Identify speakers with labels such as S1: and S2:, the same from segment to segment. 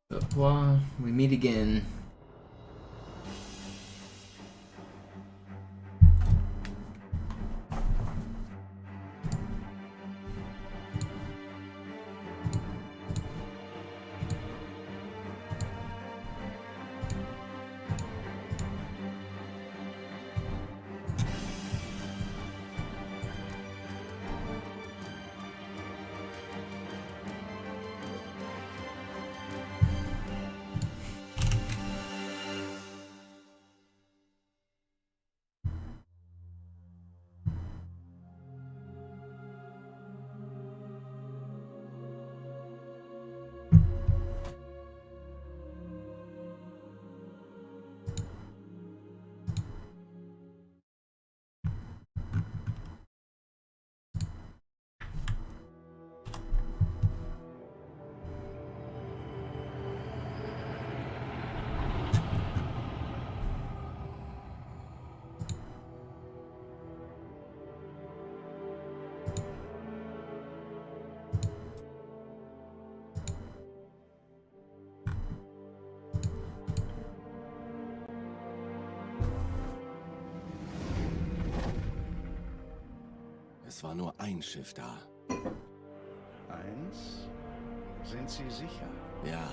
S1: Well, we meet again.
S2: Es war nur ein Schiff da.
S3: Eins? Sind Sie sicher?
S2: Ja,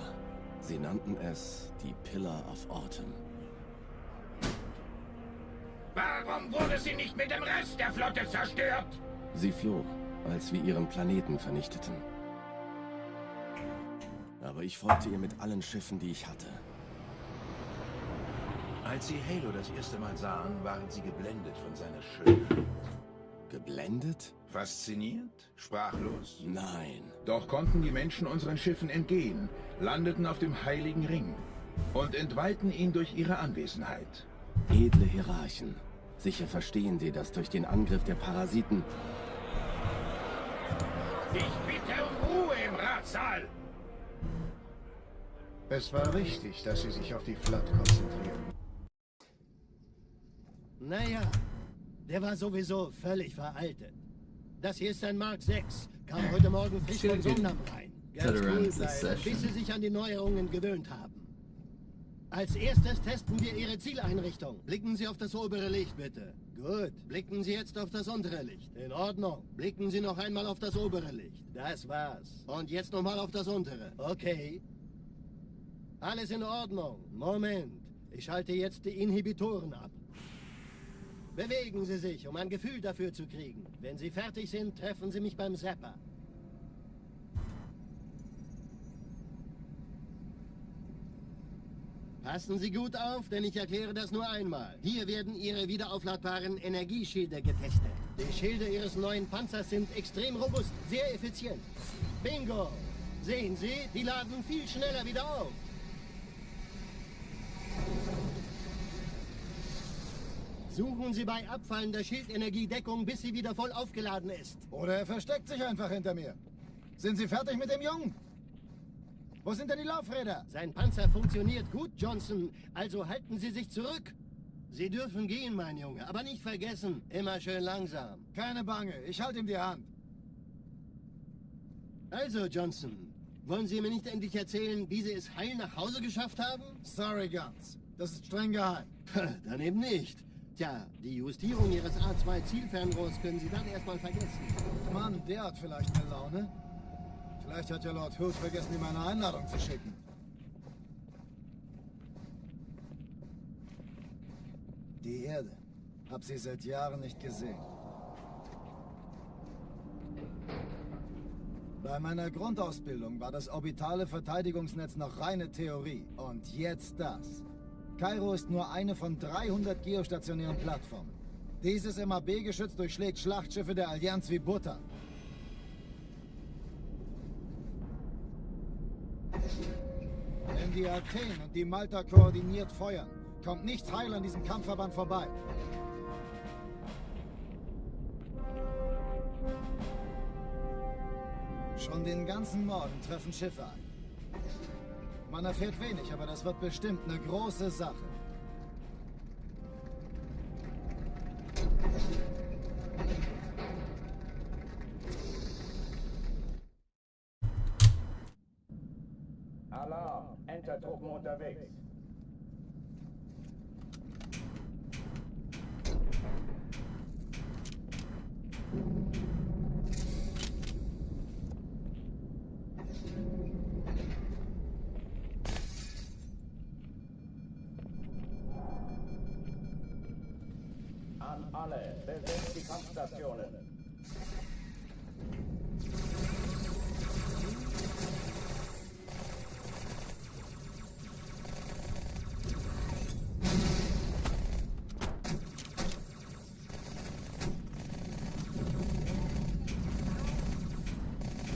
S2: sie nannten es die Pillar of Autumn.
S4: Warum wurde sie nicht mit dem Rest der Flotte zerstört?
S2: Sie floh, als wir ihren Planeten vernichteten. Aber ich folgte ihr mit allen Schiffen, die ich hatte.
S3: Als Sie Halo das erste Mal sahen, waren Sie geblendet von seiner Schönheit.
S2: Geblendet?
S3: Fasziniert? Sprachlos?
S2: Nein.
S3: Doch konnten die Menschen unseren Schiffen entgehen, landeten auf dem Heiligen Ring und entweihten ihn durch ihre Anwesenheit.
S2: Edle Hierarchen. Sicher verstehen sie, dass durch den Angriff der Parasiten...
S4: Ich bitte um Ruhe im Ratssaal!
S3: Es war richtig, dass Sie sich auf die Flotte konzentrieren.
S5: Naja, der war sowieso völlig veraltet. Das hier ist ein Mark 6. Kam heute Morgen frisch von Songnam rein. Ganz cool bleiben, bis Sie sich an die Neuerungen gewöhnt haben. Als erstes testen wir Ihre Zieleinrichtung. Blicken Sie auf das obere Licht, bitte. Gut. Blicken Sie jetzt auf das untere Licht. In Ordnung. Blicken Sie noch einmal auf das obere Licht. Das war's. Und jetzt nochmal auf das untere. Okay. Alles in Ordnung. Moment. Ich schalte jetzt die Inhibitoren ab. Bewegen Sie sich, um ein Gefühl dafür zu kriegen. Wenn Sie fertig sind, treffen Sie mich beim Zapper. Passen Sie gut auf, denn ich erkläre das nur einmal. Hier werden Ihre wiederaufladbaren Energieschilde getestet. Die Schilde Ihres neuen Panzers sind extrem robust, sehr effizient. Bingo! Sehen Sie, die laden viel schneller wieder auf. Suchen Sie bei abfallender Schildenergie Deckung, bis sie wieder voll aufgeladen ist.
S6: Oder er versteckt sich einfach hinter mir. Sind Sie fertig mit dem Jungen? Wo sind denn die Laufräder?
S5: Sein Panzer funktioniert gut, Johnson. Also halten Sie sich zurück. Sie dürfen gehen, mein Junge. Aber nicht vergessen, immer schön langsam.
S6: Keine Bange, ich halte ihm die Hand.
S5: Also, Johnson, wollen Sie mir nicht endlich erzählen, wie Sie es heil nach Hause geschafft haben?
S6: Sorry, Guns. Das ist streng geheim.
S5: Dann eben nicht. Tja, die Justierung Ihres A2-Zielfernrohrs können Sie dann erstmal vergessen.
S6: Mann, der hat vielleicht eine Laune. Vielleicht hat ja Lord Hood vergessen, ihm eine Einladung zu schicken. Die Erde. Hab sie seit Jahren nicht gesehen. Bei meiner Grundausbildung war das orbitale Verteidigungsnetz noch reine Theorie. Und jetzt das. Kairo ist nur eine von 300 geostationären Plattformen. Dieses MAB-Geschütz durchschlägt Schlachtschiffe der Allianz wie Butter. Wenn die Athen und die Malta koordiniert feuern, kommt nichts heil an diesem Kampfverband vorbei. Schon den ganzen Morgen treffen Schiffe ein. Man erfährt wenig, aber das wird bestimmt eine große Sache.
S4: Alarm! Entertruppen unterwegs. An alle, besetzt die Kampfstationen.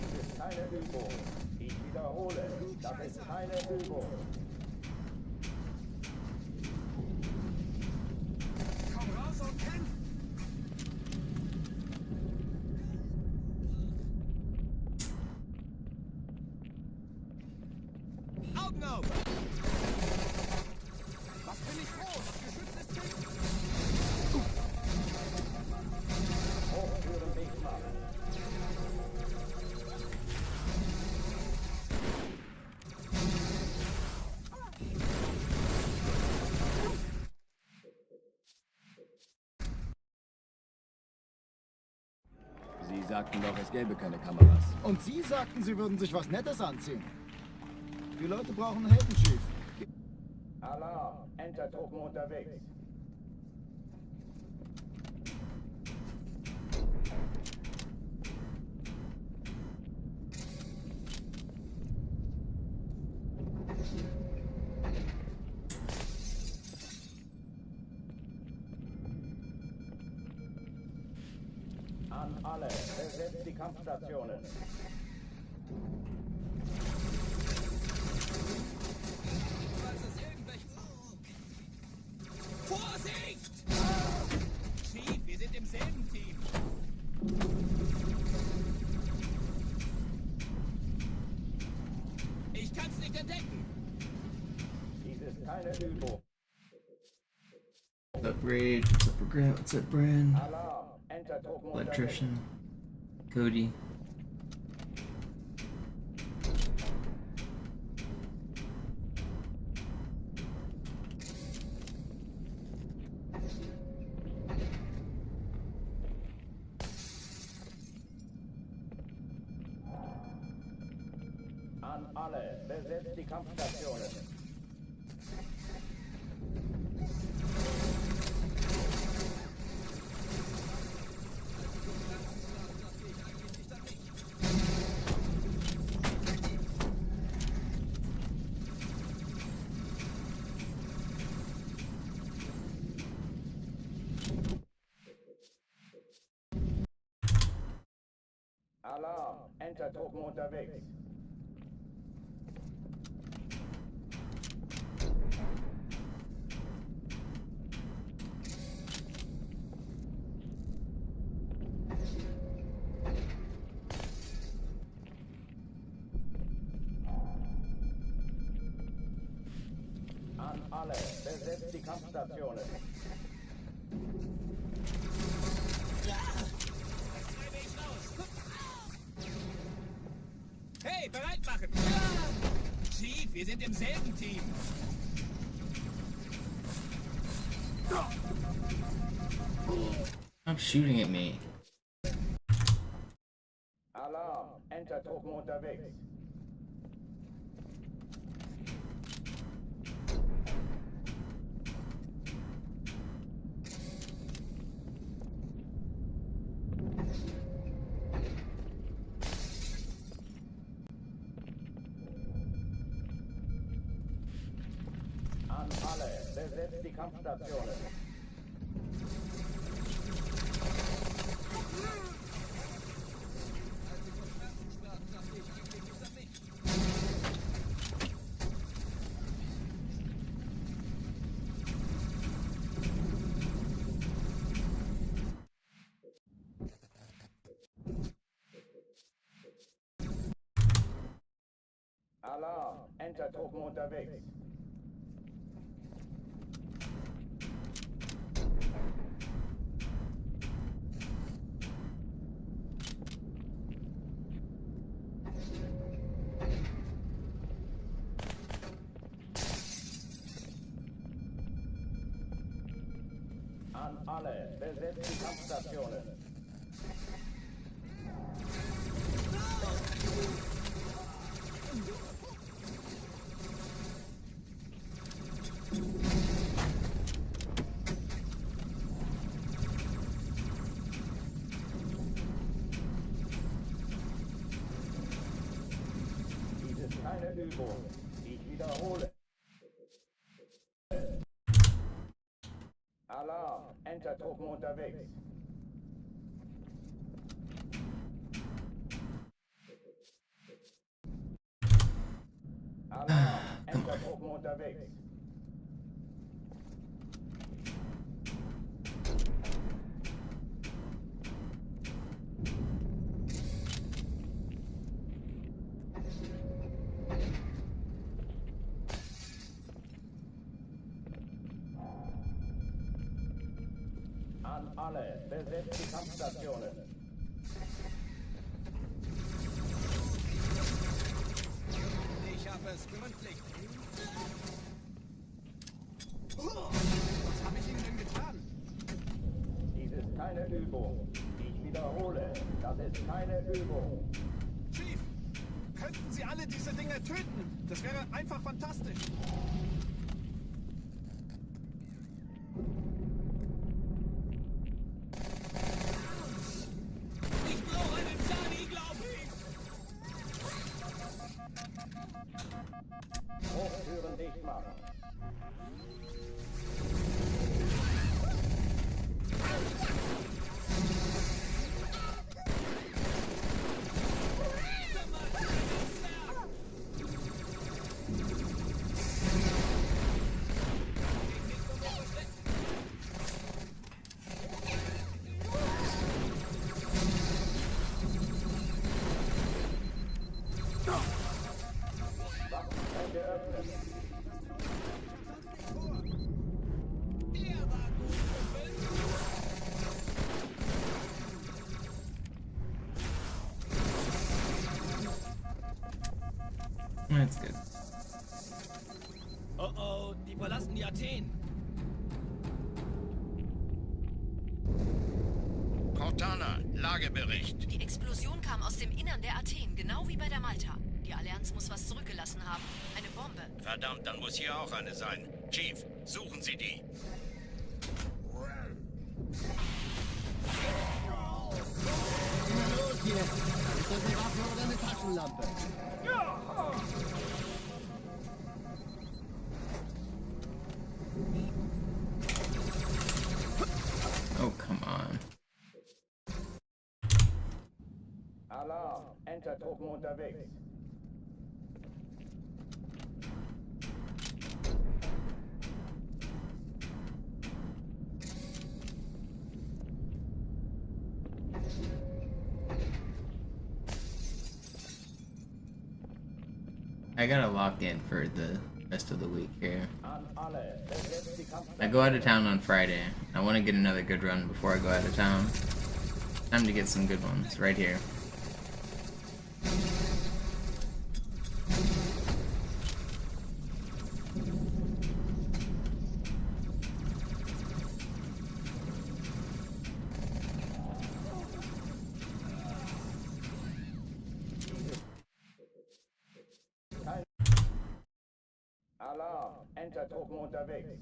S4: Das ist keine Übung. Ich wiederhole, das ist keine Übung.
S7: Augen auf! Was bin ich groß? Geschützt ist Kind!
S4: Hochführen dich machen.
S2: Sie sagten doch, es gäbe keine Kameras.
S6: Und Sie sagten, Sie würden sich was Nettes anziehen. Die Leute brauchen einen Helden, Chief.
S4: Alarm! Entertruppen unterwegs. An alle, besetzt die Kampfstationen.
S7: Vorsicht! Chief, wir sind im selben Team. Ich kann's nicht entdecken.
S4: Dies ist keine Übung.
S1: Upgrade. What's up, Grant? What's up, Bran?
S4: Alarm! Entertruppen unterwegs.
S1: Electrician. Cody.
S4: An alle, besetzt die Kampfstationen. Alarm! Entertruppen unterwegs. An alle, besetzt die Kampfstationen.
S7: Hey, bereit machen! Chief, wir sind im selben Team.
S1: Stop shooting at me.
S4: Alarm! Entertruppen unterwegs. An alle, besetzt die Kampfstationen. Alarm! Entertruppen unterwegs. An alle, besetzt die Kampfstationen. Dies ist keine Übung. Ich wiederhole. Alarm! Entertruppen unterwegs. Alarm! Entertruppen unterwegs. An alle, besetzt die Kampfstationen.
S7: Ich habe es gründlich. Was habe ich Ihnen denn getan?
S4: Dies ist keine Übung. Ich wiederhole, das ist keine Übung.
S7: Chief, könnten Sie alle diese Dinger töten? Das wäre einfach fantastisch. Ich brauche einen Zani, glaube ich.
S4: Hochtüren dicht machen. Waffenfeld geöffnet.
S7: Der war gut gefüllt.
S1: That's good.
S7: Oh oh, die verlassen die Athen.
S8: Cortana, Lagebericht.
S9: Die Explosion kam aus dem Innern der Athen, genau wie bei der Malta. Die Allianz muss was zurückgelassen haben. Eine Bombe.
S8: Verdammt, dann muss hier auch eine sein. Chief, suchen Sie die.
S5: Na los hier! Ist das eine Waffe oder eine Taschenlampe?
S1: Oh, come on.
S4: Alarm! Entertruppen unterwegs.
S1: I gotta lock in for the rest of the week here.
S4: An alle, besetzt die
S1: I go out of
S4: Kampfstationen.
S1: town on Friday. I want to get another good run before I go out of town. Time to get some good ones right here.
S4: Alarm! Entertruppen unterwegs.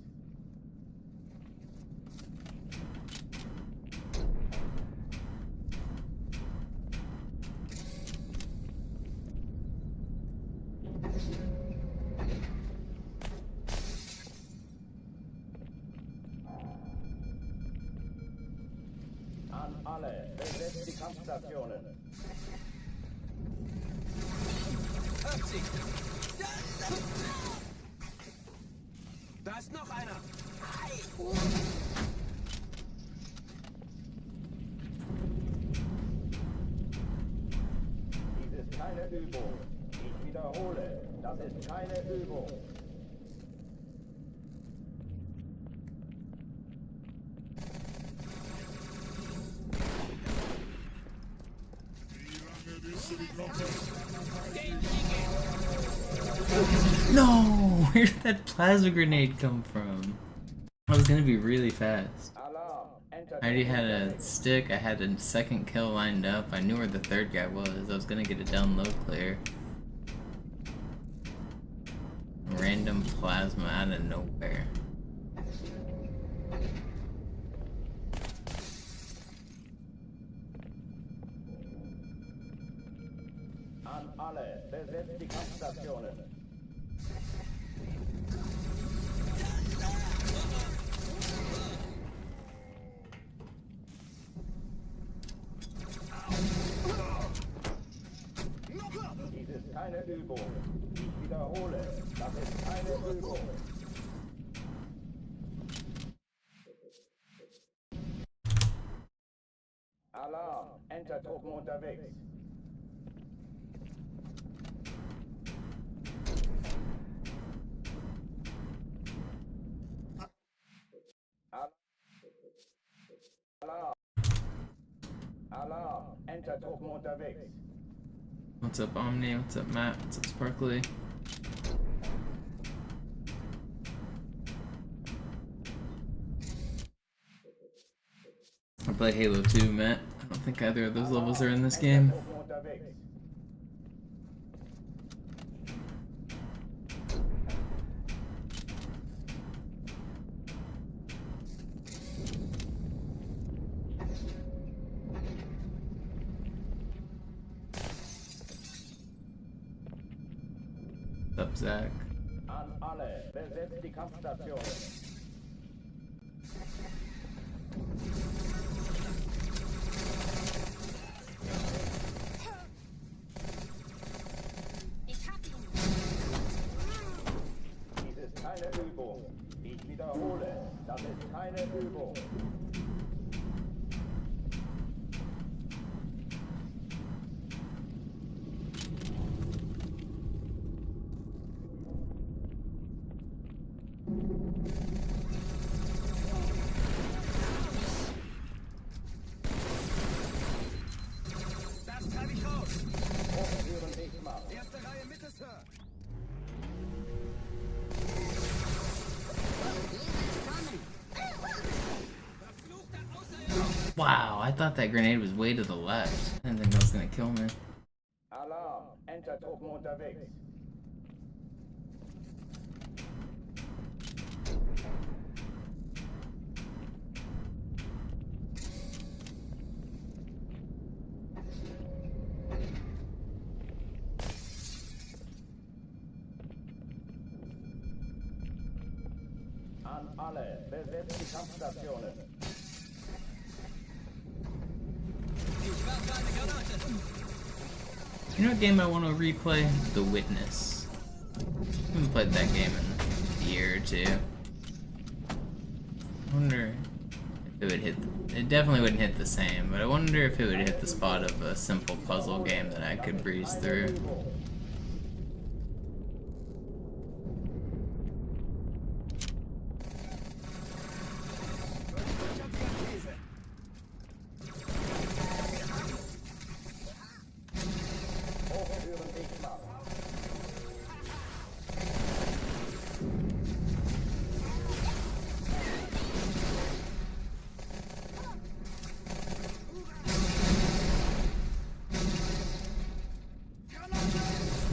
S4: An alle, besetzt die Kampfstationen.
S7: Hört sie. Da ist noch einer.
S4: Dies ist keine Übung. Ich wiederhole, das ist keine Übung.
S1: No! Where did that plasma grenade come from? I was gonna be really fast.
S4: Alarm!
S1: I already had a stick, I had a second kill lined up, I knew where the third guy was, I was gonna get a down low clear. Random plasma out of nowhere.
S4: An alle, besetzt die Kampfstationen. Dies ist keine Übung. Ich wiederhole, das ist keine Übung. Alarm, Entertruppen unterwegs. Alarm. Alarm, Entertruppen unterwegs.
S1: What's up, Omni? What's up, Matt? What's up, Sparkly? I play Halo 2, Matt. I don't think either of those levels are in this game. What's up, Zach?
S4: An alle, besetzt die Kampfstationen. Dies ist keine Übung. Ich wiederhole, das ist keine Übung.
S7: Das treibe ich raus.
S4: Hochführen nicht mal.
S7: Erste Reihe Mitte, Sir. Verfluchter Außerirdischer.
S1: Wow, I thought that grenade was way to the left. I didn't think that was gonna kill me.
S4: Alarm, Entertruppen unterwegs. An alle, besetzt die Kampfstationen.
S7: Ich werfe eine Granate.
S1: You know what game I want to replay? The Witness. I haven't played that game in a year or two. I wonder if it would hit. It definitely wouldn't hit the same, but I wonder if it would hit the spot of a simple puzzle game that I could breeze through.
S4: Hochführen nicht mal.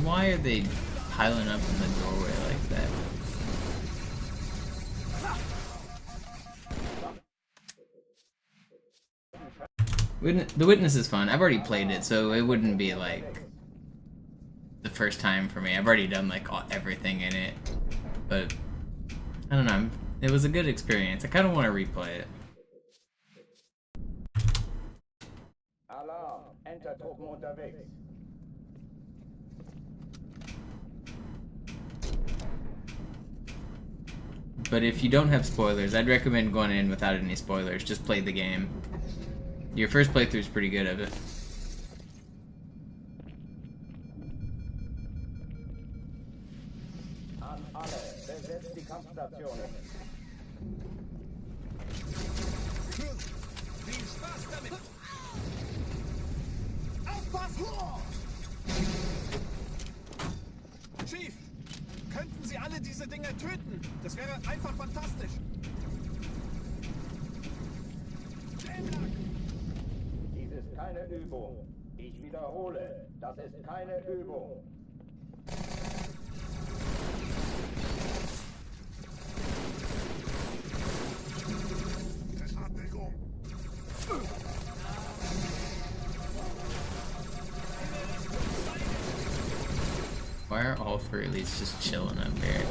S1: Why are they piling up in the doorway like that? The Witness is fun. I've already played it, so it wouldn't be like the first time for me. I've already done like everything in it, but I don't know. It was a good experience. I kind of want to replay it.
S4: Alarm, Entertruppen unterwegs.
S1: But if you don't have spoilers, I'd recommend going in without any spoilers. Just play the game. Your first playthrough is pretty good of it.
S4: An alle, besetzt die Kampfstationen.
S7: Viel Spaß damit. Aufpassen! Chief, könnten Sie alle diese Dinger töten? Das wäre einfach fantastisch.
S4: Dies ist keine Übung. Ich wiederhole, das ist keine Übung.
S1: Why are all three of these just chilling up here?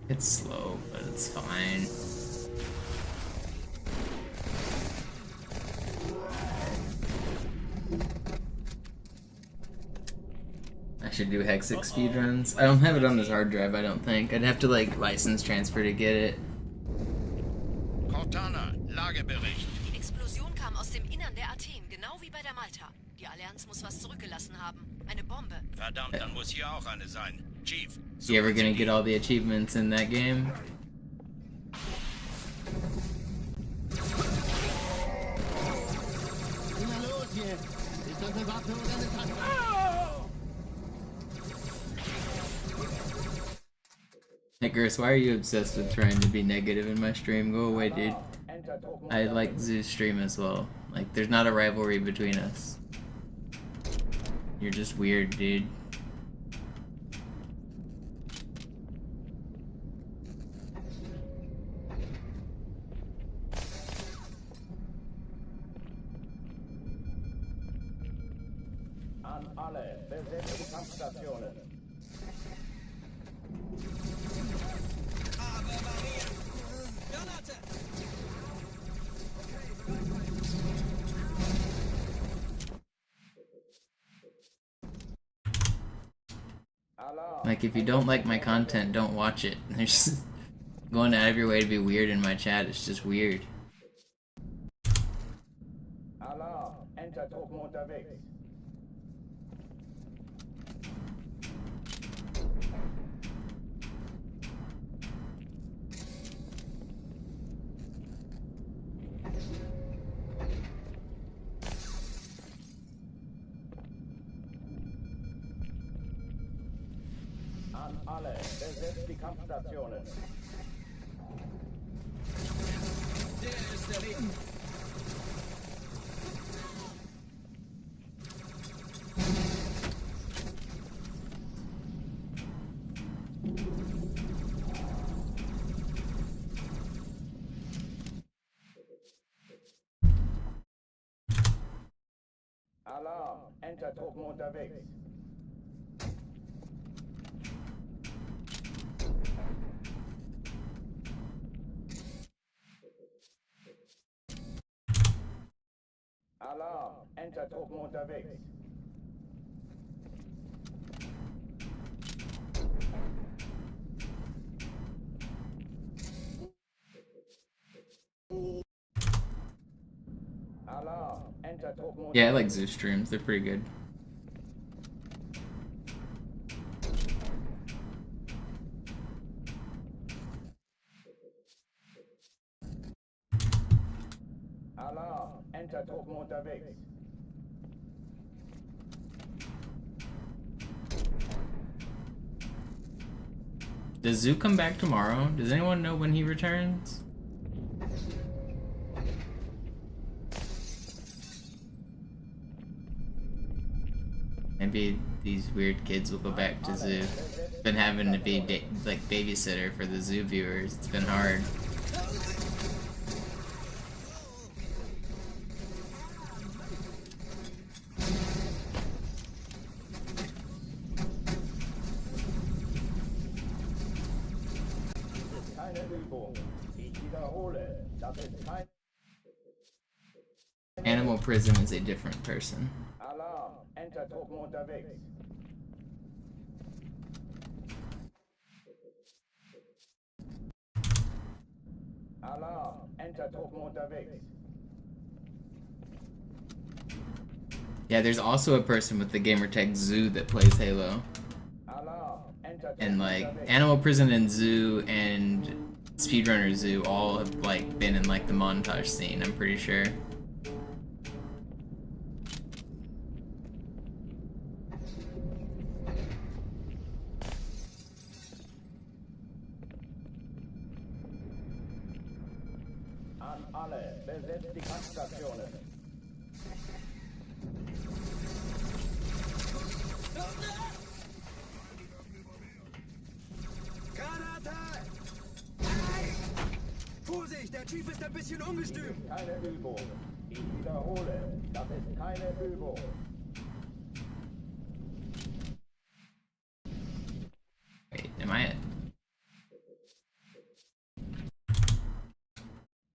S1: It's slow, but it's fine. I should do Hexic speedruns. I don't have it on this hard drive, I don't think. I'd have to like license transfer to get it.
S8: Cortana, Lagebericht.
S9: Die Explosion kam aus dem Innern der Athen, genau wie bei der Malta. Die Allianz muss was zurückgelassen haben. Eine Bombe.
S8: Verdammt, dann muss hier auch eine sein. Chief,
S1: You ever gonna get all the achievements in that game?
S5: Na los jetzt! Ist das eine Waffe oder eine Tanke?
S1: Icarus, why are you obsessed with trying to be negative in my stream? Go away, dude. I like Zoo's stream as well. Like, there's not a rivalry between us. You're just weird, dude.
S4: An alle, besetzt die Kampfstationen.
S1: Like, if you don't like my content, don't watch it. There's just going out of your way to be weird in my chat. It's just weird.
S4: Alarm, Entertruppen unterwegs. An alle, besetzt die Kampfstationen.
S7: Der ist der Weg.
S4: Alarm, Entertruppen unterwegs. Alarm, Entertruppen unterwegs. Alarm, Entertruppen unterwegs.
S1: Yeah, I like Zoo streams. They're pretty good.
S4: Alarm, Entertruppen unterwegs.
S1: Does Zoo come back tomorrow? Does anyone know when he returns? Maybe these weird kids will go back to Zoo. Been having to be like babysitter for the Zoo viewers. It's been hard.
S4: Keine Übung. Ich wiederhole, das ist kein
S1: Animal Prison is a different person.
S4: Alarm, Entertruppen unterwegs. Alarm, Entertruppen unterwegs.
S1: Yeah, there's also a person with the gamertag Zoo that plays Halo. And like Animal Prison and Zoo and Speedrunner Zoo all have like been in like the montage scene, I'm pretty sure.
S4: An alle, besetzt die Kampfstationen.
S7: Granate! Nein! Vorsicht, der Chief ist ein bisschen ungestüm.
S4: Keine Übung. Ich wiederhole, das ist keine Übung.
S1: Wait, am I...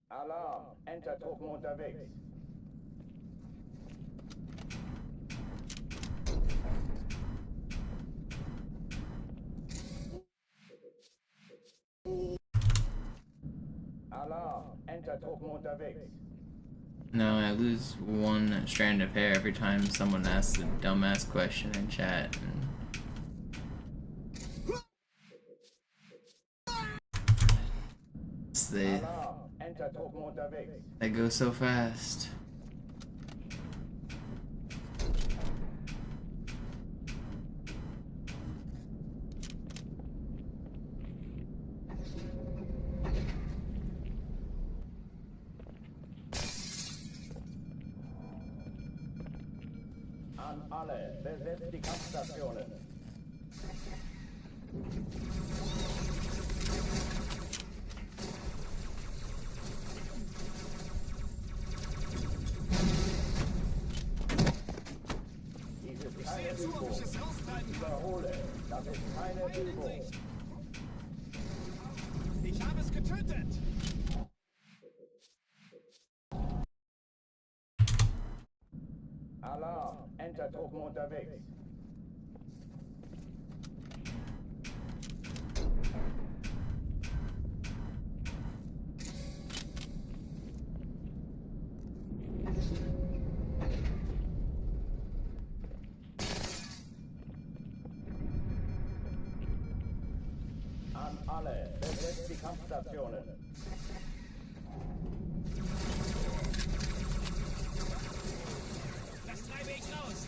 S4: Alarm, Entertruppen unterwegs. Alarm, Entertruppen unterwegs.
S1: No, I lose one strand of hair every time someone asks a dumbass question in chat. They go so fast.
S4: An alle, besetzt die Kampfstationen. Dies ist keine Übung. Ich wiederhole, das ist keine Übung.
S7: Ich habe es getötet!
S4: Alarm, Entertruppen unterwegs. An alle, besetzt die Kampfstationen.
S7: Das treibe ich raus!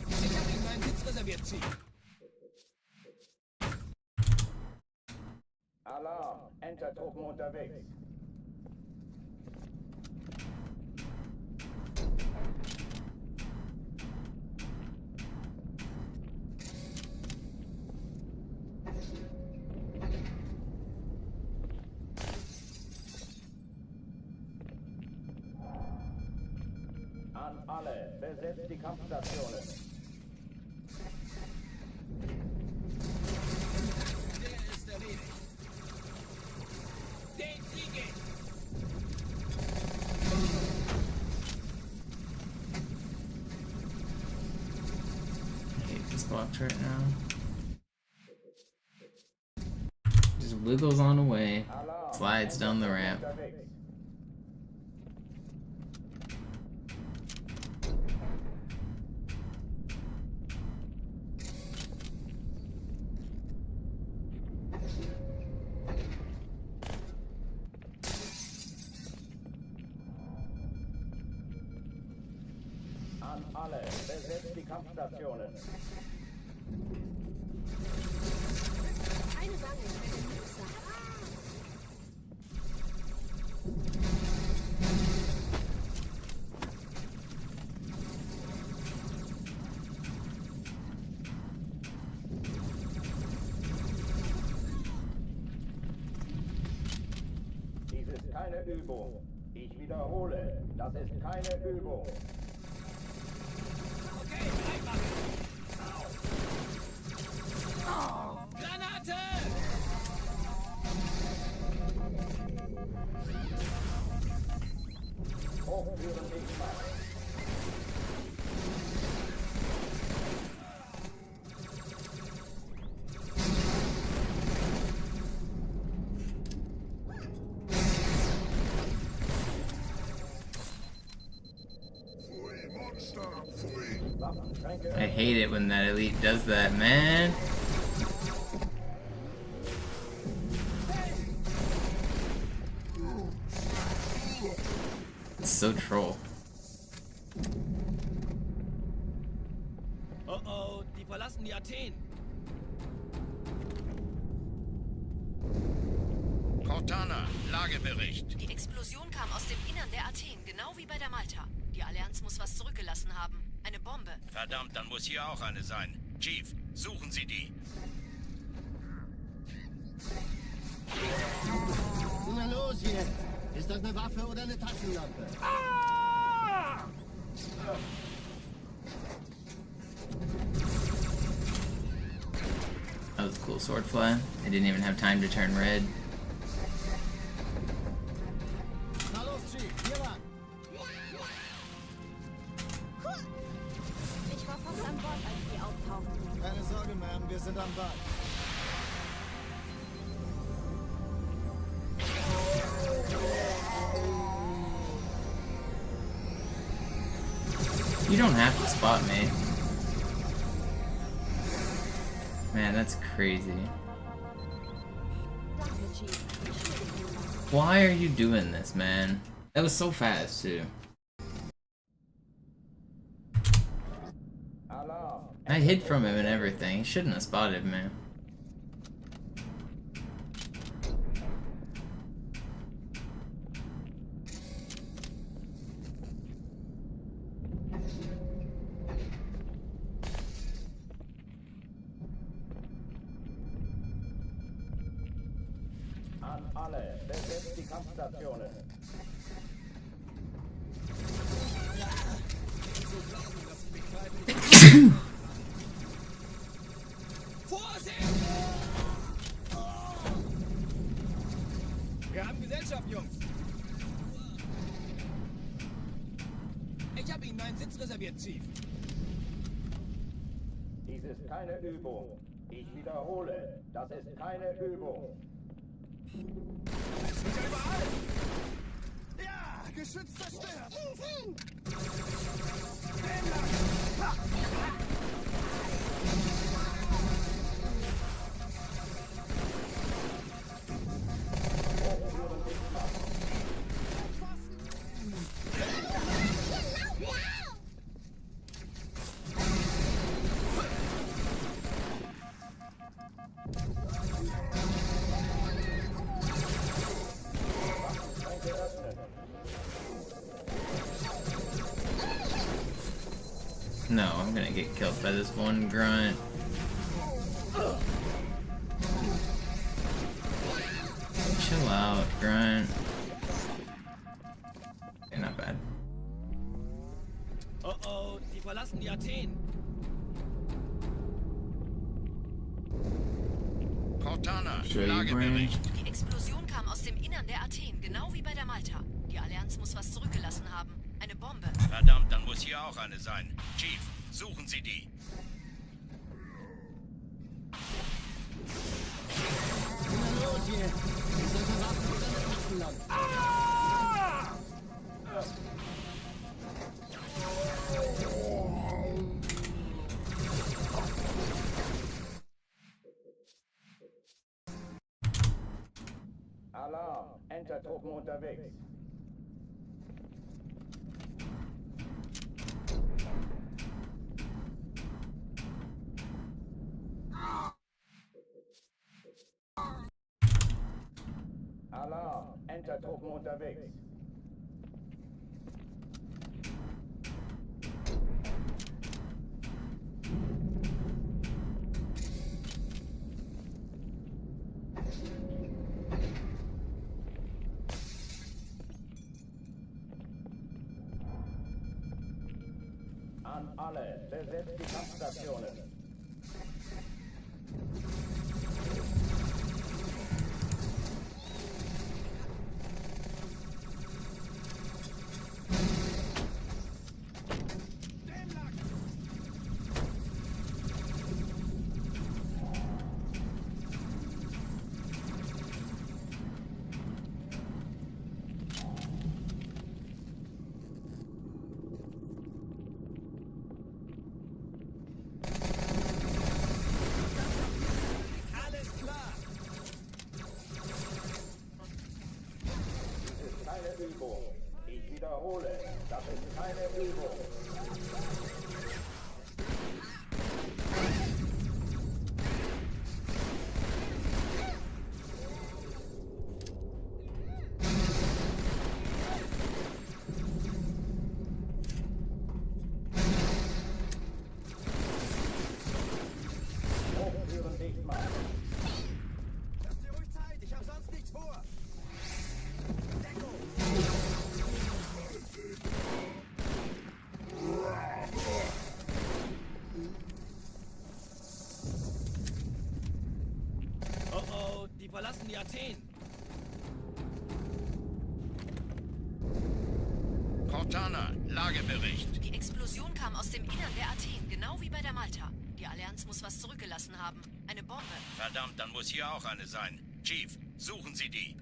S7: Ich habe ihm meinen Sitz reserviert, Chief.
S4: Alarm, Entertruppen unterwegs. An alle, besetzt die Kampfstationen.
S7: Der ist erledigt. Den kriege ich!
S1: I hate this box right now. Just wiggles on away, slides down the ramp.
S4: An alle, besetzt die Kampfstationen.
S9: Keine Bange, ich werde nichts sagen.
S4: Dies ist keine Übung. Ich wiederhole, das ist keine Übung.
S7: Okay, bereit machen! Granate!
S4: Hochführen X-Mann.
S1: I hate it when that elite does that, man. It's so troll.
S7: Oh oh, die verlassen die Athen.
S8: Cortana, Lagebericht.
S9: Die Explosion kam aus dem Innern der Athen, genau wie bei der Malta. Die Allianz muss was zurückgelassen haben. Eine Bombe.
S8: Verdammt, dann muss hier auch eine sein. Chief, suchen Sie die.
S5: Na los jetzt! Ist das eine Waffe oder eine Taschenlampe?
S1: That was a cool sword fly. I didn't even have time to turn red.
S6: Na los, Chief, hier lang.
S10: Ich war fast an Bord, als die auftauchten.
S6: Keine Sorge, Ma'am, wir sind am Ball.
S1: You don't have to spot me. Man, that's crazy.
S10: Danke, Chief.
S1: Why are you doing this, man? That was so fast, too.
S4: Alarm.
S1: I hid from him and everything. He shouldn't have spotted me.
S4: An alle, besetzt die Kampfstationen.
S7: Vorsicht! Wir haben Gesellschaft, Jungs. Ich habe Ihnen einen Sitz reserviert, Chief.
S4: Dies ist keine Übung. Ich wiederhole, das ist keine Übung.
S7: Sind ja überall! Ja, Geschütz zerstört!
S1: No, I'm gonna get killed by this one grunt. Chill out, grunt. Okay, not bad.
S7: Oh oh, die verlassen die Athen.
S8: Cortana,
S1: Show you
S8: Lagebericht.
S9: Die Explosion kam aus dem Innern der Athen, genau wie bei der Malta. Die Allianz muss was zurückgelassen haben. Eine Bombe.
S8: Verdammt, dann muss hier auch eine sein. Chief, suchen Sie die.
S5: Na los jetzt! Ist das eine Waffe oder eine Taschenlampe?
S4: Alarm, Entertruppen unterwegs. Alarm, Entertruppen unterwegs. An alle, besetzt die Kampfstationen. Übung. Ich wiederhole, das ist keine Übung. Hochtüren dicht machen.
S7: Lass dir ruhig Zeit, ich habe sonst nichts vor. Deckung!
S11: Oh oh, die verlassen die Athen.
S8: Cortana, Lagebericht.
S9: Die Explosion kam aus dem Innern der Athen, genau wie bei der Malta. Die Allianz muss was zurückgelassen haben. Eine Bombe.
S8: Verdammt, dann muss hier auch eine sein. Chief, suchen Sie die.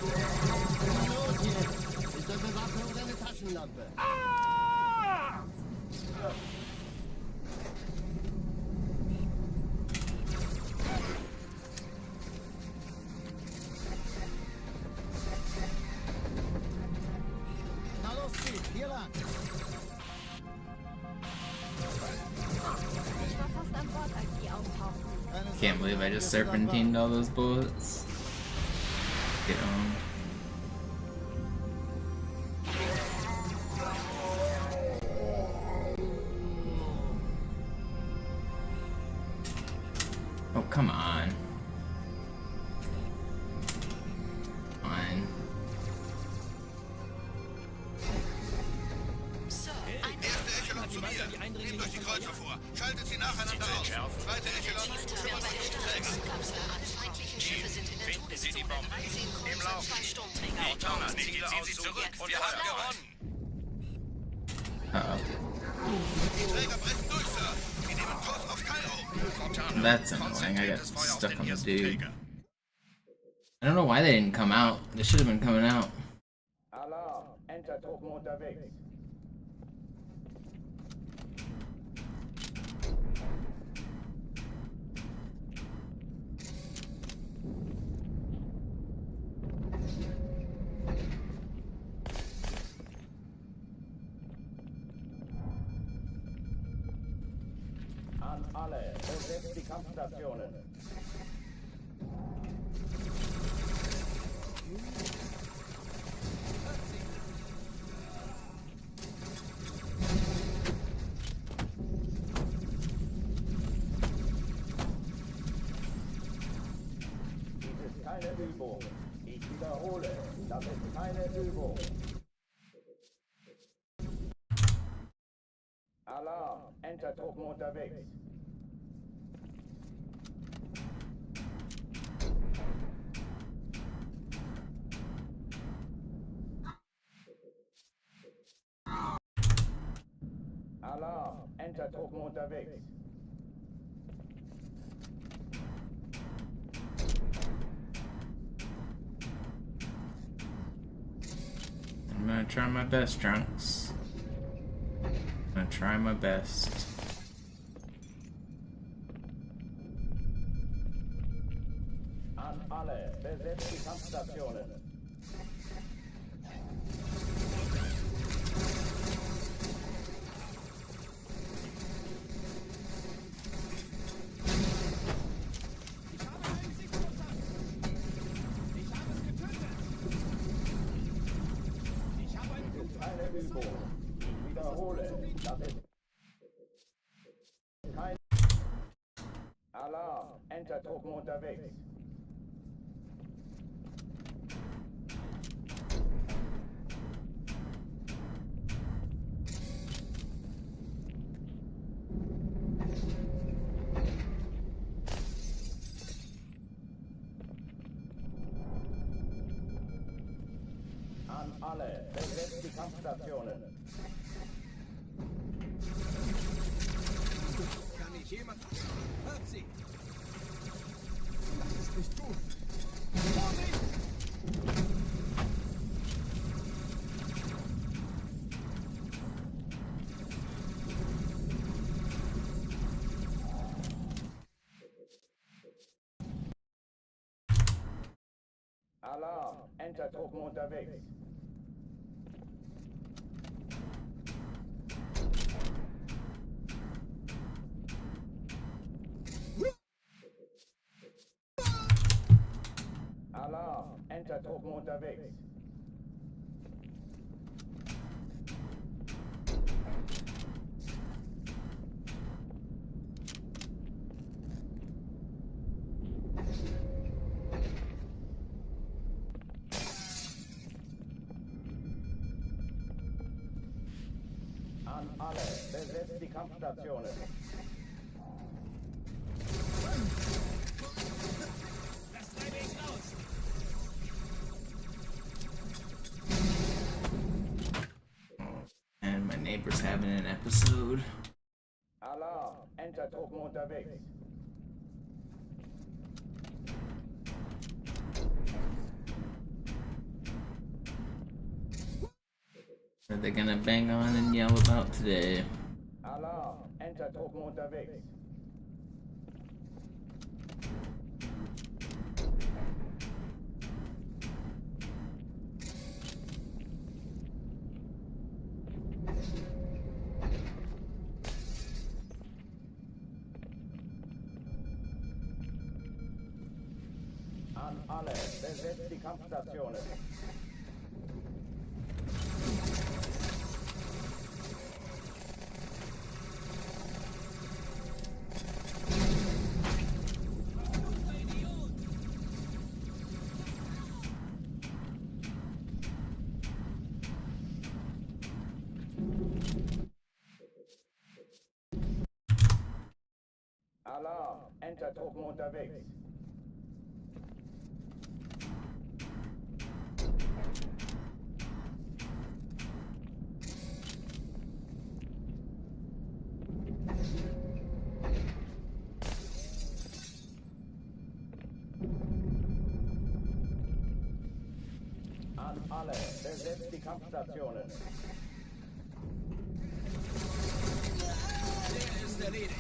S5: Los jetzt! Ist das eine Waffe oder eine Taschenlampe? Na los, Steve, hier lang!
S10: Ich war fast an Bord, als die auftauchten.
S1: Can't believe I just serpentined all those bullets. Get on. Oh, come on. Fine.
S9: Sir,
S8: Erste Echelon zu mir. Nehmt euch die Kreuzer vor. Schaltet sie nacheinander auf. Zweite Echelon.
S9: Chief-Träger bei der Staatsflugkapsel an. Feindliche Schiffe sind in der
S8: Finden Sie die
S9: Todeszone.
S8: Bombe.
S9: 13
S8: Im
S9: Kreuzer,
S8: Lauf.
S9: 2 Sturmträger.
S8: Cortana, ziehen Sie zurück und wir haben gewonnen.
S1: Uh-oh.
S8: Die Träger brechen durch, Sir. Sie nehmen Kurs auf Kairo. Cortana,
S1: That's annoying. I got
S8: konzentriertes Feuer auf
S1: stuck
S8: den
S1: on the
S8: ersten
S1: dude.
S8: Träger.
S1: I don't know why they didn't come out. They should have been coming out.
S4: Alarm, Entertruppen unterwegs. An alle, besetzt die Kampfstationen. Dies ist keine Übung. Ich wiederhole, das ist keine Übung. Alarm, Entertruppen unterwegs. Alarm, Entertruppen unterwegs.
S1: I'm gonna try my best, Trunks. I'm gonna try my best.
S4: An alle, besetzt die Kampfstationen. Keine Übung. Ich wiederhole, das ist kein Alarm, Entertruppen unterwegs. An alle, besetzt die Kampfstationen.
S7: Kann ich jemand... Hört sie! Das ist nicht gut. Vorsicht!
S4: Alarm, Entertruppen unterwegs. Alarm, Entertruppen unterwegs. An alle, besetzt die Kampfstationen.
S11: Das treibe ich raus.
S1: And my neighbor's having an episode.
S4: Alarm, Entertruppen unterwegs.
S1: What are they gonna bang on and yell about today?
S4: Alarm, Entertruppen unterwegs. An alle, besetzt die Kampfstationen. Alarm, Entertruppen unterwegs. An alle, besetzt die Kampfstationen.
S11: Der ist erledigt.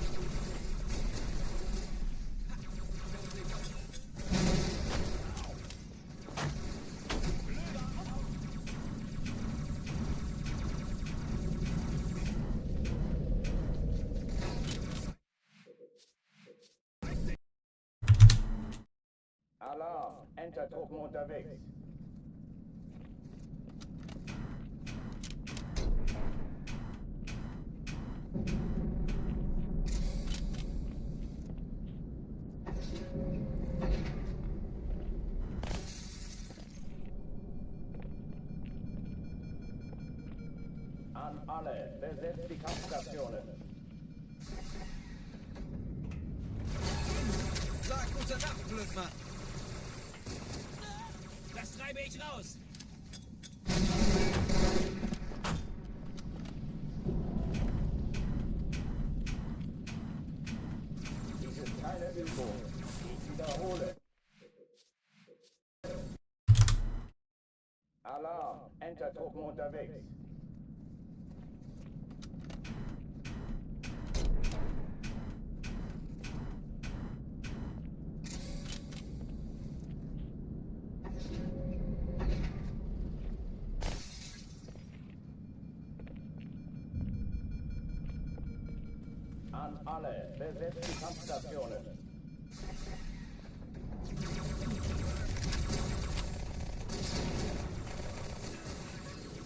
S4: Alarm, Entertruppen unterwegs. An alle, besetzt die Kampfstationen.
S11: Sag gute Nacht, Blödmann. Das treibe ich raus.
S4: Dies ist keine Übung. Ich wiederhole. Alarm, Entertruppen unterwegs. An alle, besetzt die Kampfstationen.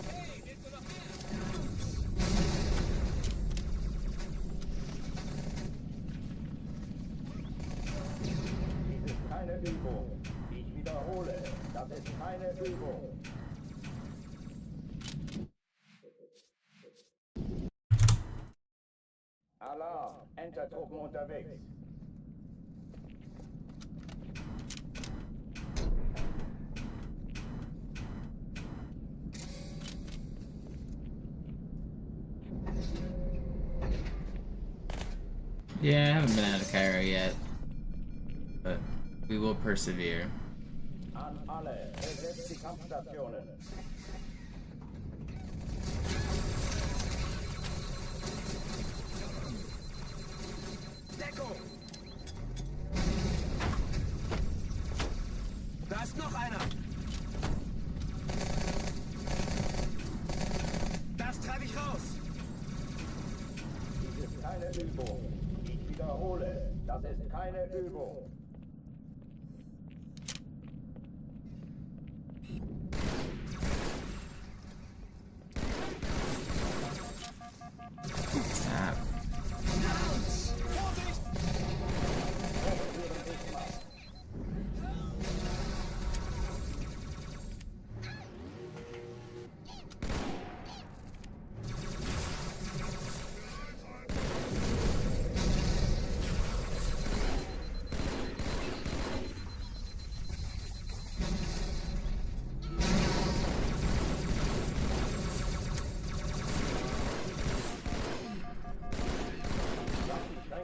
S11: Hey, willst du noch mehr?
S4: Dies ist keine Übung. Ich wiederhole, das ist keine Übung. Alarm, Entertruppen unterwegs.
S1: Yeah, I haven't been out of Cairo yet, but we will persevere.
S4: An alle, besetzt die Kampfstationen.
S11: Deckung! Da ist noch einer!
S4: keine Übung.
S1: Tap.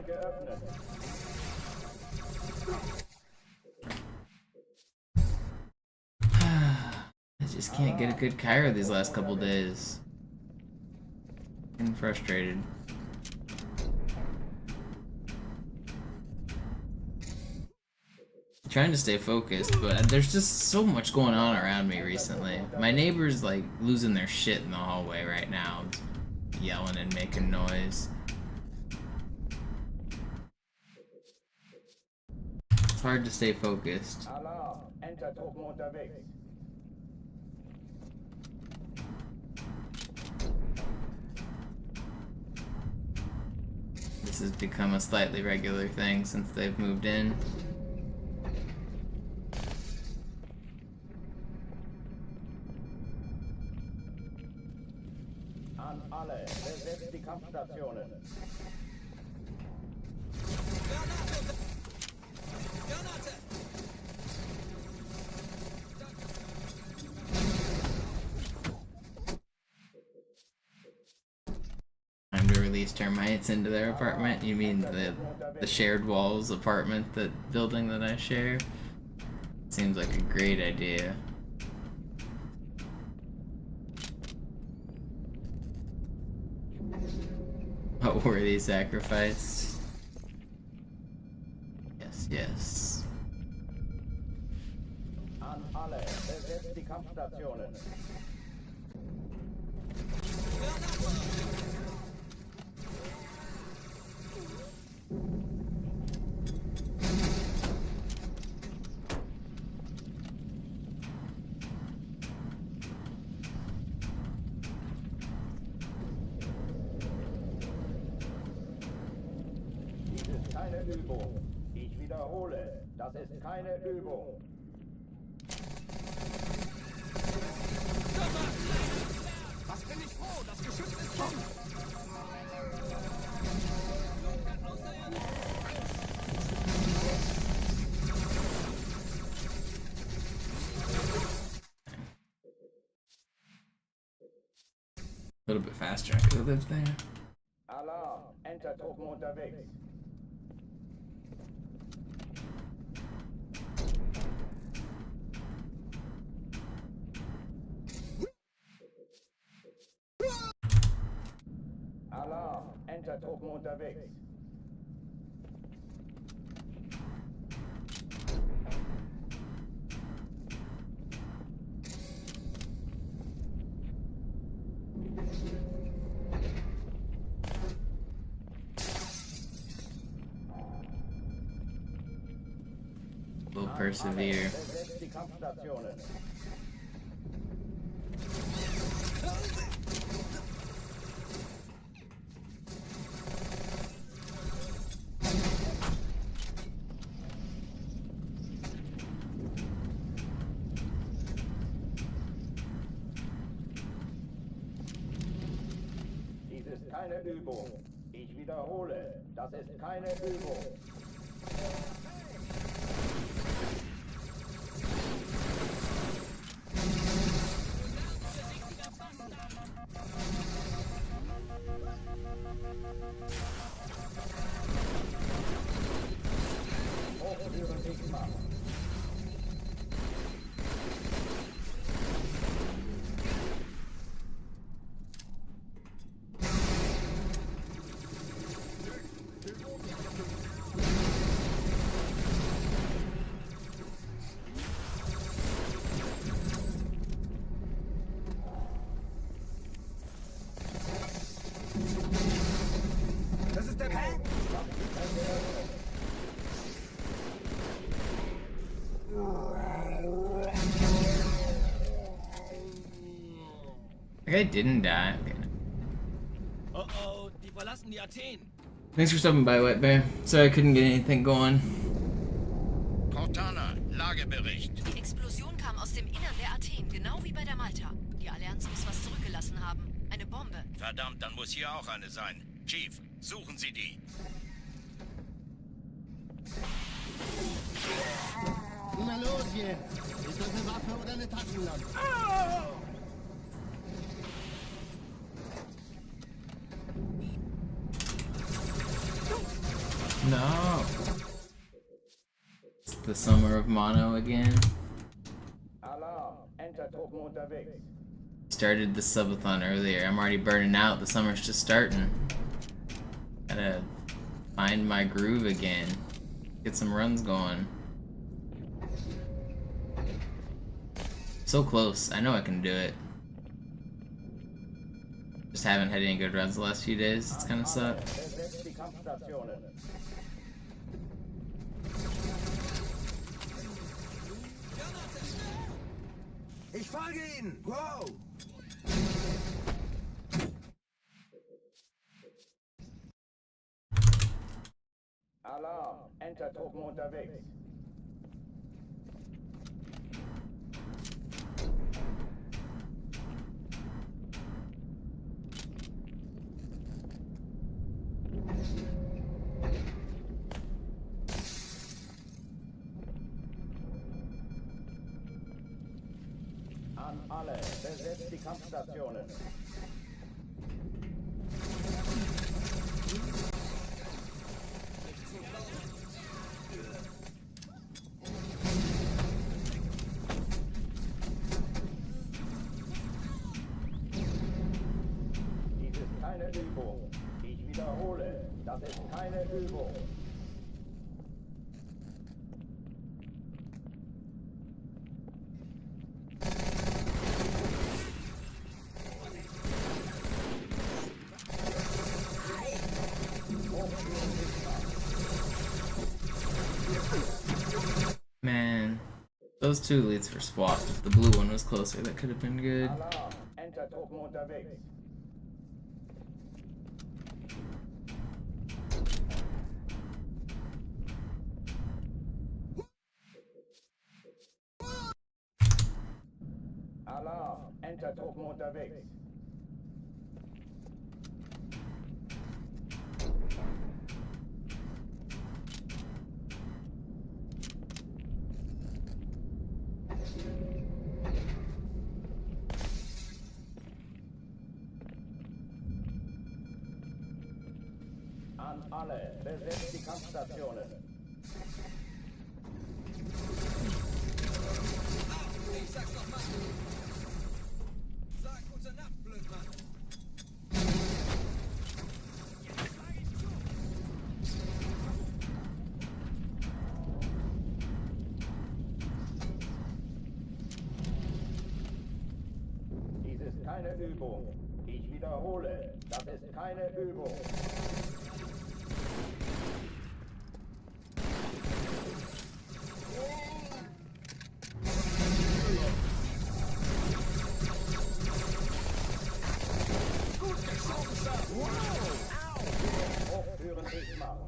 S4: Geöffnet.
S1: I just can't get a good Cairo these last couple days. Getting frustrated. Trying to stay focused, but there's just so much going on around me recently. My neighbor's like losing their shit in the hallway right now, yelling and making noise. It's hard to stay focused.
S4: Alarm, Entertruppen unterwegs.
S1: This has become a slightly regular thing since they've moved in.
S4: An alle, besetzt die Kampfstationen.
S1: Time to release termites into their apartment? You mean the shared walls apartment, that building that I share? Seems like a great idea. What were these sacrificed? Yes, yes.
S4: An alle, besetzt die Kampfstationen. Dies ist keine Übung. Ich wiederhole, das ist keine Übung.
S7: Was bin ich froh? Das Geschütz ist voll.
S1: A little bit faster. I could have lived there.
S4: Alarm, Entertruppen unterwegs. Alarm, Entertruppen unterwegs.
S1: We'll persevere.
S4: Besetzt die Kampfstationen. Dies ist keine Übung. Ich wiederhole, das ist keine Übung. Hochführen Sigma.
S1: guy didn't die. Okay.
S11: Oh oh, die verlassen die Athen.
S1: Thanks for stopping by, Wet Bear. Sorry I couldn't get anything going.
S8: Cortana, Lagebericht.
S9: Die Explosion kam aus dem Innern der Athen, genau wie bei der Malta. Die Allianz muss was zurückgelassen haben. Eine Bombe.
S8: Verdammt, dann muss hier auch eine sein. Chief, suchen Sie die.
S5: Na los jetzt! Ist das eine Waffe oder eine Taschenlampe?
S1: No. It's the summer of mono again.
S4: Alarm! Enter-Truppen unterwegs.
S1: Started the subathon earlier. I'm already burning out. The summer's just starting. Gotta find my groove again. Get some runs going. So close. I know I can do it. Just haven't had any good runs the last few days. It's kind of sucked.
S4: Besetzt die Kampfstationen.
S7: Ich folge Ihnen! Wow!
S4: Alarm! Enter-Truppen unterwegs. An alle, besetzt die Kampfstationen. Dies ist keine Übung. Ich wiederhole, das ist keine Übung.
S1: Man, those two leads were swapped. If the blue one was closer, that could have been good.
S4: Alarm! Enter-Truppen unterwegs. Alarm! Enter-Truppen unterwegs. An alle, besetzt die Kampfstationen.
S11: Ich sag's noch mal. Sag gute Nacht, Blödmann.
S4: Dies ist keine Übung. Ich wiederhole, das ist keine Übung. Hochführen ich machen.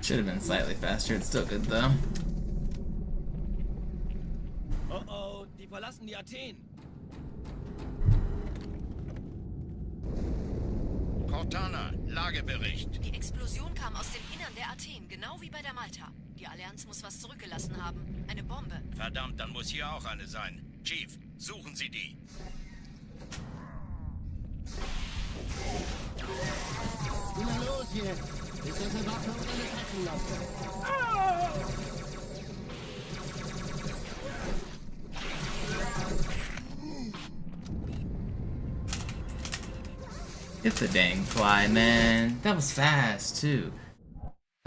S1: Should have been slightly faster. It's still good though.
S11: Oh oh, die verlassen die Athen.
S8: Cortana, Lagebericht.
S9: Die Explosion kam aus dem Innern der Athen, genau wie bei der Malta. Die Allianz muss was zurückgelassen haben. Eine Bombe.
S8: Verdammt, dann muss hier auch eine sein. Chief, suchen Sie die.
S5: Na los jetzt! Ist das eine Waffe oder eine Taschenlampe?
S1: Get the dang fly, man. That was fast too.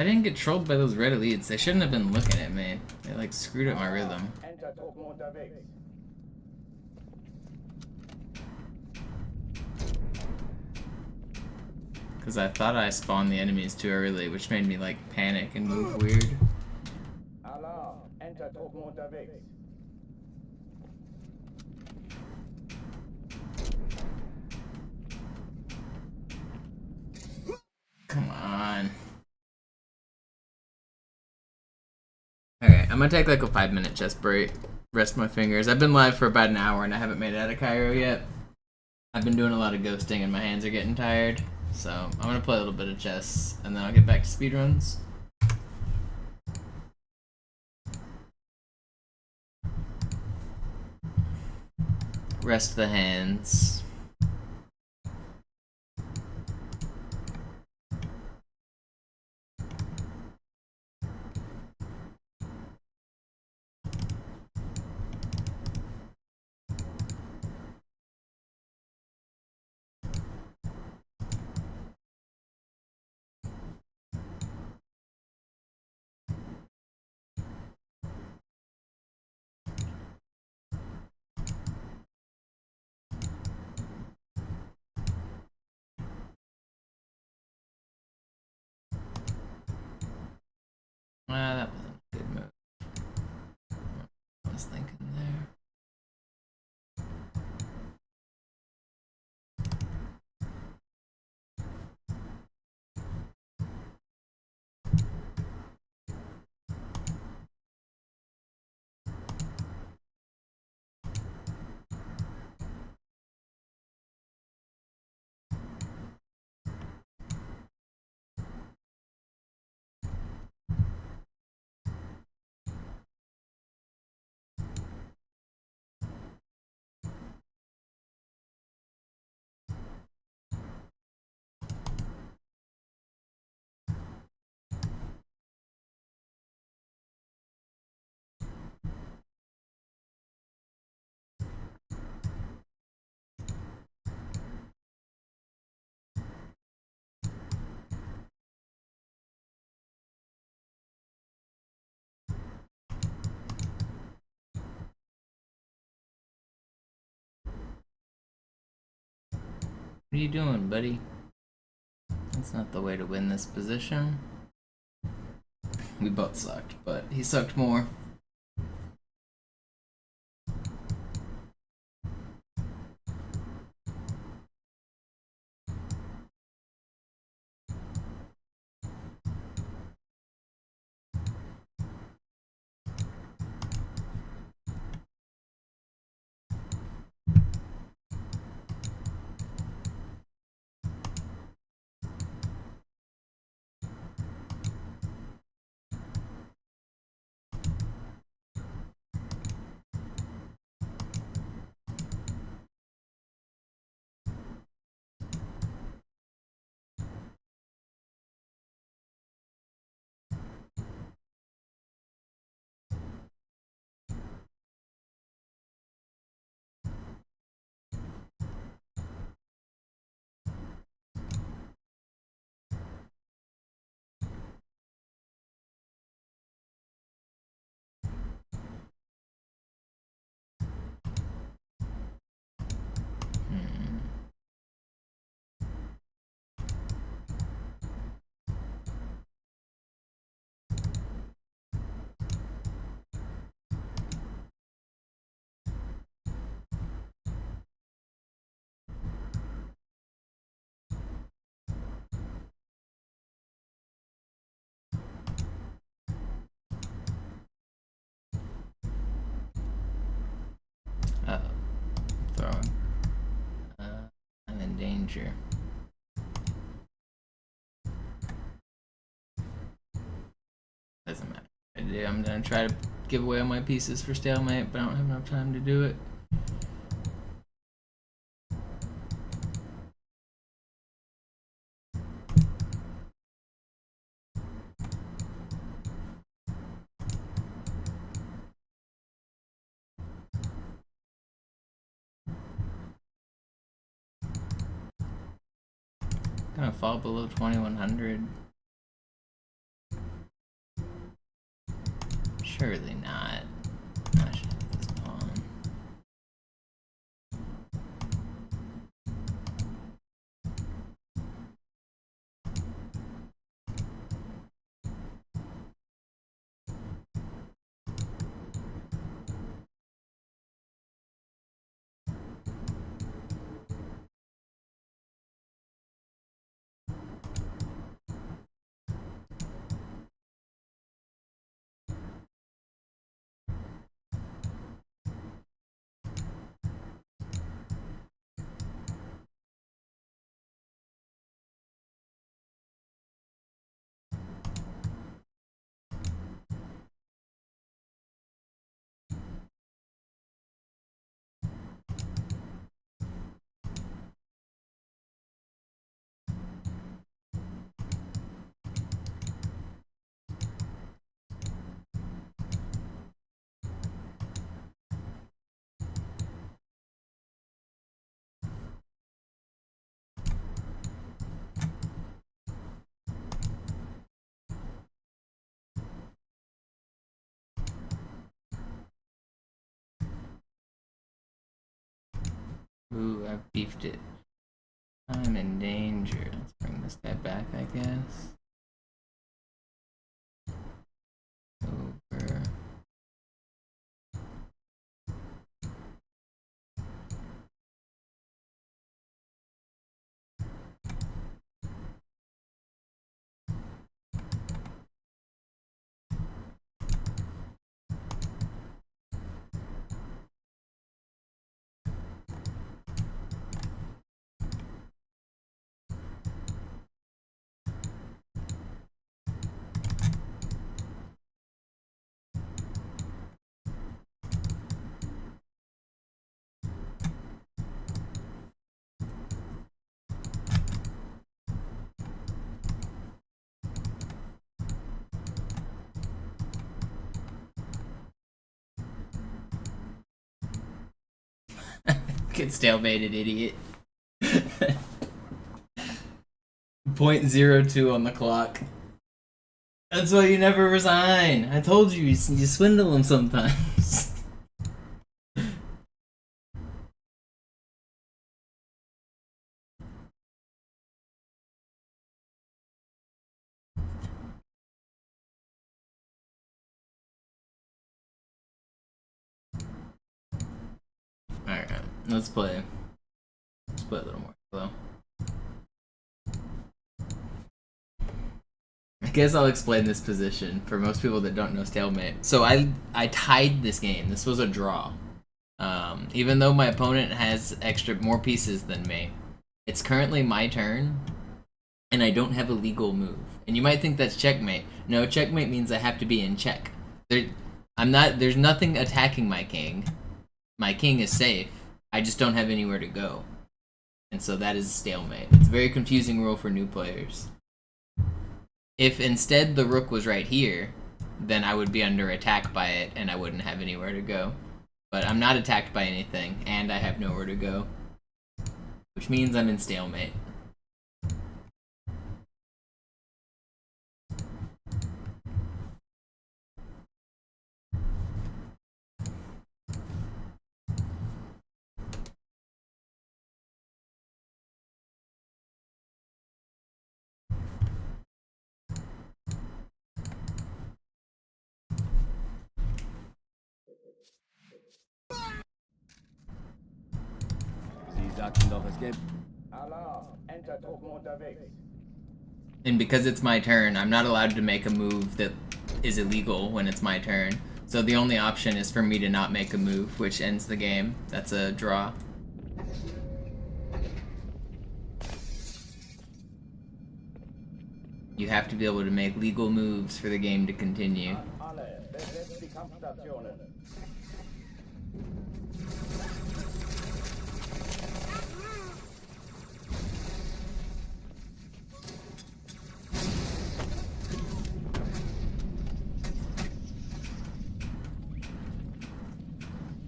S1: I didn't get trolled by those red elites. They shouldn't have been looking at me. They like screwed up my rhythm.
S4: Entertruppen unterwegs.
S1: Because I thought I spawned the enemies too early, which made me like panic and move weird.
S4: Alarm. Entertruppen unterwegs.
S1: Come on. Alright, I'm gonna take like a 5-minute chest break. Rest my fingers. I've been live for about an hour and I haven't made it out of Cairo yet. I've been doing a lot of ghosting and my hands are getting tired. So I'm gonna play a little bit of chess and then I'll get back to speedruns. Rest the hands. That wasn't a good move. I was thinking there. What are you doing, buddy? That's not the way to win this position. We both sucked, but he sucked more. Throwing. I'm in danger. Doesn't matter. I'm gonna try to give away all my pieces for stalemate, but I don't have enough time to do it. Gonna fall below 2100. Surely not. I should have this pawn. Ooh, I've beefed it. I'm in danger. Let's bring this guy back, I guess. Over. Get stalemated, idiot. 0.02 on the clock. That's why you never resign. I told you, you swindle them sometimes. Alright, let's play. Let's play a little more slow. I guess I'll explain this position for most people that don't know stalemate. So I tied this game. This was a draw. Even though my opponent has more pieces than me, it's currently my turn, and I don't have a legal move. And you might think that's checkmate. No, checkmate means I have to be in check. There's nothing attacking my king. My king is safe. I just don't have anywhere to go. And so that is a stalemate. It's a very confusing rule for new players. If instead the rook was right here, then I would be under attack by it and I wouldn't have anywhere to go. But I'm not attacked by anything, and I have nowhere to go. Which means I'm in stalemate.
S2: Sie sagten doch, es gäbe...
S4: Alarm! Enter-Truppen unterwegs.
S1: And because it's my turn, I'm not allowed to make a move that is illegal when it's my turn. So the only option is for me to not make a move, which ends the game. That's a draw. You have to be able to make legal moves for the game to continue.
S4: Alle, besetzt die Kampfstationen.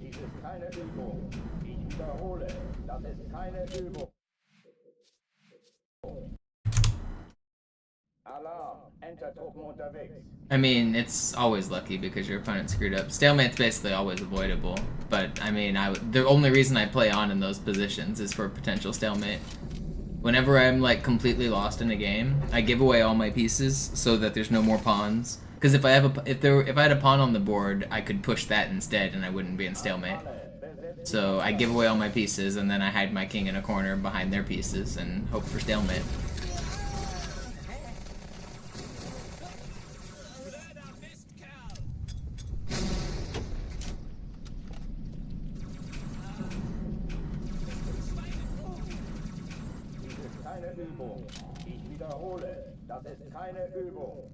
S4: Dies ist keine Übung. Ich wiederhole, das ist keine Übung. Alarm! Enter-Truppen unterwegs.
S1: I mean, it's always lucky because your opponent screwed up. Stalemate's basically always avoidable, but I mean, the only reason I play on in those positions is for potential stalemate. Whenever I'm like completely lost in a game, I give away all my pieces so that there's no more pawns. Because if I had a pawn on the board, I could push that instead, and I wouldn't be in stalemate. So I give away all my pieces, and then I hide my king in a corner behind their pieces and hope for stalemate.
S4: Übung. Ich wiederhole, das ist keine Übung.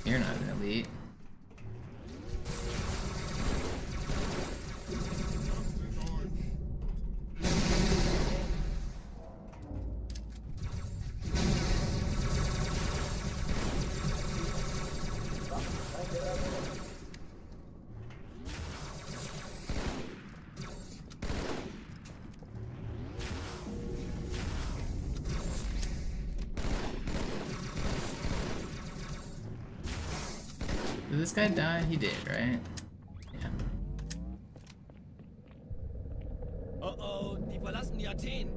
S1: You're not an elite. Did this guy die? He did, right? Yeah.
S11: Oh, die verlassen die Athen.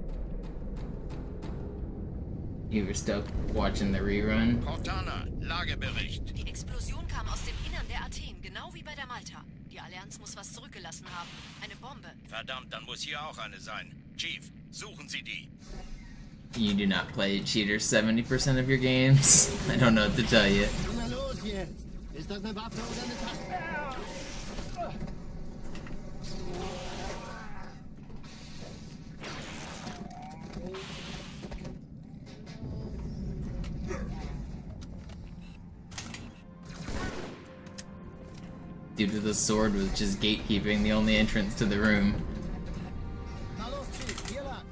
S1: You were stuck watching the rerun.
S8: Cortana, Lagebericht.
S9: Die Explosion kam aus dem Innern der Athen, genau wie bei der Malta. Die Allianz muss was zurückgelassen haben. Eine Bombe.
S8: Verdammt, dann muss hier auch eine sein. Chief, suchen Sie die.
S1: You do not play cheaters 70% of your games. I don't know what to tell you.
S5: Na los jetzt! Ist das eine Waffe oder eine Taste?
S1: Due to the sword was just gatekeeping the only entrance to the room.
S6: Na los, Chief, hier lang.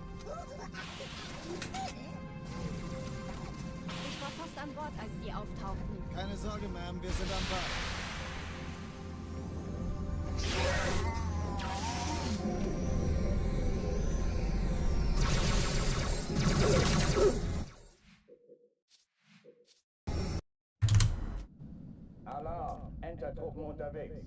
S10: Ich war fast an Bord, als die auftauchten.
S6: Keine Sorge, Ma'am, wir sind am Ball.
S4: Alarm, Enter-Truppen unterwegs.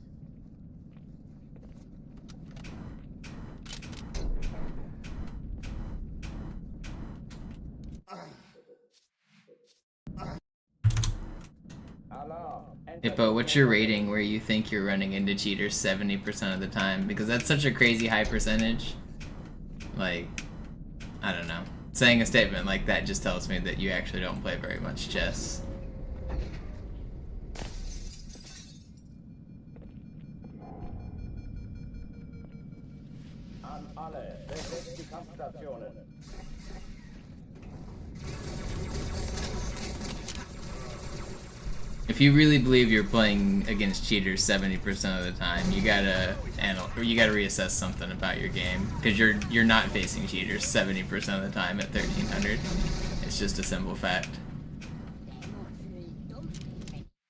S1: Hippo, what's your rating where you think you're running into cheaters 70% of the time? Because that's such a crazy high percentage. Like, I don't know. Saying a statement like that just tells me that you actually don't play very much chess.
S4: An alle, besetzt die Kampfstationen.
S1: If you really believe you're playing against cheaters 70% of the time, you gotta reassess something about your game, because you're not facing cheaters 70% of the time at 1300. It's just a simple fact.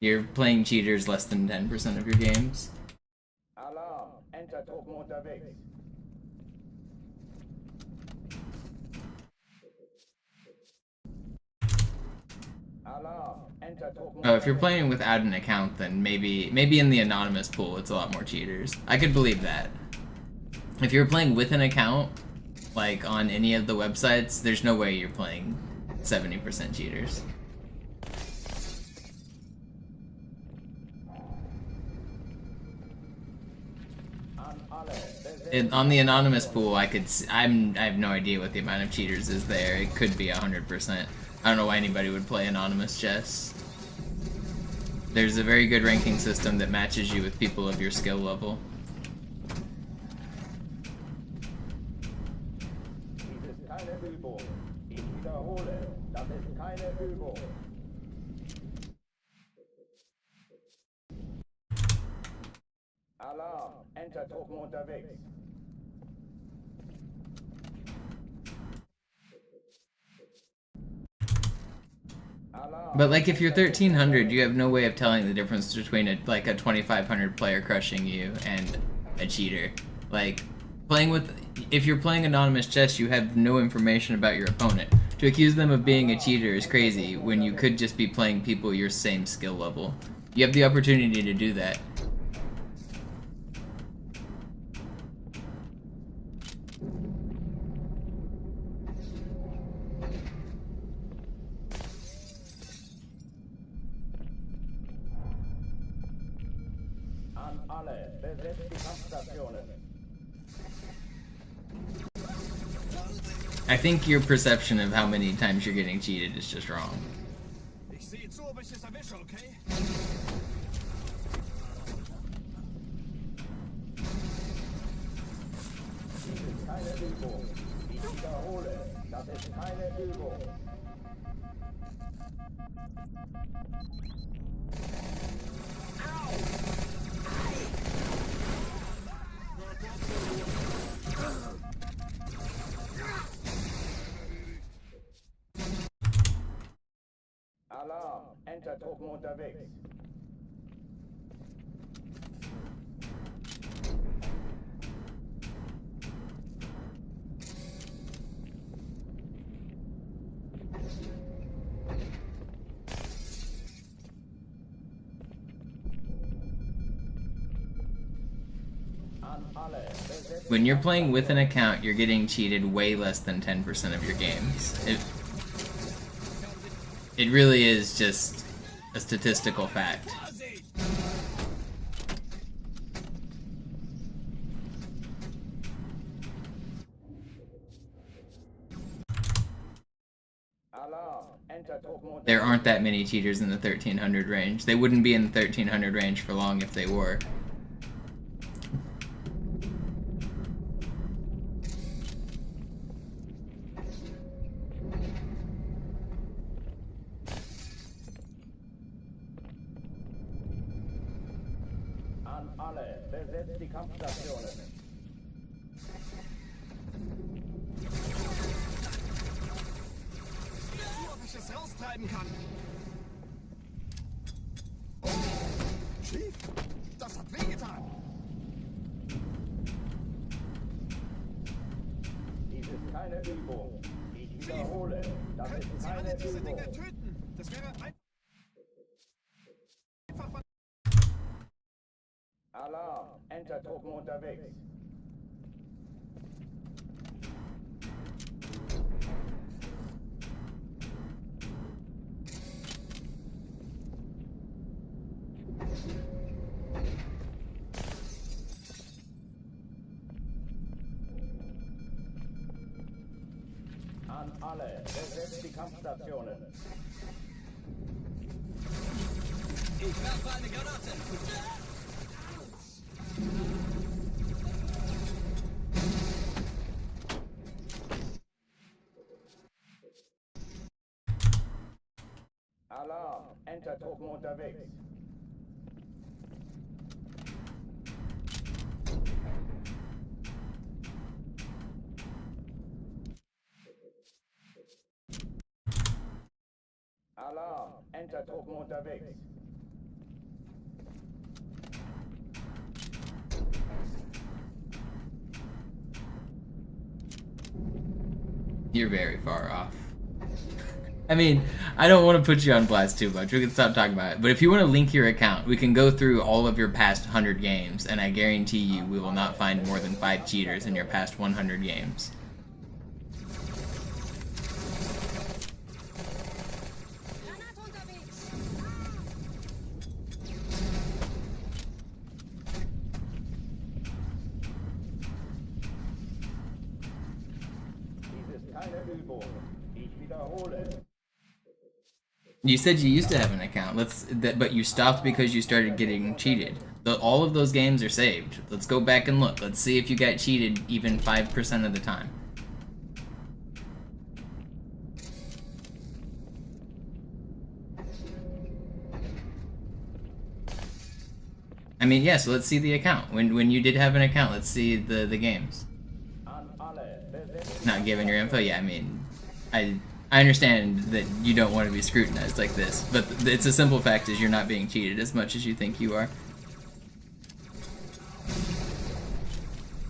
S1: You're playing cheaters less than 10% of your games.
S4: Alarm, Enter-Truppen unterwegs. Alarm, Enter-Truppen.
S1: Oh, if you're playing without an account, then maybe in the anonymous pool it's a lot more cheaters. I could believe that. If you're playing with an account, like on any of the websites, there's no way you're playing 70% cheaters. On the anonymous pool, I have no idea what the amount of cheaters is there. It could be 100%. I don't know why anybody would play anonymous chess. There's a very good ranking system that matches you with people of your skill level.
S4: Dies ist keine Übung. Ich wiederhole, das ist keine Übung. Alarm, Enter-Truppen unterwegs.
S1: But like if you're 1300, you have no way of telling the difference between a 2500 player crushing you and a cheater. Like if you're playing anonymous chess, you have no information about your opponent. To accuse them of being a cheater is crazy when you could just be playing people your same skill level. You have the opportunity to do that.
S4: An alle, besetzt die Kampfstationen.
S1: I think your perception of how many times you're getting cheated is just wrong.
S11: Ich sehe zu, ob ich es erwische, okay?
S4: Dies ist keine Übung. Ich wiederhole, das ist keine Übung. Alarm, Enter-Truppen unterwegs.
S1: When you're playing with an account, you're getting cheated way less than 10% of your games. It really is just a statistical fact. There aren't that many cheaters in the 1300 range. They wouldn't be in the 1300 range for long if they were.
S4: An alle, besetzt die Kampfstationen.
S11: Ob ich es raustreiben kann. Oh, schief. Das hat wehgetan.
S4: Dies ist keine Übung. Ich wiederhole, das ist
S11: Sie alle
S4: keine
S11: diese Dinge
S4: Übung.
S11: töten? Das wäre einfach von...
S4: Alarm, Enter-Truppen unterwegs. An alle, besetzt die Kampfstationen.
S11: Ich werfe eine Granate.
S4: Alarm, Enter-Truppen unterwegs. Alarm, Enter-Truppen unterwegs.
S1: You're very far off. I mean, I don't want to put you on blast too much. We can stop talking about it. But if you want to link your account, we can go through all of your past 100 games, and I guarantee you we will not find more than 5 cheaters in your past 100 games.
S4: Dies ist keine Übung. Ich wiederhole.
S1: You said you used to have an account, but you stopped because you started getting cheated. All of those games are saved. Let's go back and look. Let's see if you got cheated even 5% of the time. I mean, yeah, so let's see the account. When you did have an account, let's see the games. Not giving your info? Yeah, I mean, I understand that you don't want to be scrutinized like this, but it's a simple fact is you're not being cheated as much as you think you are.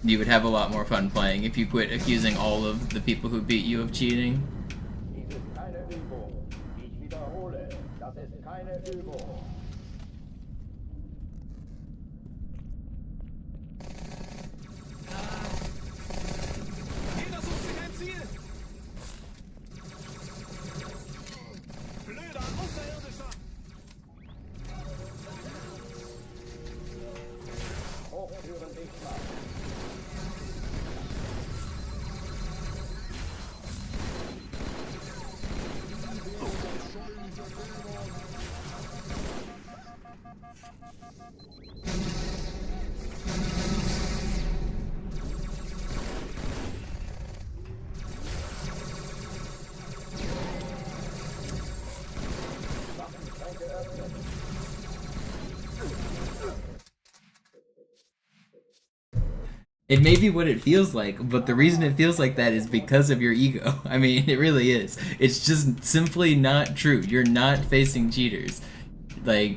S1: You would have a lot more fun playing if you quit accusing all of the people who beat you of cheating.
S4: Dies ist keine Übung. Ich wiederhole, das ist keine Übung.
S11: Jeder sucht sich ein Ziel. Blöder Außerirdischer.
S4: Hochtüren dicht machen.
S1: It may be what it feels like, but the reason it feels like that is because of your ego. I mean, it really is. It's just simply not true. You're not facing cheaters. Like,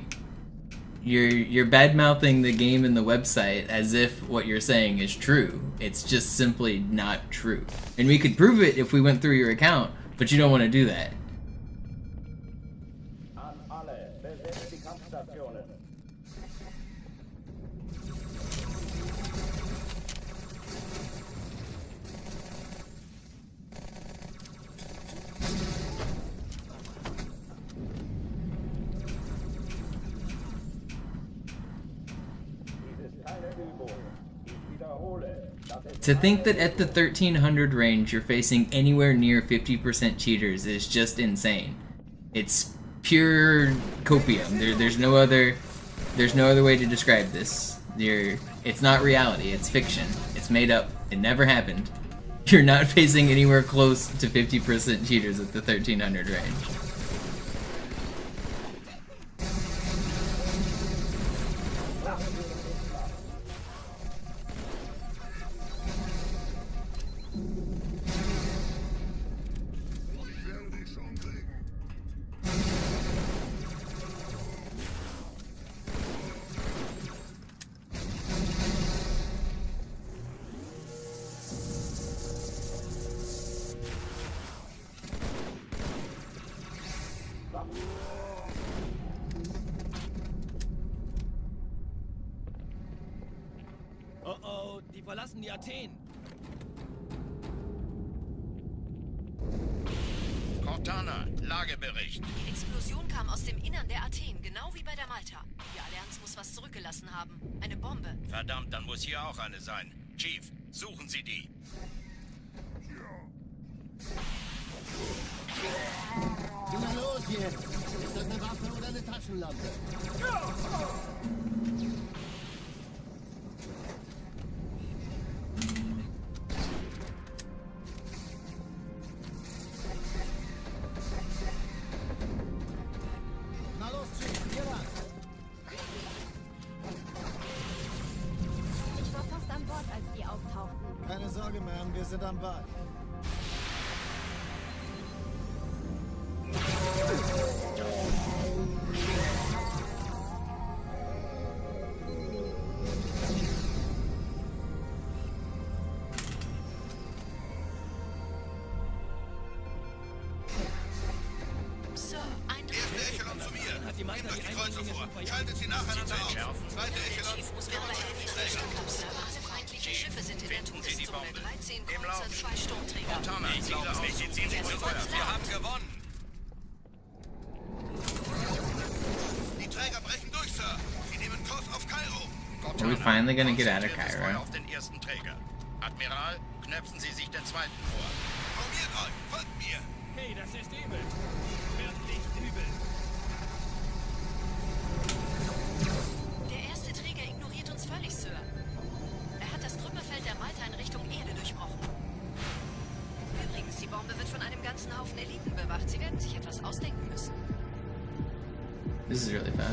S1: you're bad-mouthing the game and the website as if what you're saying is true. It's just simply not true. And we could prove it if we went through your account, but you don't want to do that.
S4: An alle, besetzt die Kampfstationen.
S1: To think that at the 1300 range you're facing anywhere near 50% cheaters is just insane. It's pure copium. There's no other way to describe this. It's not reality, it's fiction. It's made up. It never happened. You're not facing anywhere close to 50% cheaters at the 1300 range.
S11: Oh oh, die verlassen die Athen.
S8: Cortana, Lagebericht.
S9: Die Explosion kam aus dem Innern der Athen, genau wie bei der Malta. Die Allianz muss was zurückgelassen haben. Eine Bombe.
S8: Verdammt, dann muss hier auch eine sein. Chief, suchen Sie die.
S5: Na los jetzt! Ist das eine Waffe oder eine Taschenlampe?
S6: Na los, Chief, hier lang.
S10: Ich war fast an Bord, als die auftauchten.
S6: Keine Sorge, Ma'am, wir sind am Ball.
S9: Sir, Eindruck.
S8: Erste Echelon zu mir.
S11: Hat die Malta
S8: Nehmt euch
S11: die
S8: die Kreuzer
S11: Eindringlinge
S8: vor.
S11: schon verjagt?
S8: Schaltet sie nacheinander auf. Zweite Echelon.
S9: Chief muss mir aber helfen. Alle feindlichen Schiffe sind in der Todeszone. 13 Kreuzer, 2 Sturmträger.
S8: Cortana, Ziele aussuchen. Wir haben gewonnen. Die Träger brechen durch, Sir. Sie nehmen Kurs auf Kairo.
S1: Are we finally gonna get out of
S8: konzentriert das Feuer
S1: Cairo?
S8: auf den ersten Träger. Admiral, knöpfen Sie sich den zweiten vor. Formiert euch, folgt mir.
S11: Hey, das ist übel. Wirklich übel.
S9: Der erste Träger ignoriert uns völlig, Sir. Er hat das Trümmerfeld der Malta in Richtung Erde durchbrochen. Übrigens, die Bombe wird von einem ganzen Haufen Eliten bewacht. Sie werden sich etwas ausdenken müssen.
S1: This is really fun.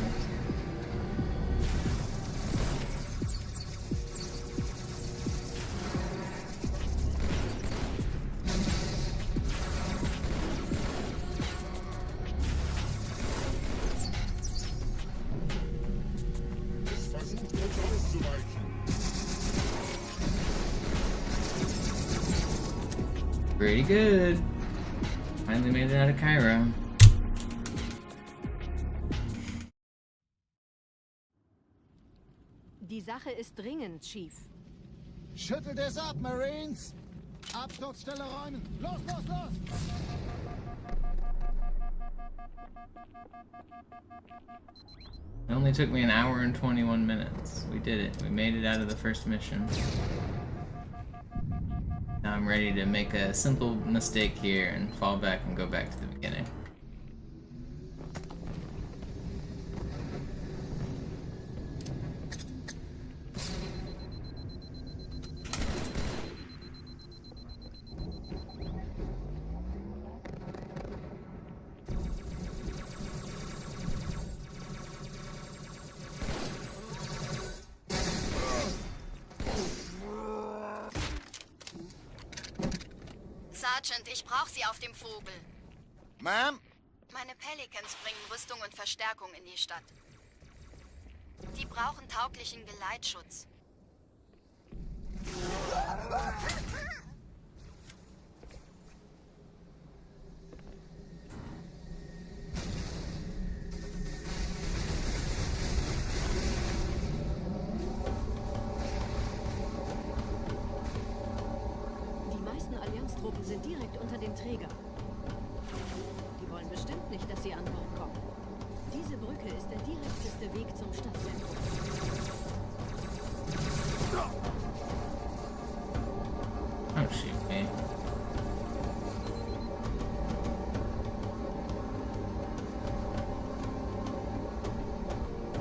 S1: Pretty good. Finally made it out of Cairo.
S9: Die Sache ist dringend, Chief.
S6: Schüttelt es ab, Marines! Absturzstelle räumen! Los, los, los!
S1: It only took me an hour and 21 minutes. We did it. We made it out of the first mission. Now I'm ready to make a simple mistake here and fall back and go back to the beginning.
S9: Sergeant, ich brauche Sie auf dem Vogel.
S6: Ma'am?
S9: Meine Pelicans bringen Rüstung und Verstärkung in die Stadt. Die brauchen tauglichen Geleitschutz.
S12: Allianztruppen sind direkt unter dem Träger. Die wollen bestimmt nicht, dass sie an Bord kommen. Diese Brücke ist der direkteste Weg zum Stadtzentrum.
S1: Oh, shoot me.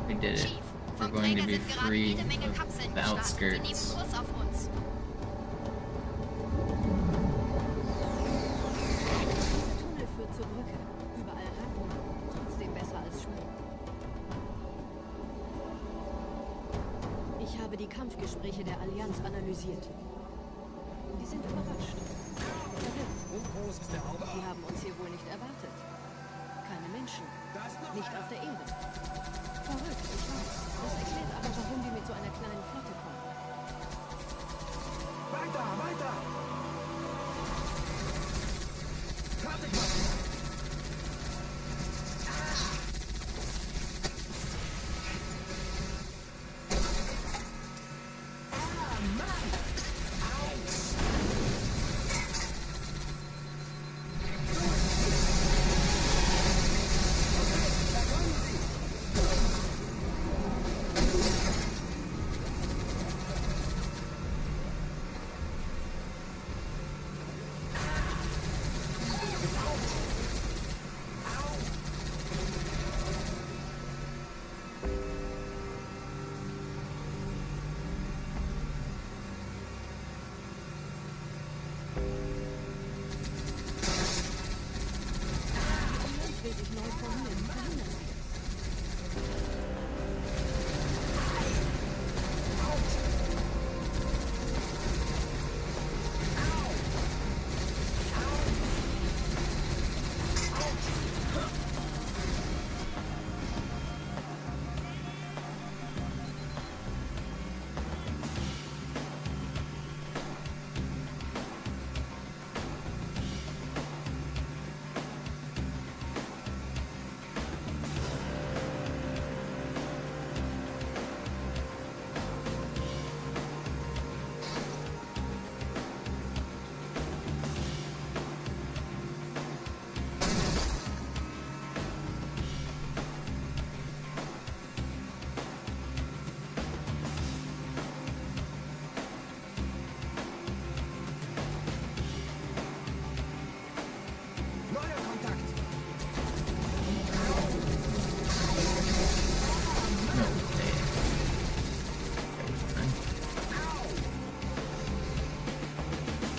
S1: We did it. We're going to be free of the outskirts.
S12: Zur Brücke. Überall Ratten. Trotzdem besser als Schwimmen. Ich habe die Kampfgespräche der Allianz analysiert. Die sind überrascht. Die haben uns hier wohl nicht erwartet. Keine Menschen. Nicht auf der Erde. Verrückt, ich weiß. Das erklärt aber, warum die mit so einer kleinen Flotte kommen.
S7: Weiter, weiter! Fertig machen!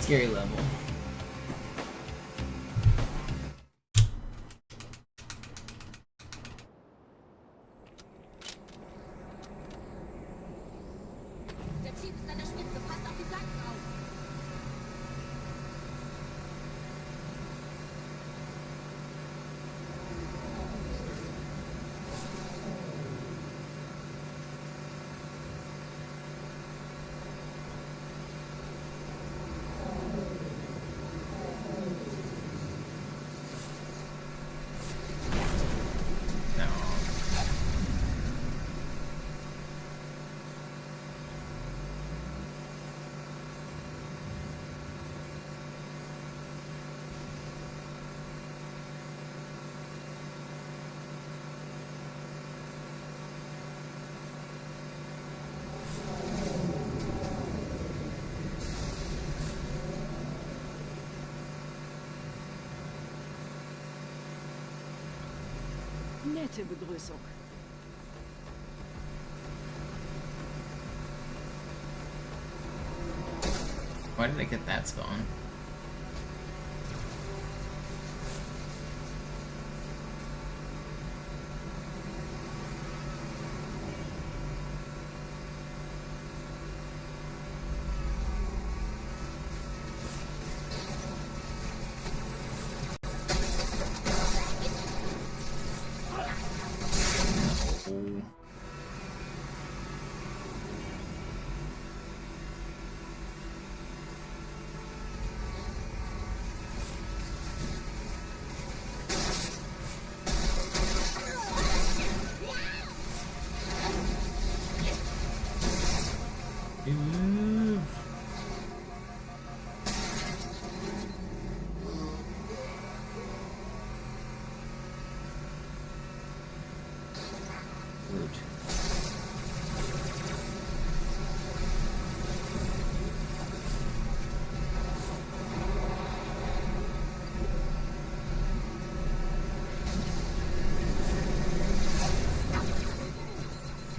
S1: Scary level.
S10: Der Chief ist an der Spitze, passt auf die Flanken auf.
S12: Nette Begrüßung.
S1: Why did I get that spawn?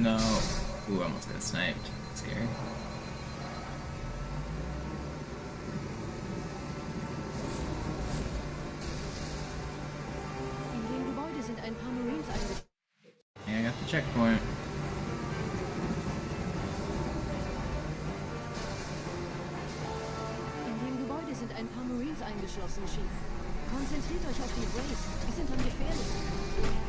S1: No. Ooh, I almost got sniped. Scary.
S12: In dem Gebäude sind ein paar Marines eingeschlossen.
S1: Yeah, I got the checkpoint.
S12: In dem Gebäude sind ein paar Marines eingeschlossen, Chief. Konzentriert euch auf die Wraiths. Die sind am gefährlichsten.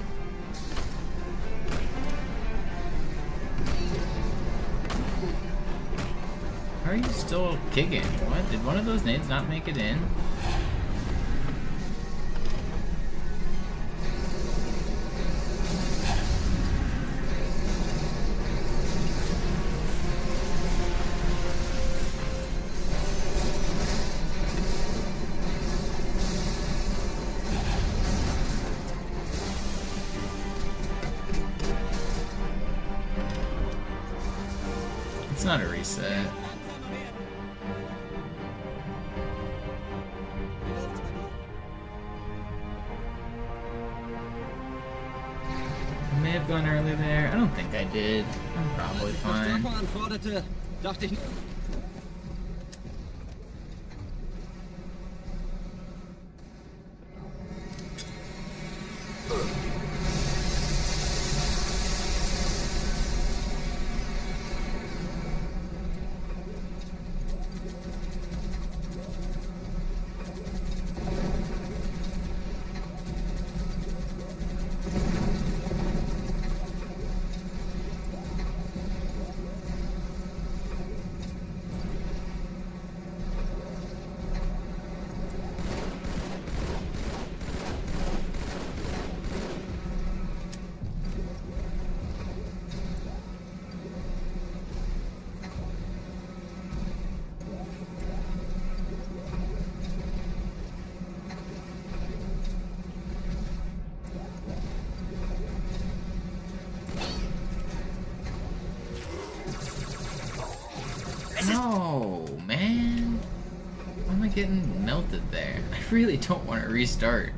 S1: How are you still kicking? What? Did one of those nades not make it in? It's not a reset. I may have gone early there. I don't think I did. I'm probably fine. No, man. Why am I getting melted there? I really don't want to restart.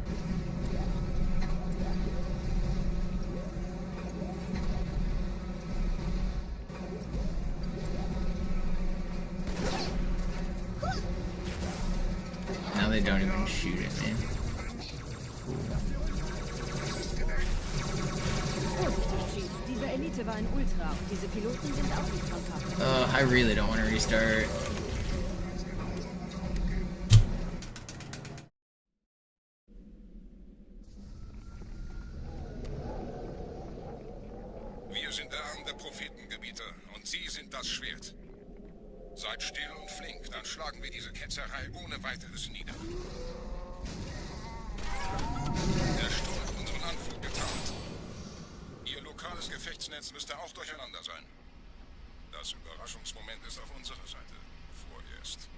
S1: Now they don't even shoot at me.
S12: Vorsichtig, Chief. Diese Elite war ein Ultra. Diese Piloten sind auch nicht trankhaft.
S1: I really don't want to restart.
S8: Wir sind der Arm der Prophetengebieter und Sie sind das Schwert. Seid still und flink, dann schlagen wir diese Ketzerei ohne weiteres nieder. Der Sturm hat unseren Anflug getarnt. Ihr lokales Gefechtsnetz müsste auch durcheinander sein. Das Überraschungsmoment ist auf unserer Seite. Vorerst.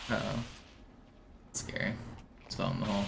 S1: Uh-oh. Scary. Just fell in the hole.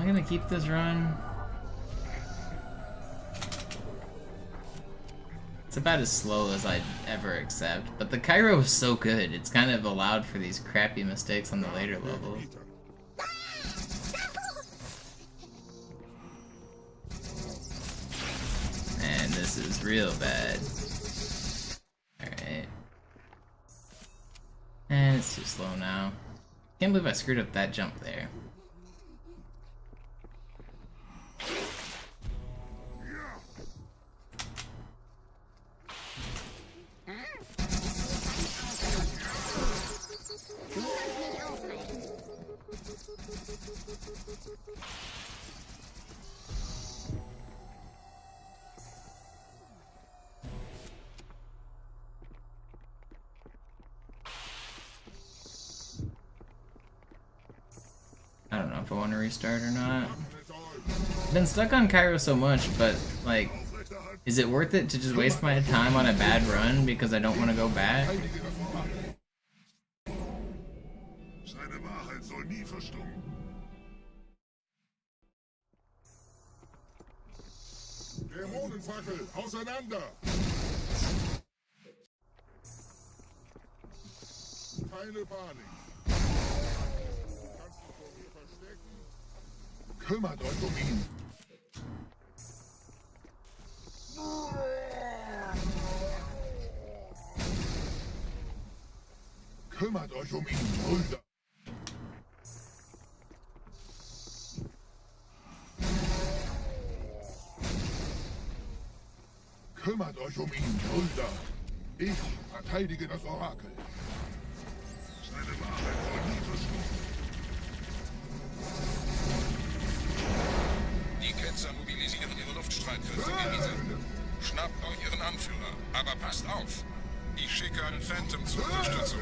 S1: I gonna keep this run? It's about as slow as I'd ever accept, but the Cairo is so good, it's kind of allowed for these crappy mistakes on the later levels. And this is real bad. Alright. And it's too slow now. Can't believe I screwed up that jump there. I don't know if I want to restart or not. I've been stuck on Cairo so much, but like, is it worth it to just waste my time on a bad run because I don't want to go back?
S8: Dämonenfackel, auseinander! Keine Panik. Kannst du vor mir verstecken? Kümmert euch um ihn. Kümmert euch um ihn, Brüder. Kümmert euch um ihn, Brüder. Ich verteidige das Orakel. Seine Wahrheit soll nie verschwinden. Die Ketzer mobilisieren ihre Luftstreitkräfte gegen Schnappt euch ihren Anführer, aber passt auf. Ich schicke einen Phantom zur Unterstützung.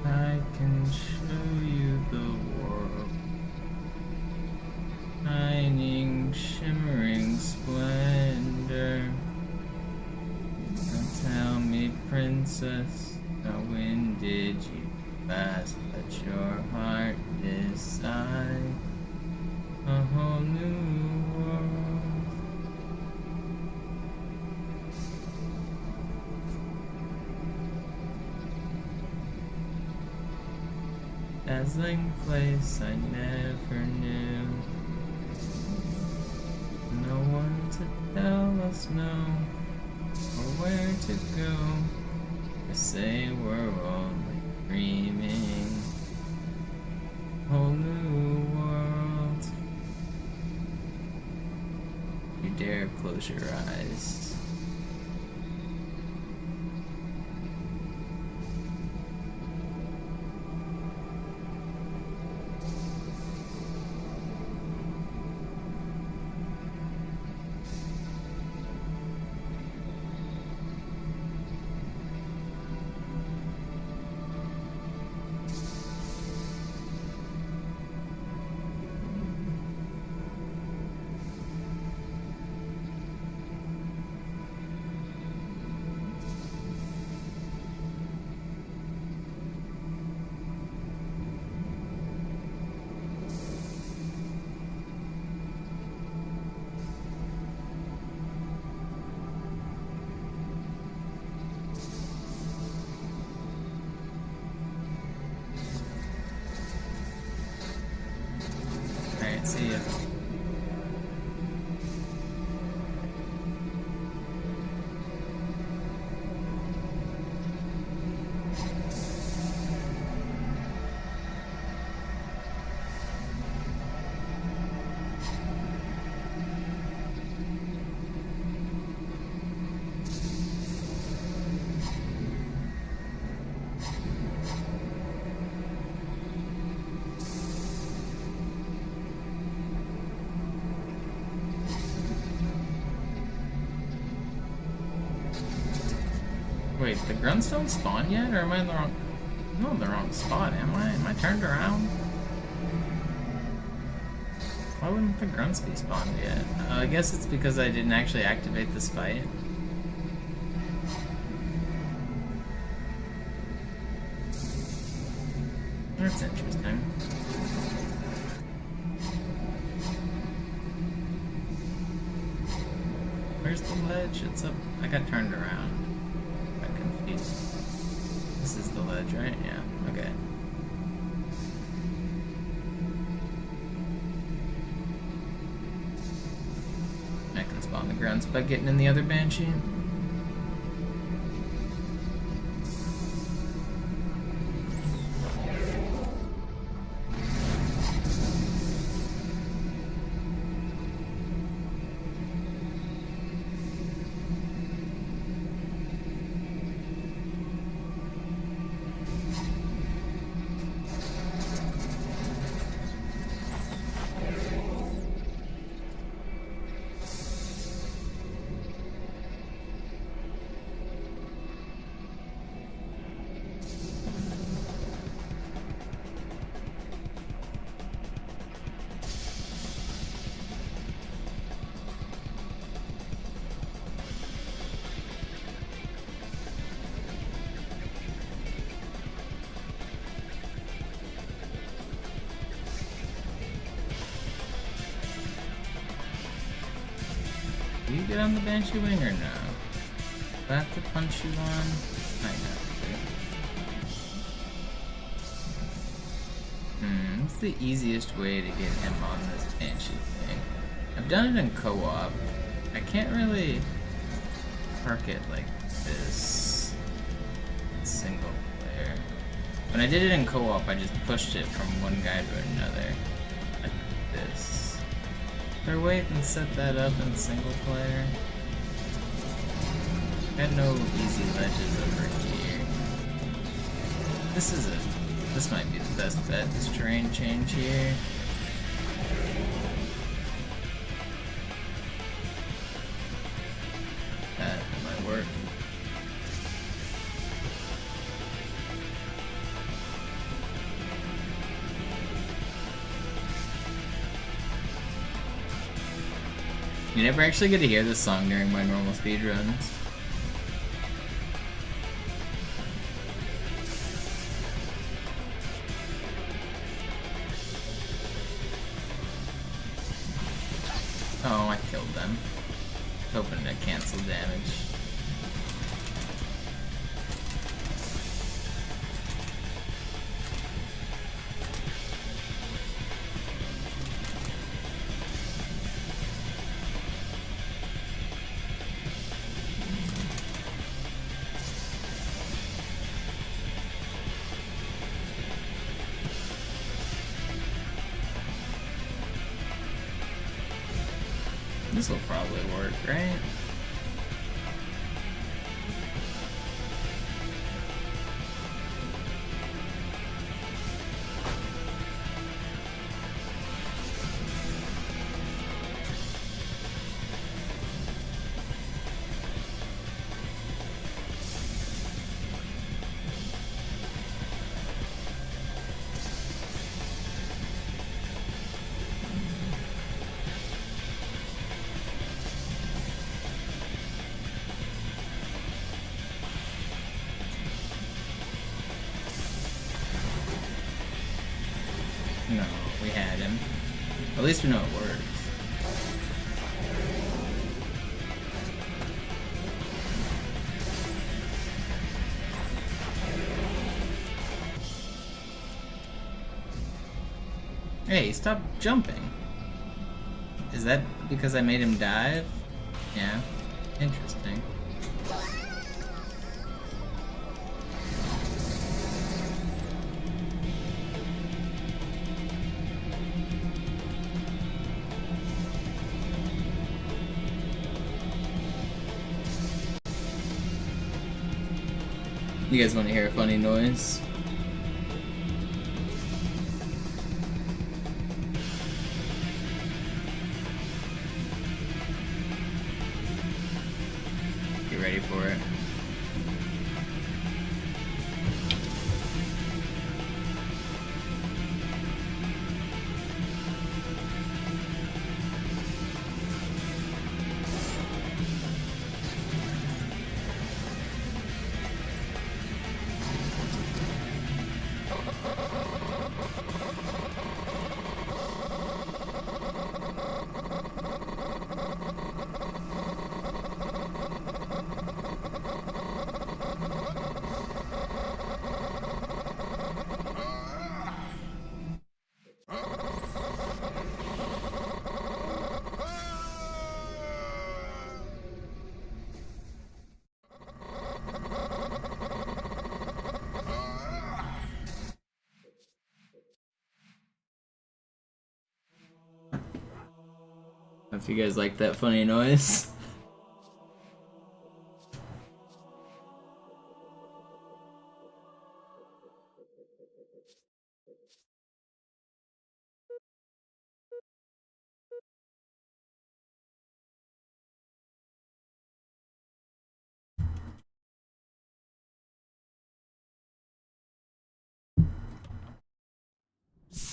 S8: I can show you the world, shining, shimmering splendor. Now tell me, princess, when did you last let your heart decide a whole new world? Dazzling place I never knew. No one to tell us no, or where to go. They say we're only dreaming. Whole new world. You dare close your eyes. See ya.
S1: Wait, the grunts don't spawn yet, or am I in the wrong... I'm in the wrong spot, am I? Am I turned around? Why wouldn't the grunts be spawned yet? I guess it's because I didn't actually activate this fight. That's interesting. Where's the ledge? It's up. I got turned around. Got confused. This is the ledge, right? Yeah. Okay. I can spawn the grunts by getting in the other banshee. Do you get on the banshee wing or no? Do I have to punch you on? I have to. What's the easiest way to get him on this banshee thing? I've done it in co-op. I can't really park it like this. Single player. When I did it in co-op, I just pushed it from one guy to another. Like this. Is there a way I can set that up in single player? I had no easy ledges over here. This might be the best bet, this terrain change here. That might work. You never actually get to hear this song during my normal speedruns. Oh, I killed them. Hoping to cancel damage. This will probably work, right? No, we had him. At least we know it works. Hey, stop jumping. Is that because I made him dive? Yeah. Interesting. You guys want to hear a funny noise? Get ready for it. If you guys like that funny noise.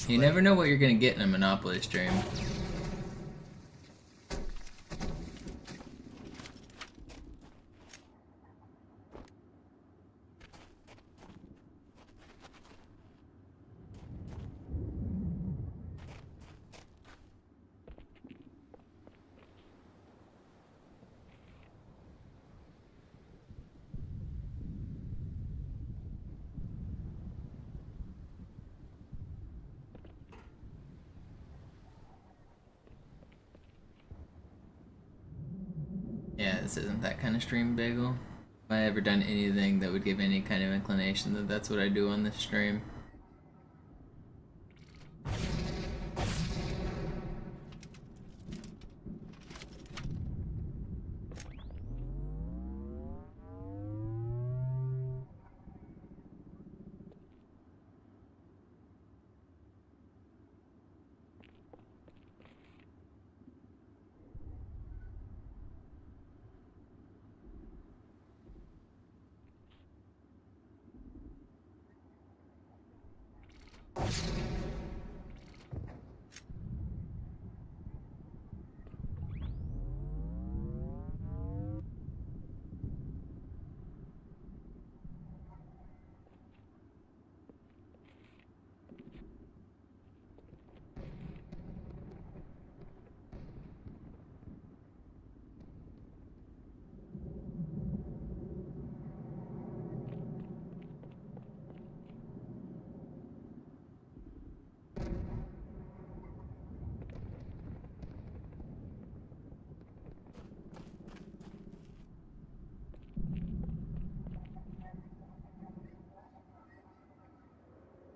S1: You never know what you're gonna get in a Monopoly stream. Yeah, this isn't that kind of stream, Bagel. Have I ever done anything that would give any kind of inclination that that's what I do on this stream?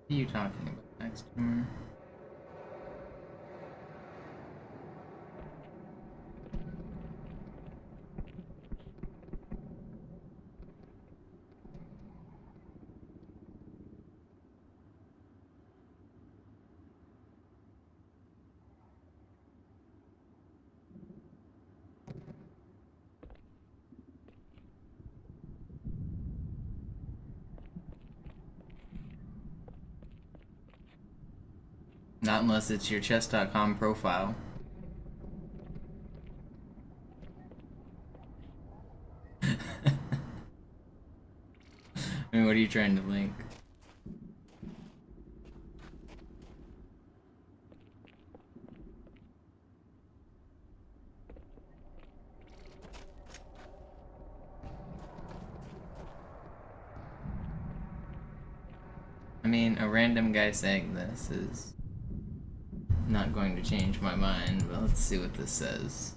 S1: What are you talking about next door? Not unless it's your chess.com profile. I mean, what are you trying to link? I mean, a random guy saying this is not going to change my mind, but let's see what this says.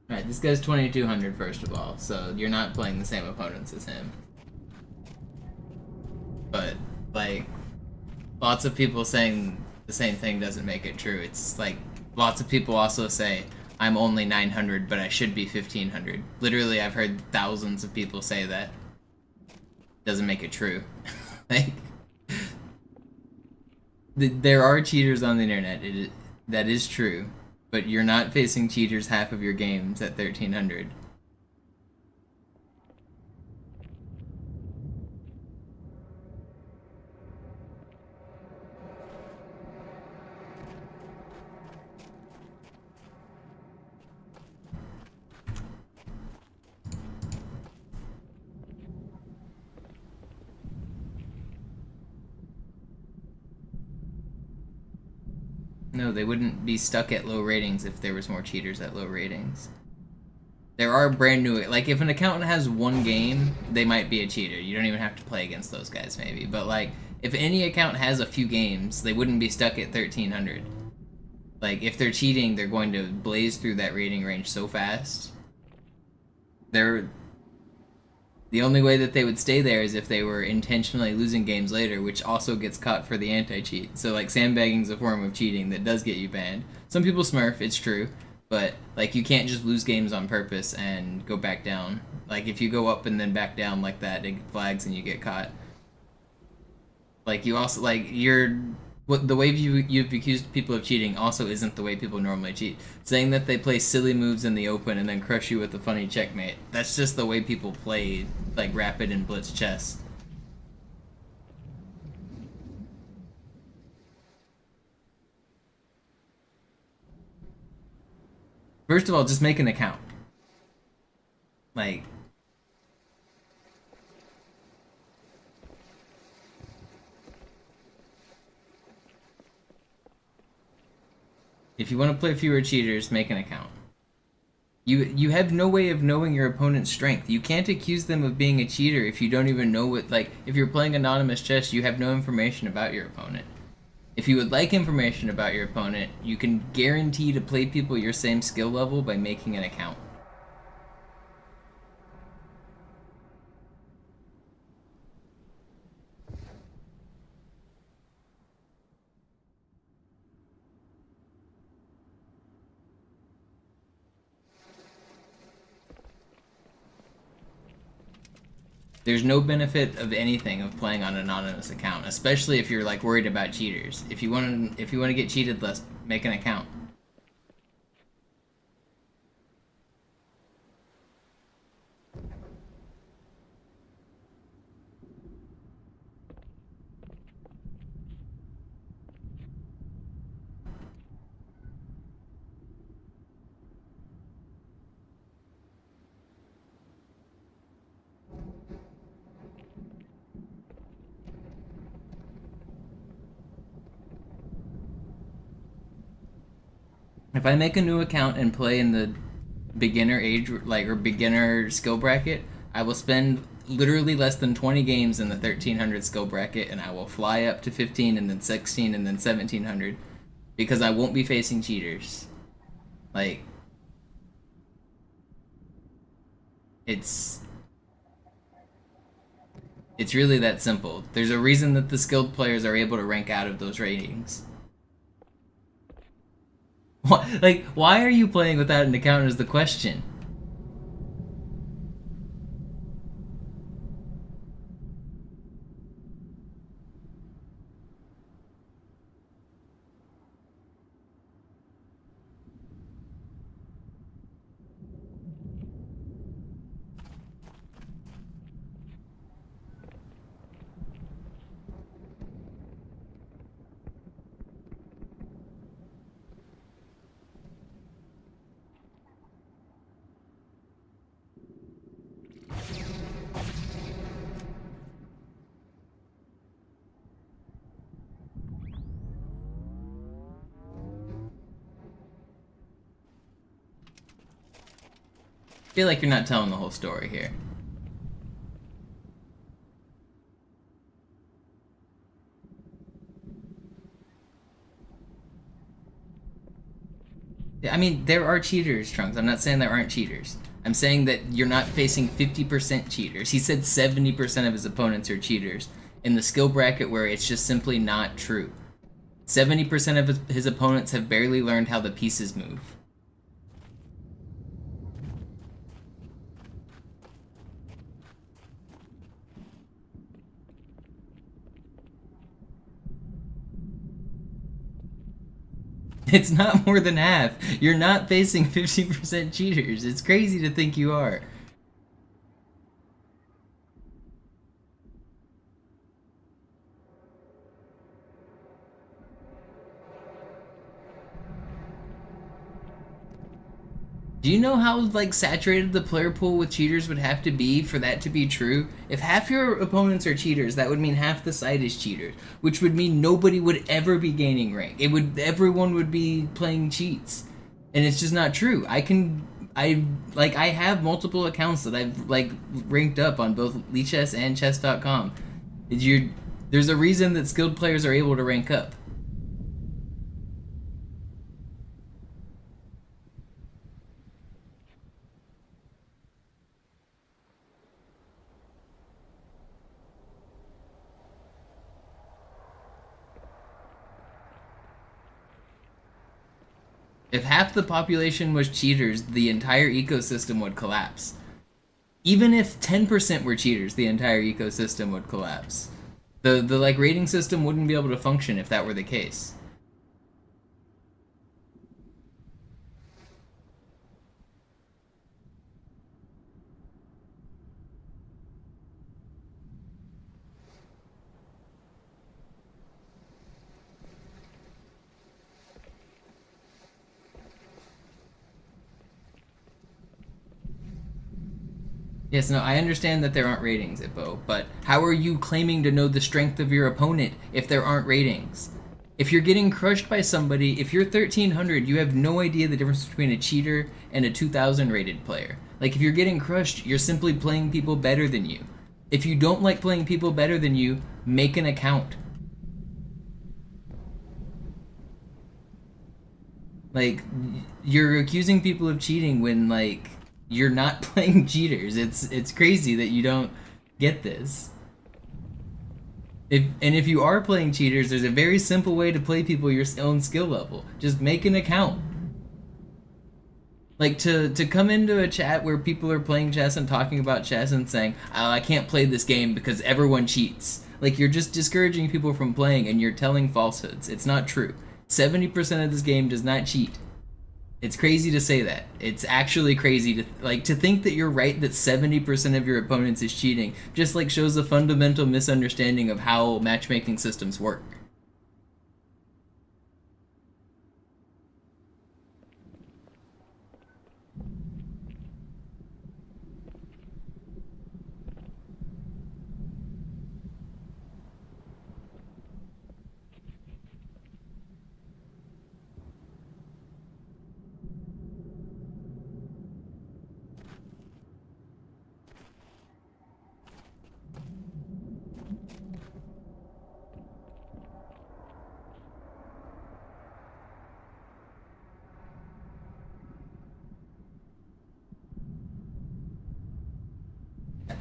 S1: Alright, this guy's 2200 first of all, so you're not playing the same opponents as him. But, like, lots of people saying the same thing doesn't make it true. It's like, lots of people also say, I'm only 900, but I should be 1500. Literally, I've heard thousands of people say that. Doesn't make it true. Like, there are cheaters on the internet, that is true. But you're not facing cheaters half of your games at 1300. No, they wouldn't be stuck at low ratings if there was more cheaters at low ratings. There are brand new, like if an accountant has one game, they might be a cheater. You don't even have to play against those guys maybe. But like if any account has a few games, they wouldn't be stuck at 1300. Like if they're cheating, they're going to blaze through that rating range so fast. The only way that they would stay there is if they were intentionally losing games later, which also gets caught for the anti-cheat. So like sandbagging is a form of cheating that does get you banned. Some people smurf, it's true. But, like, you can't just lose games on purpose and go back down. Like, if you go up and then back down like that, it flags and you get caught. Like, you also, like, the way you've accused people of cheating also isn't the way people normally cheat. Saying that they play silly moves in the open and then crush you with a funny checkmate, that's just the way people play, like, rapid and blitz chess. First of all, just make an account. Like, if you want to play fewer cheaters, make an account. You have no way of knowing your opponent's strength. You can't accuse them of being a cheater if you don't even know what, like, if you're playing anonymous chess, you have no information about your opponent. If you would like information about your opponent, you can guarantee to play people your same skill level by making an account. There's no benefit of anything of playing on an anonymous account, especially if you're like worried about cheaters. If you want to get cheated less, make an account. If I make a new account and play in the beginner age, like, or beginner skill bracket, I will spend literally less than 20 games in the 1300 skill bracket, and I will fly up to 15 and then 16 and then 1700 because I won't be facing cheaters. Like, it's really that simple. There's a reason that the skilled players are able to rank out of those ratings. Like, why are you playing without an account is the question. I feel like you're not telling the whole story here. I mean, there are cheaters, Trunks. I'm not saying there aren't cheaters. I'm saying that you're not facing 50% cheaters. He said 70% of his opponents are cheaters in the skill bracket where it's just simply not true. 70% of his opponents have barely learned how the pieces move. It's not more than half. You're not facing 50% cheaters. It's crazy to think you are. Do you know how, like, saturated the player pool with cheaters would have to be for that to be true? If half your opponents are cheaters, that would mean half the site is cheaters, which would mean nobody would ever be gaining rank. Everyone would be playing cheats. And it's just not true. I can I have multiple accounts that I've like ranked up on both Lichess and chess.com. There's a reason that skilled players are able to rank up. If half the population was cheaters, the entire ecosystem would collapse. Even if 10% were cheaters, the entire ecosystem would collapse. The like rating system wouldn't be able to function if that were the case. Yes, no, I understand that there aren't ratings, Ippo, but how are you claiming to know the strength of your opponent if there aren't ratings? If you're getting crushed by somebody, if you're 1300, you have no idea the difference between a cheater and a 2000 rated player. Like, if you're getting crushed, you're simply playing people better than you. If you don't like playing people better than you, make an account. Like, you're accusing people of cheating when, like, you're not playing cheaters. It's crazy that you don't get this. If you are playing cheaters, there's a very simple way to play people your own skill level. Just make an account. Like, to come into a chat where people are playing chess and talking about chess and saying, oh, I can't play this game because everyone cheats. Like, you're just discouraging people from playing and you're telling falsehoods. It's not true. 70% of this game does not cheat. It's crazy to say that. It's actually crazy to think that you're right that 70% of your opponents is cheating. Just like shows a fundamental misunderstanding of how matchmaking systems work.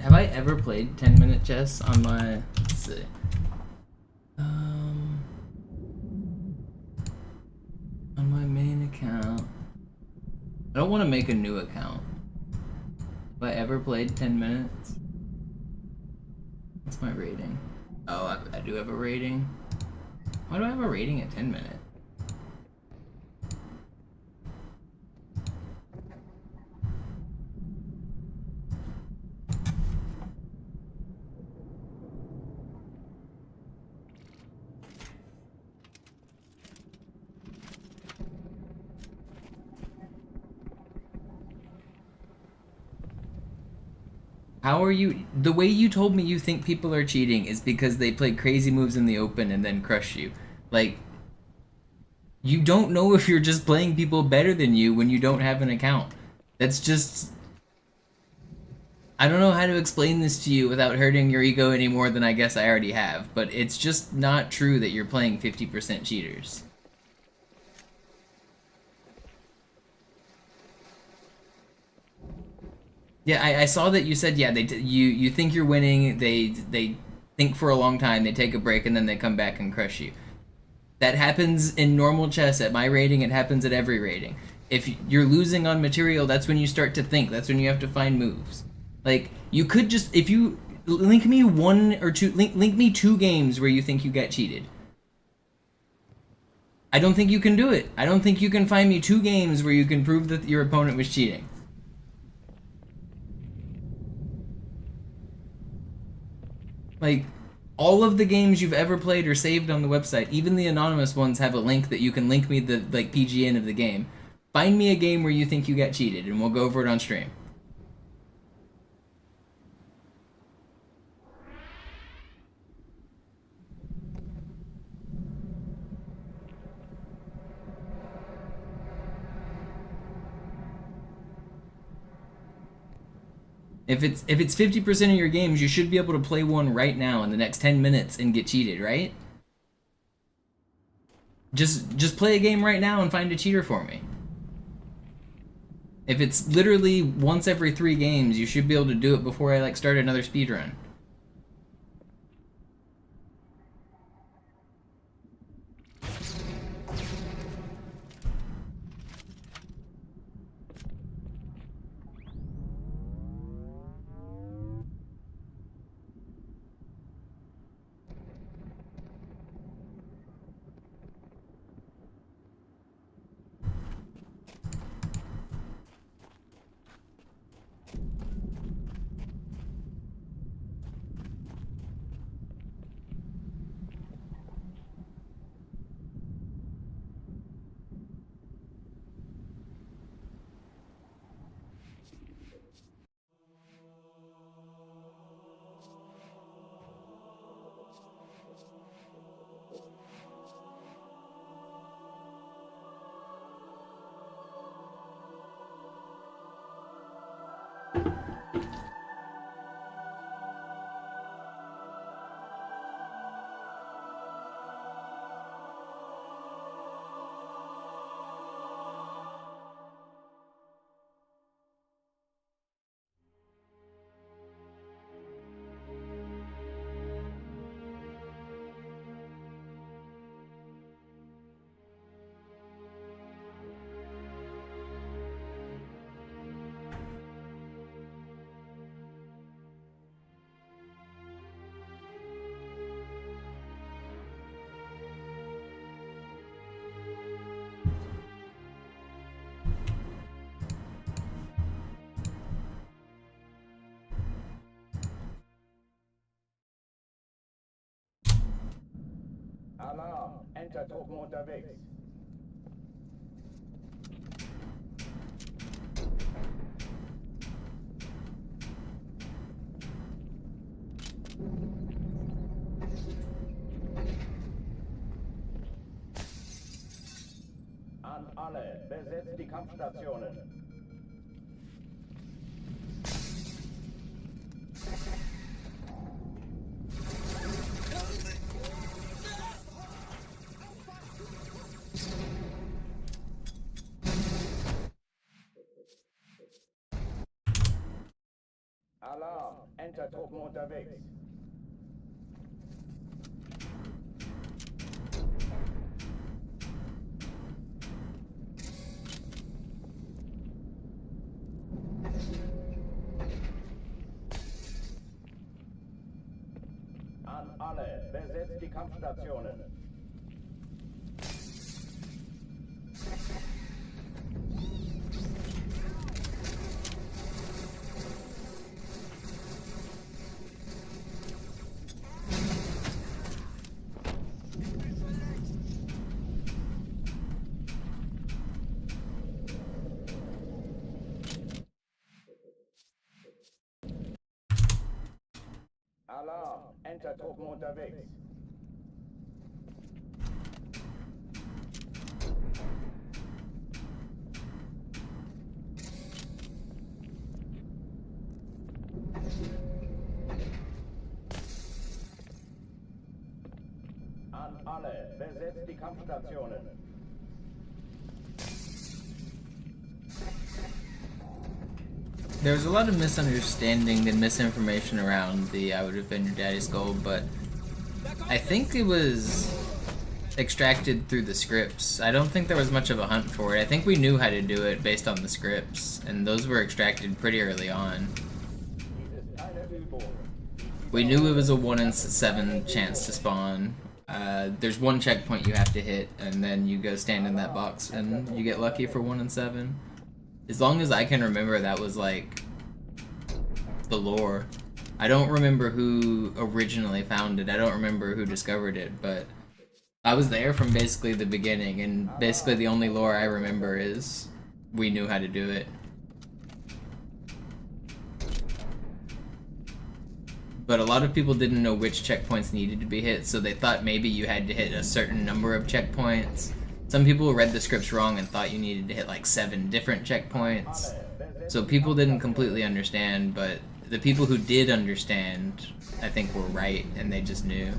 S1: Have I ever played 10-minute chess on my... Let's see. On my main account. I don't want to make a new account. Have I ever played 10 minutes? What's my rating? Oh, I do have a rating. Why do I have a rating at 10 minutes? How are you... The way you told me you think people are cheating is because they play crazy moves in the open and then crush you. Like, you don't know if you're just playing people better than you when you don't have an account. That's just... I don't know how to explain this to you without hurting your ego any more than I guess I already have, but it's just not true that you're playing 50% cheaters. Yeah, I saw that you said, yeah, you think you're winning, they think for a long time, they take a break, and then they come back and crush you. That happens in normal chess. At my rating, it happens at every rating. If you're losing on material, that's when you start to think. That's when you have to find moves. Like, you could just, if you, link me link me 2 games where you think you got cheated. I don't think you can do it. I don't think you can find me 2 games where you can prove that your opponent was cheating. Like, all of the games you've ever played are saved on the website. Even the anonymous ones have a link that you can link me the, like, PGN of the game. Find me a game where you think you got cheated, and we'll go over it on stream. If it's 50% of your games, you should be able to play one right now in the next 10 minutes and get cheated, right? Just play a game right now and find a cheater for me. If it's literally once every 3 games, you should be able to do it before I like start another speedrun.
S4: Alarm! Enter-Truppen unterwegs. An alle, besetzt die Kampfstationen. Alarm! Enter-Truppen unterwegs. An alle, besetzt die Kampfstationen. Alarm! Enter-Truppen unterwegs. An alle, besetzt die Kampfstationen.
S1: There was a lot of misunderstanding and misinformation around the I would have been your daddy's gold, but I think it was extracted through the scripts. I don't think there was much of a hunt for it. I think we knew how to do it based on the scripts, and those were extracted pretty early on. We knew it was a 1 in 7 chance to spawn. There's one checkpoint you have to hit, and then you go stand in that box, and you get lucky for 1 in 7. As long as I can remember, that was like the lore. I don't remember who originally found it. I don't remember who discovered it, but I was there from basically the beginning, and basically the only lore I remember is we knew how to do it. But a lot of people didn't know which checkpoints needed to be hit, so they thought maybe you had to hit a certain number of checkpoints. Some people read the scripts wrong and thought you needed to hit like 7 different checkpoints. So people didn't completely understand, but the people who did understand, I think, were right, and they just knew.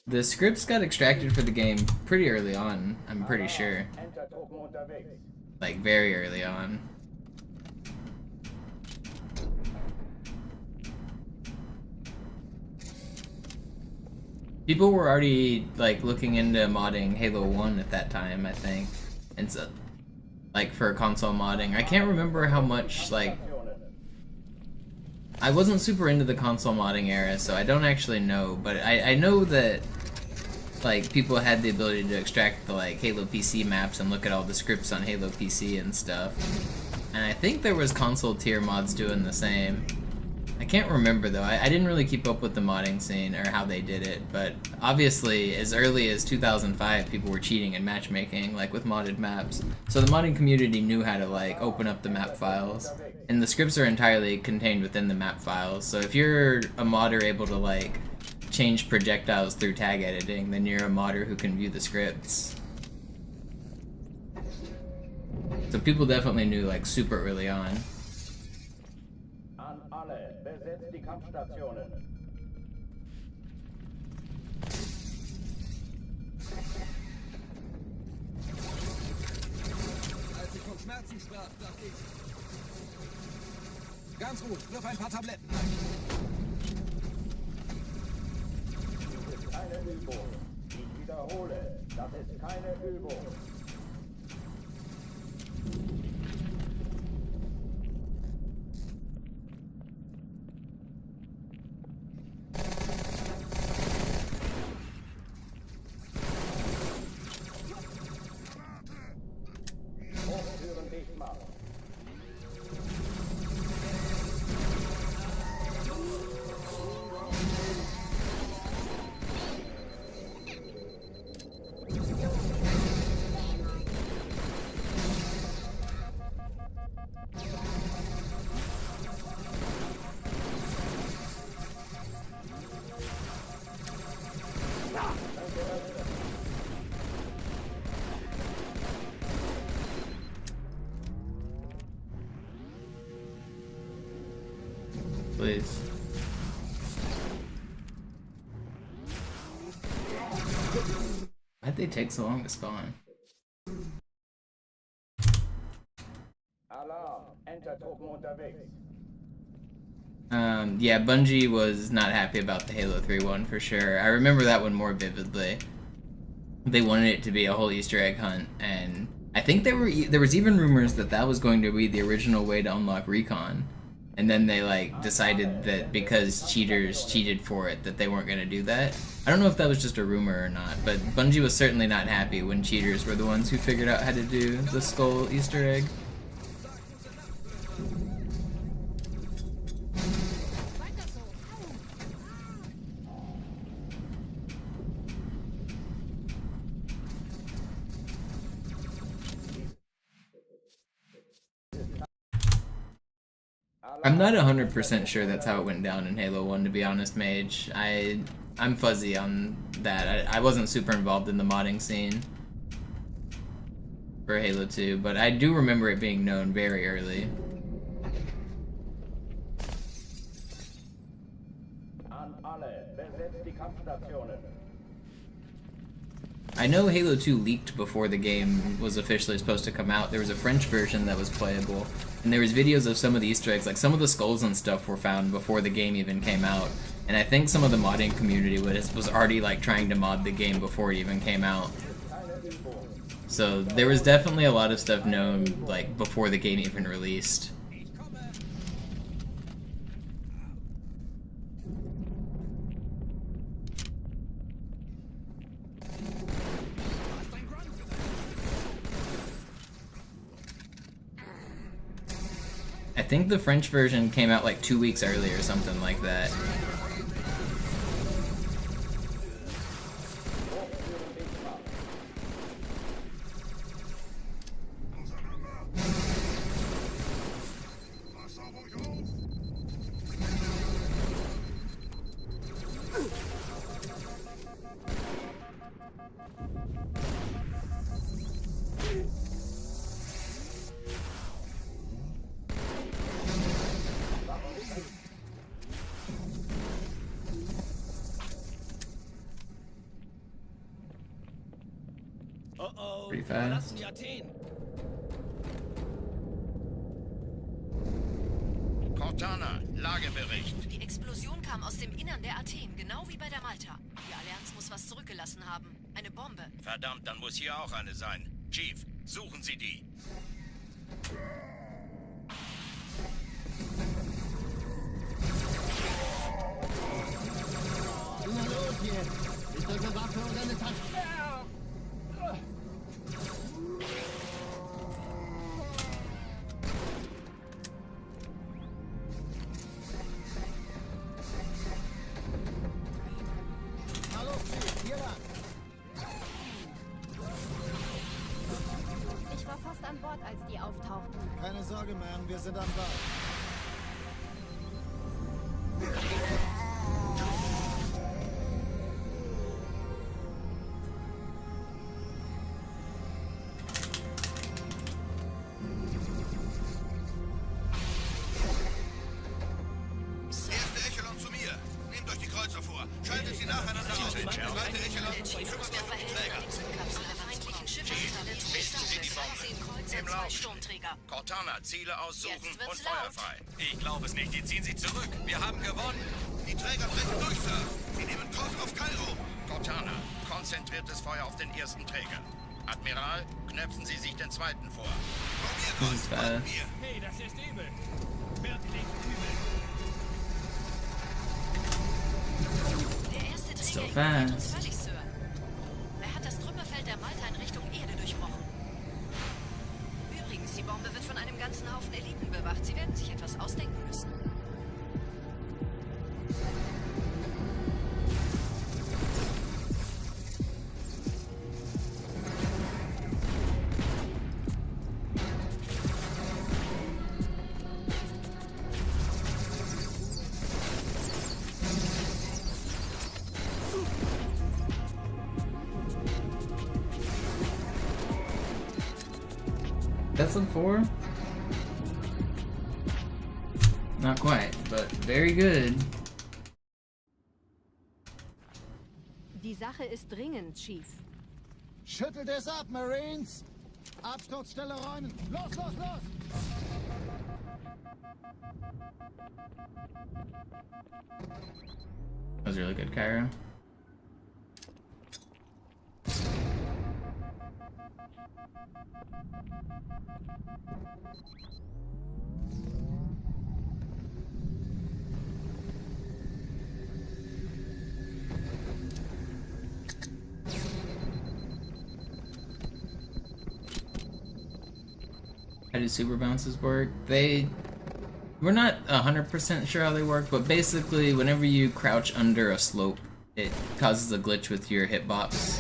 S1: The scripts got extracted for the game pretty early on, I'm pretty sure. Like, very early on. People were already, like, looking into modding Halo 1 at that time, I think. And so, like, for console modding. I can't remember how much, like... I wasn't super into the console modding era, so I don't actually know, but I know that like people had the ability to extract the like Halo PC maps and look at all the scripts on Halo PC and stuff. And I think there was console tier mods doing the same. I can't remember though. I didn't really keep up with the modding scene or how they did it, but obviously as early as 2005 people were cheating and matchmaking like with modded maps. So the modding community knew how to like open up the map files, and the scripts are entirely contained within the map files. So if you're a modder able to like change projectiles through tag editing, then you're a modder who can view the scripts. So people definitely knew like super early on.
S4: Besetzt die Kampfstationen.
S7: Als ich von Schmerzen sprach, dachte ich... Ganz gut, wirf ein paar Tabletten ein.
S4: Das ist keine Übung. Ich wiederhole, das ist keine Übung.
S1: Please. Why'd they take so long to spawn?
S4: Alarm, Enter-Truppen unterwegs.
S1: Yeah, Bungie was not happy about the Halo 3 one for sure. I remember that one more vividly. They wanted it to be a whole Easter egg hunt, and I think there was even rumors that that was going to be the original way to unlock Recon. And then they like decided that because cheaters cheated for it that they weren't going to do that. I don't know if that was just a rumor or not, but Bungie was certainly not happy when cheaters were the ones who figured out how to do the skull Easter egg. I'm not 100% sure that's how it went down in Halo 1, to be honest, Mage. I'm fuzzy on that. I wasn't super involved in the modding scene for Halo 2, but I do remember it being known very early.
S4: An alle, besetzt die Kampfstationen.
S1: I know Halo 2 leaked before the game was officially supposed to come out. There was a French version that was playable, and there was videos of some of the Easter eggs, like some of the skulls and stuff were found before the game even came out. And I think some of the modding community was already like trying to mod the game before it even came out. So there was definitely a lot of stuff known like before the game even released. I think the French version came out like 2 weeks early or something like that. Pretty
S11: die
S1: fast.
S11: verlassen die Athen.
S8: Cortana, Lagebericht.
S9: Die Explosion kam aus dem Innern der Athen, genau wie bei der Malta. Die Allianz muss was zurückgelassen haben. Eine Bombe.
S8: Verdammt, dann muss hier auch eine sein. Chief, suchen Sie die.
S5: Na los jetzt! Ist das eine Waffe oder eine Tasche? Hallo, Chief, hier lang!
S10: Ich war fast an Bord, als die auftauchten.
S6: Keine Sorge, Ma'am, wir sind am Ball.
S8: Erste Echelon zu mir. Nehmt euch die Kreuzer vor. Schaltet sie nacheinander aus. Zweite Echelon kümmert euch um den Träger. Im Lauf. Cortana, Ziele aussuchen und feuerfrei.
S13: Ich glaube es nicht, die ziehen sich zurück. Wir haben gewonnen.
S8: Die Träger brechen durch, Sir. Sie nehmen Kurs auf Kairo. Cortana, konzentriertes Feuer auf den ersten Träger. Admiral, knöpfen Sie sich den zweiten vor.
S1: Das ist fast.
S11: Hey, das ist übel. Wirklich übel.
S9: Der erste
S1: So
S9: Träger
S1: fast.
S9: ignoriert uns völlig, Sir. Er hat das Trümmerfeld der Malta in Richtung Erde durchbrochen. Übrigens, die Bombe wird von einem ganzen Haufen Eliten bewacht. Sie werden sich etwas ausdenken müssen.
S1: That's a 4? Not quite, but very good.
S12: Die Sache ist dringend, Chief.
S6: Schüttelt es ab, Marines! Absturzstelle räumen! Los, los, los!
S1: That was really good, Cairo. How do super bounces work? We're not 100% sure how they work, but basically whenever you crouch under a slope, it causes a glitch with your hitbox.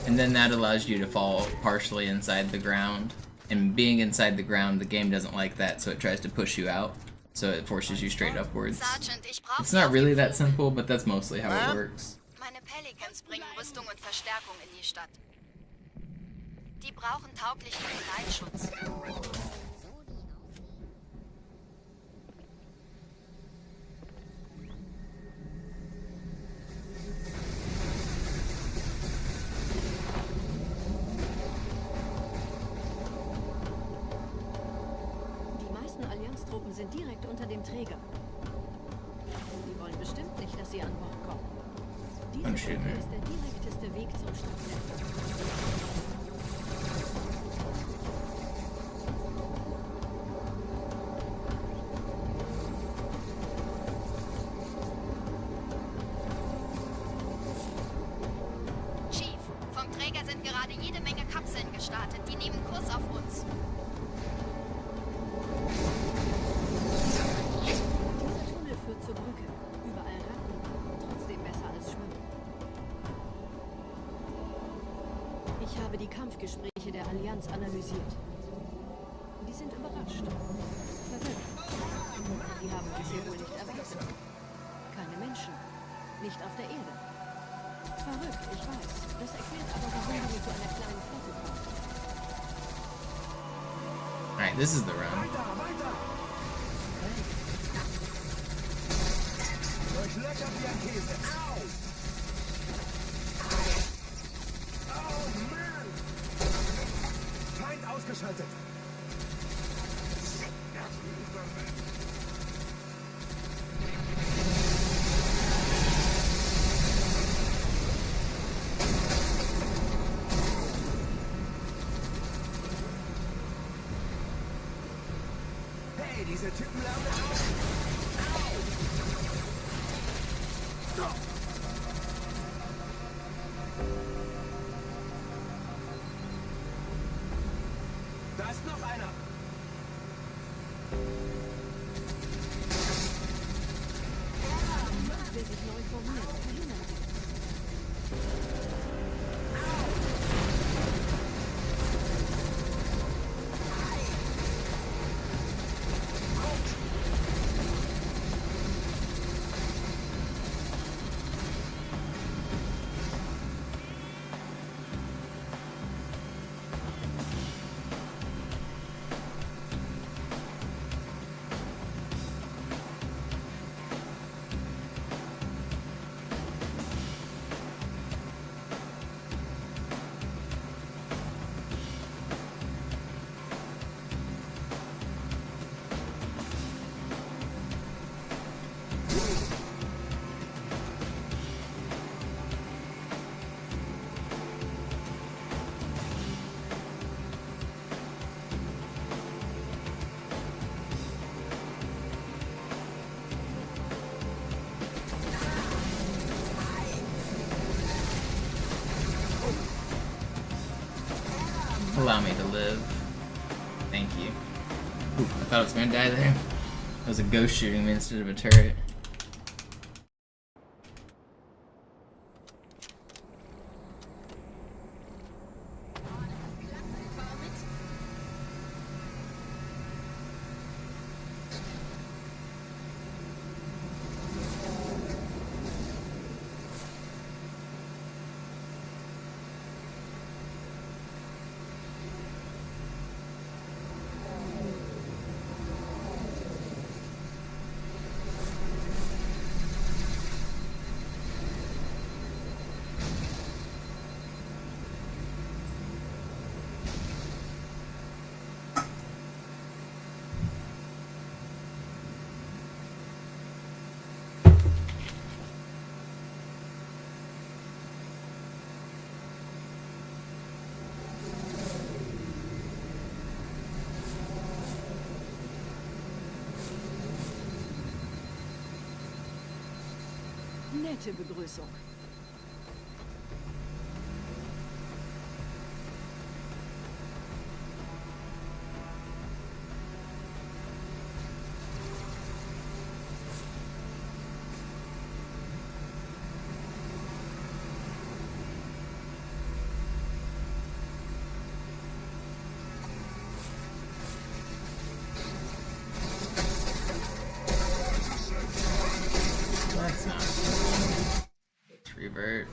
S1: And then that allows you to fall partially inside the ground. And being inside the ground, the game doesn't like that, so it tries to push you out. So it forces you straight upwards. It's not really that simple, but that's mostly how it works.
S10: Meine Pelicans bringen Rüstung und Verstärkung in die Stadt. Die brauchen tauglichen Geleitschutz.
S12: Die meisten Allianztruppen sind direkt unter dem Träger. Die wollen bestimmt nicht, dass sie an Bord kommen. Diese Brücke ist der direkteste Weg zum Stadtzentrum.
S10: Chief, vom Träger sind gerade jede Menge Kapseln gestartet. Die nehmen Kurs auf uns.
S12: Dieser Tunnel führt zur Brücke. Überall Ratten. Trotzdem besser als Schwimmen. Ich habe die Kampfgespräche der Allianz analysiert. Die sind überrascht. Verwirrt. Die haben uns hier wohl nicht erwartet. Keine Menschen. Nicht auf der Erde. Verrückt, ich weiß. Das erklärt aber, warum wir zu einer kleinen Flotte kommen.
S1: Alright, this is the run.
S7: Durchlöchert wie ein Käse. Au! Oh, Mann! Hey, diese Typen lernen auf. Stop. Da ist noch einer.
S12: Uns will sich neu formieren. Verhindern Sie das.
S1: Allow me to live. Thank you. Ooh, I thought I was gonna die there. That was a ghost shooting me instead of a turret.
S12: Nette Begrüßung.
S1: That's not cool. Let's revert.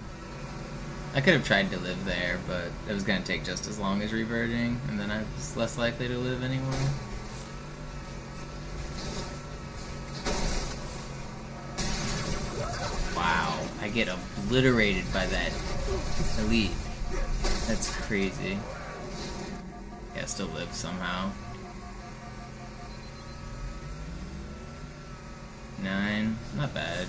S1: I could have tried to live there, but it was gonna take just as long as reverting, and then I was less likely to live anyway. Wow, I get obliterated by that elite. That's crazy. Yeah, still live somehow. 9, not bad.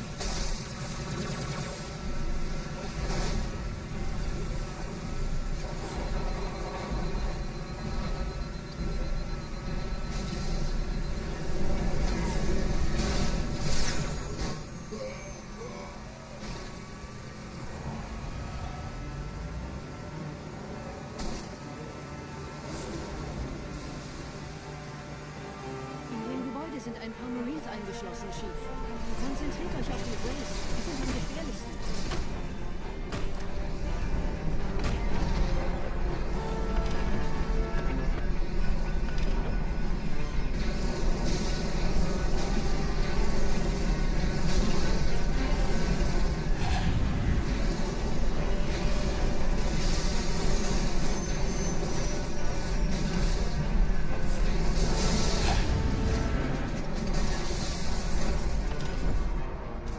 S12: Sind ein paar Marines eingeschlossen, Chief. Konzentriert euch auf die Race. Die sind am gefährlichsten.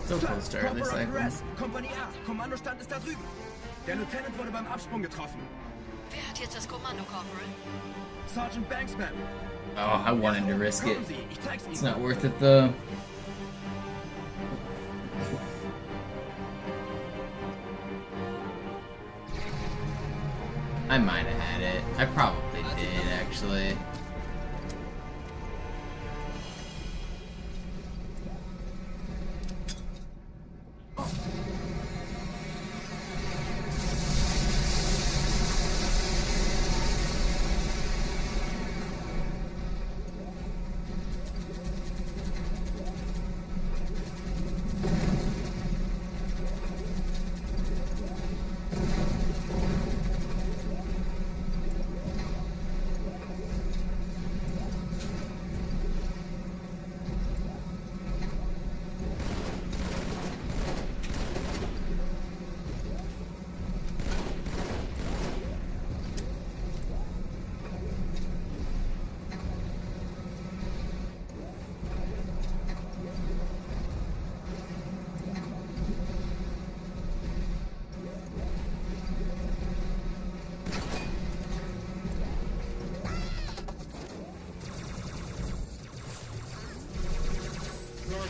S1: So close to early cycles.
S7: Kompanie A, Kommandostand ist da drüben. Der Lieutenant wurde beim Absprung getroffen.
S9: Wer hat jetzt das Kommando, Corporal?
S7: Sergeant Banksman.
S1: Oh, I wanted to risk it. It's not worth it though. I might have had it. I probably did, actually.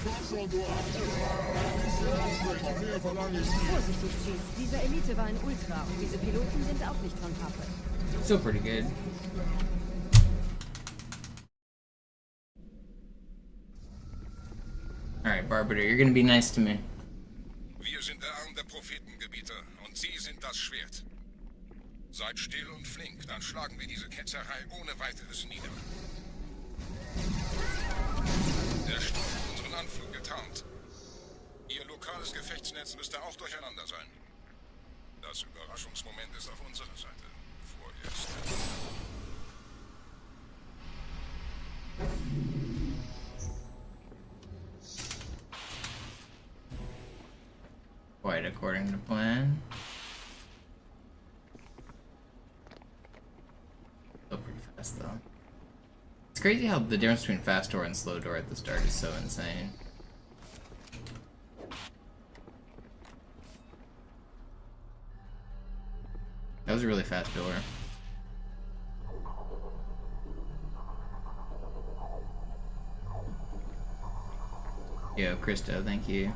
S12: Vorsichtig, Chief. Dieser Elite war ein Ultra und diese Piloten sind auch nicht von Pappe.
S1: Still pretty good. Alright, Barbiter, you're gonna be nice to me.
S8: Wir sind der Arm der Prophetengebieter und Sie sind das Schwert. Seid still und flink, dann schlagen wir diese Ketzerei ohne weiteres nieder. Der Sturm hat unseren Anflug getarnt. Ihr lokales Gefechtsnetz müsste auch durcheinander sein. Das Überraschungsmoment ist auf unserer Seite. Vorerst.
S1: Quite according to plan. Still pretty fast though. It's crazy how the difference between fast door and slow door at the start is so insane. That was a really fast door. Yo, Christo, thank you.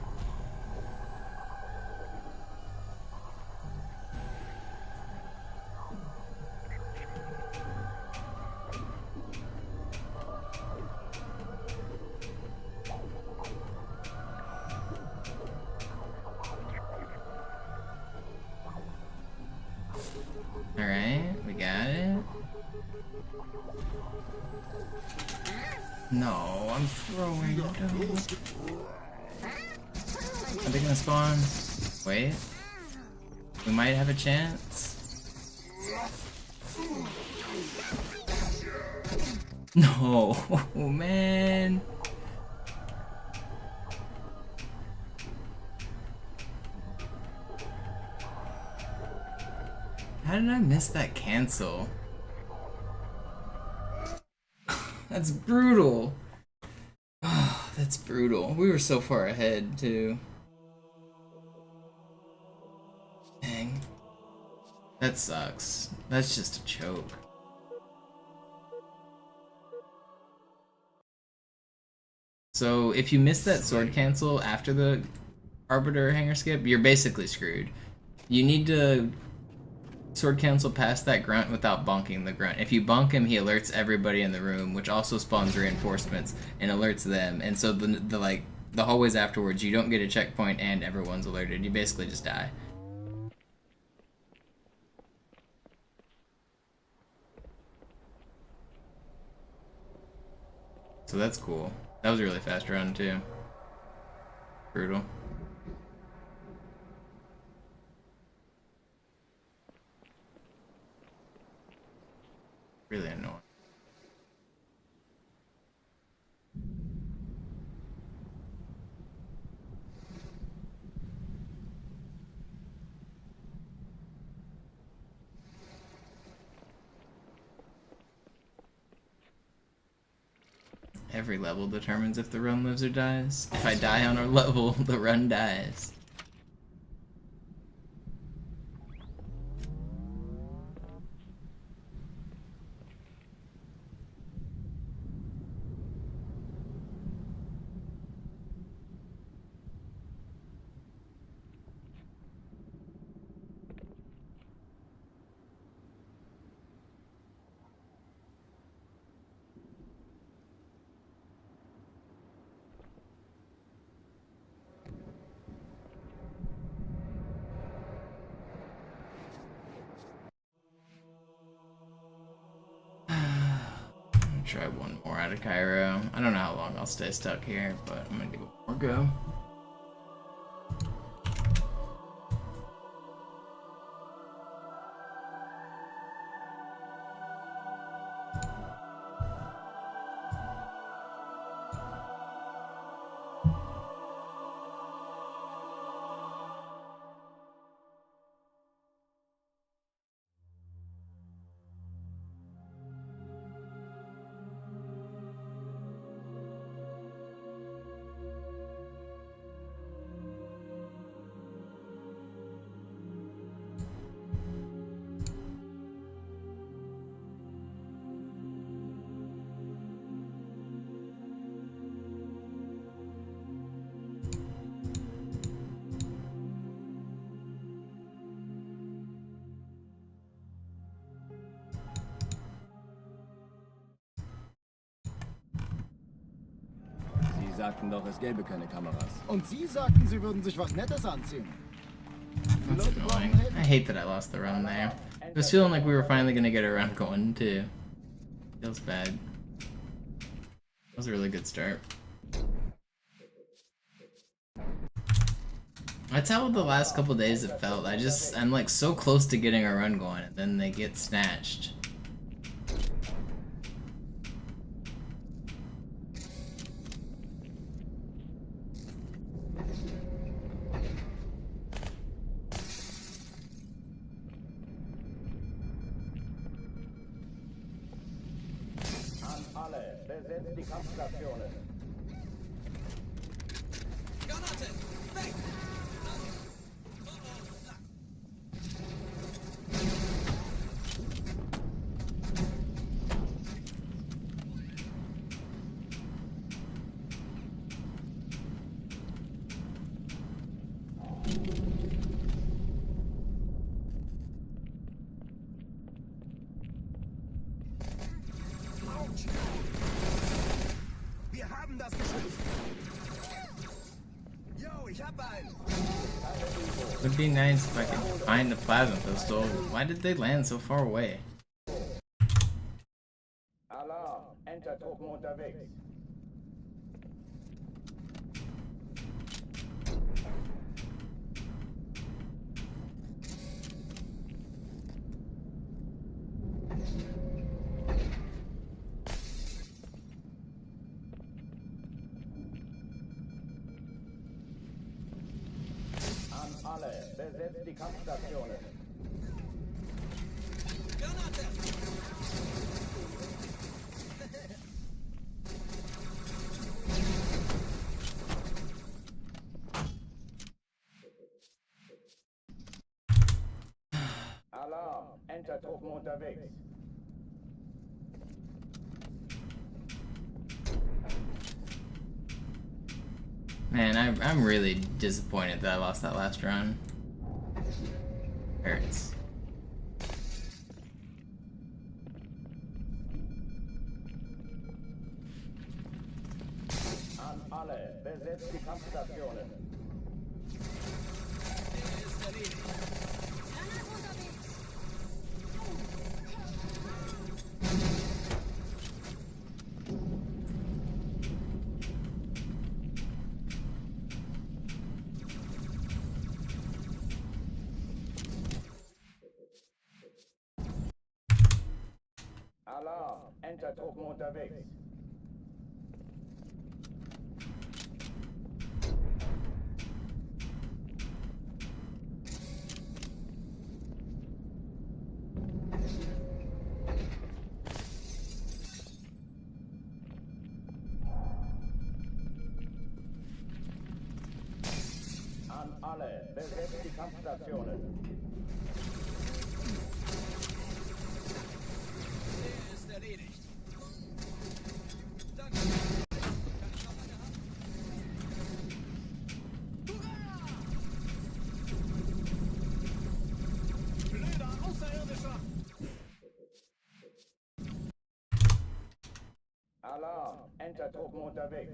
S1: Alright, we got it. No, I'm throwing it. Are they gonna spawn? Wait. We might have a chance. No, man. How did I miss that cancel? That's brutal. Oh, that's brutal. We were so far ahead, too. Dang. That sucks. That's just a choke. So, if you miss that sword cancel after the Arbiter hanger skip, you're basically screwed. You need to sword cancel past that grunt without bonking the grunt. If you bonk him, he alerts everybody in the room, which also spawns reinforcements and alerts them. And so the hallways afterwards, you don't get a checkpoint and everyone's alerted. You basically just die. So that's cool. That was a really fast run too. Brutal. Really annoying. Every level determines if the run lives or dies. If I die on a level, the run dies. Try one more out of Cairo. I don't know how long I'll stay stuck here, but I'm gonna give it one more go.
S2: sagten doch, es gäbe keine Kameras.
S6: Und Sie sagten, Sie würden sich was Nettes anziehen.
S1: That's annoying. I hate that I lost the run there. It was feeling like we were finally gonna get a run going too. Feels bad. That was a really good start. That's how the last couple days it felt. I'm like so close to getting a run going and then they get snatched.
S4: An alle, besetzt die Kampfstationen.
S11: Granate! Weg!
S7: Wir haben das geschützt. Yo, ich hab einen.
S1: Would be nice if I could find the plasma pistol. Why did they land so far away?
S4: Alarm, Enter-Truppen unterwegs. An alle, besetzt die Kampfstationen.
S11: Granate!
S4: Alarm, Enter-Truppen unterwegs.
S1: Man, I'm really disappointed that I lost that last run. Hurts.
S4: An alle, besetzt die Kampfstationen. Alarm, Enter-Truppen unterwegs. An alle, besetzt die Kampfstationen.
S11: Der ist erledigt. Danke.
S7: Blöder Außerirdischer!
S4: Alarm, Enter-Truppen unterwegs.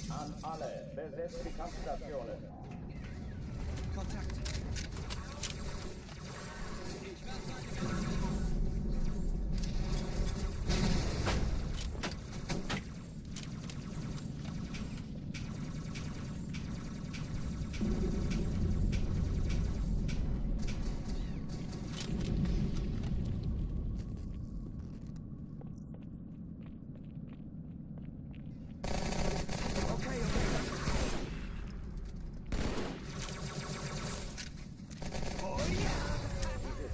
S4: An alle, besetzt die Kampfstationen.
S11: Kontakt. Ich werde seine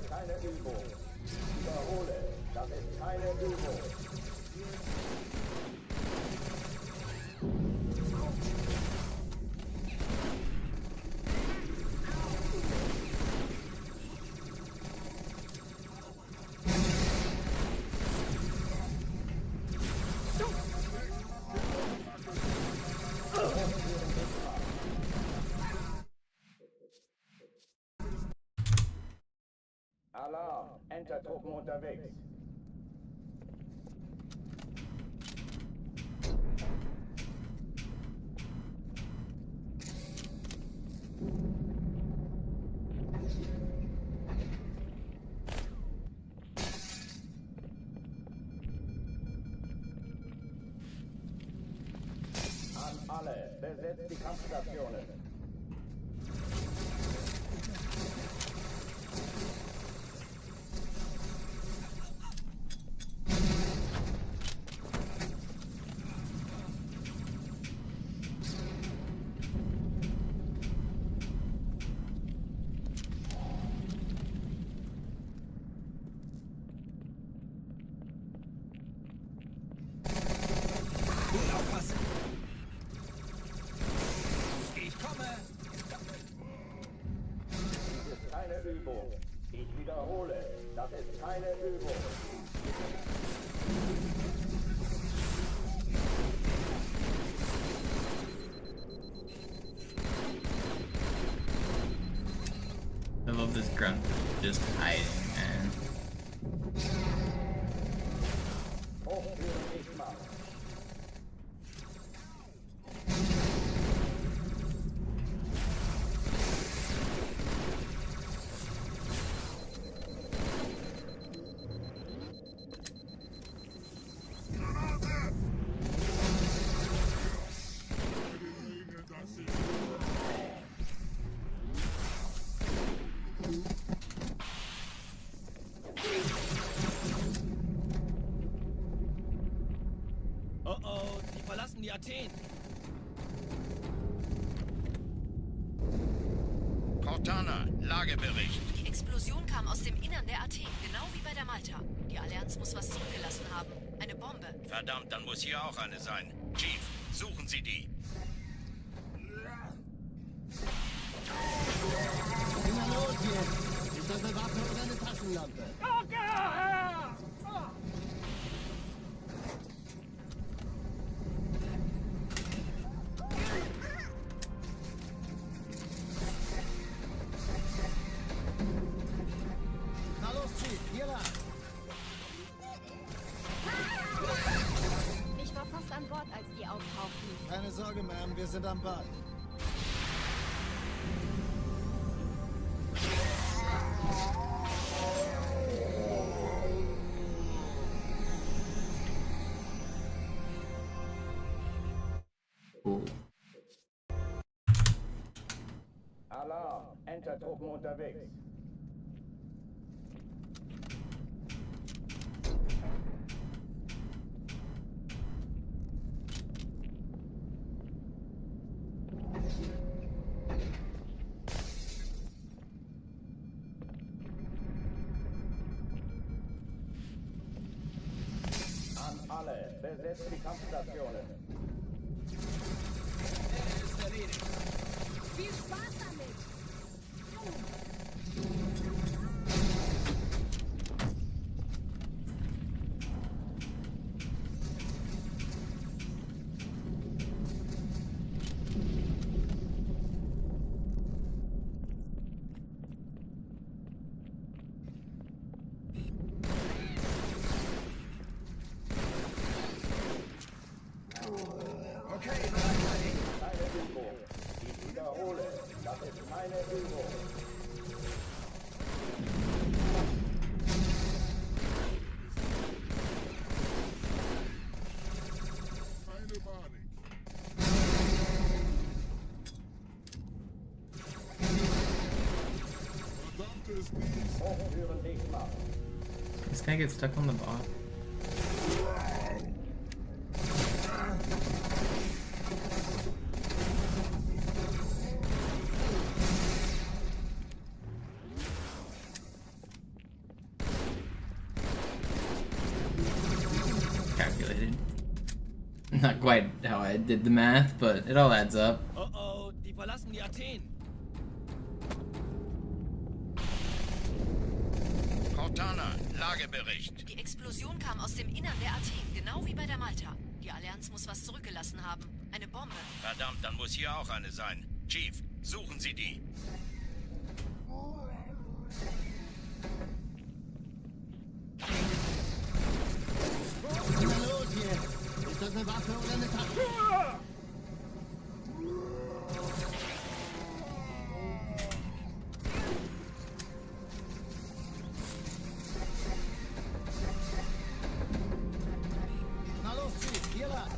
S4: Keine Übung. Wiederhole, das ist keine Übung. Alarm, Entertruppen unterwegs. An alle, besetzt die Kampfstationen.
S11: Aufpassen! Ich komme!
S4: Dies ist keine Übung. Ich wiederhole, das ist keine Übung.
S1: I love this grunt just hiding, man.
S4: Hochführen nicht machen.
S11: Oh oh, die verlassen die Athen.
S8: Cortana, Lagebericht.
S9: Die Explosion kam aus dem Innern der Athen, genau wie bei der Malta. Die Allianz muss was zurückgelassen haben. Eine Bombe.
S8: Verdammt, dann muss hier auch eine sein. Chief, suchen Sie die.
S5: Immer los jetzt! Ist das eine Waffe oder eine Taschenlampe? Na los, Chief, hier lang!
S14: Ich war fast an Bord, als die auftauchten.
S6: Keine Sorge, Ma'am, wir sind am Ball.
S1: Cool.
S4: Alarm, Entertruppen unterwegs. An alle, besetzt die Kampfstationen.
S11: Ist erledigt.
S14: Viel Spaß damit!
S3: Okay,
S4: Keine Übung. Ich wiederhole, das ist keine Übung.
S3: keine Panik. Verdammtes Biest.
S4: Hochführen dicht machen.
S1: This guy gets stuck on the bot. Calculated. Not quite how I did the math, but it all adds up.
S11: Oh oh, die verlassen die Athen.
S8: Cortana, Lagebericht.
S9: Die Explosion kam aus dem Innern der Athen, genau wie bei der Malta. Die Allianz muss was zurückgelassen haben. Eine Bombe.
S8: Verdammt, dann muss hier auch eine sein. Chief, suchen Sie die.
S5: eine Waffe oder eine Tasche?
S6: Na los, Chief, hier lang.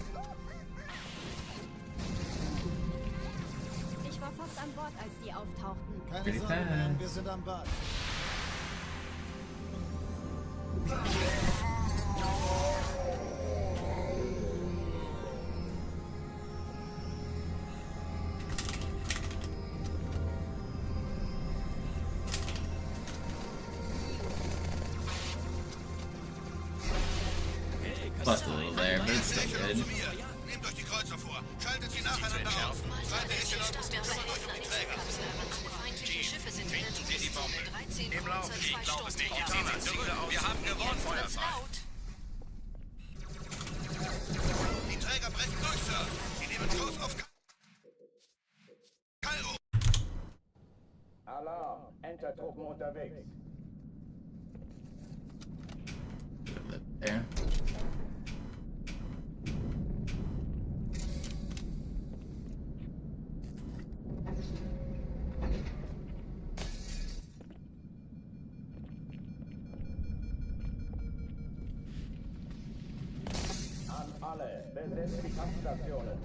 S14: Ich war fast an Bord, als die auftauchten.
S6: Keine Sorge, man, wir sind am Bad.
S1: Plus a little there, but it's still good.
S8: Nehmt euch die Kreuzer vor. Schaltet sie nacheinander auf. Zweite Echelon muss durch die Träger.
S9: Schiffe sind in der
S8: Sie die Bombe.
S9: 13
S8: Im Lauf.
S9: Kreuzer,
S8: Ich
S9: 2
S8: glaube es nicht.
S9: Sturmträger.
S8: Die ziehen sie zurück. Wir haben gewonnen.
S9: Jetzt wird's
S8: Feuerfrei.
S9: laut.
S8: Die Träger brechen durch, Sir. Sie nehmen Kurs auf Kairo.
S4: Alarm. Entertruppen unterwegs.
S1: There.
S4: An alle. Besetzt die Kampfstationen.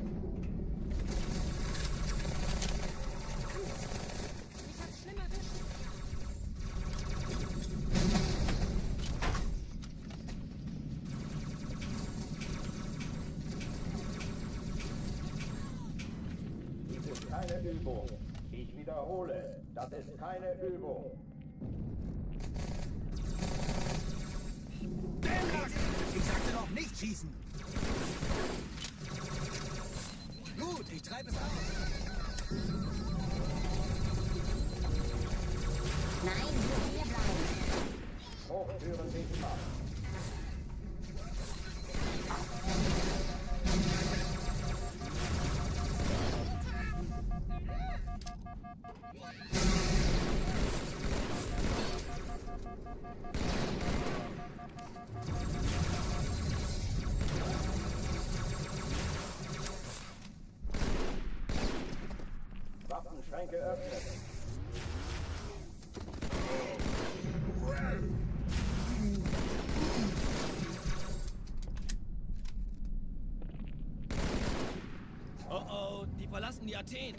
S14: Ich hab's schlimm erwischt.
S4: Dies ist keine Übung. Ich wiederhole, das ist keine Übung.
S7: Ich sagte doch nicht schießen. Gut, ich treibe es aus.
S14: Nein, hier bleiben.
S4: Hochtüren dicht machen. Waffenschränke öffnen.
S11: Oh oh, die verlassen die Athen.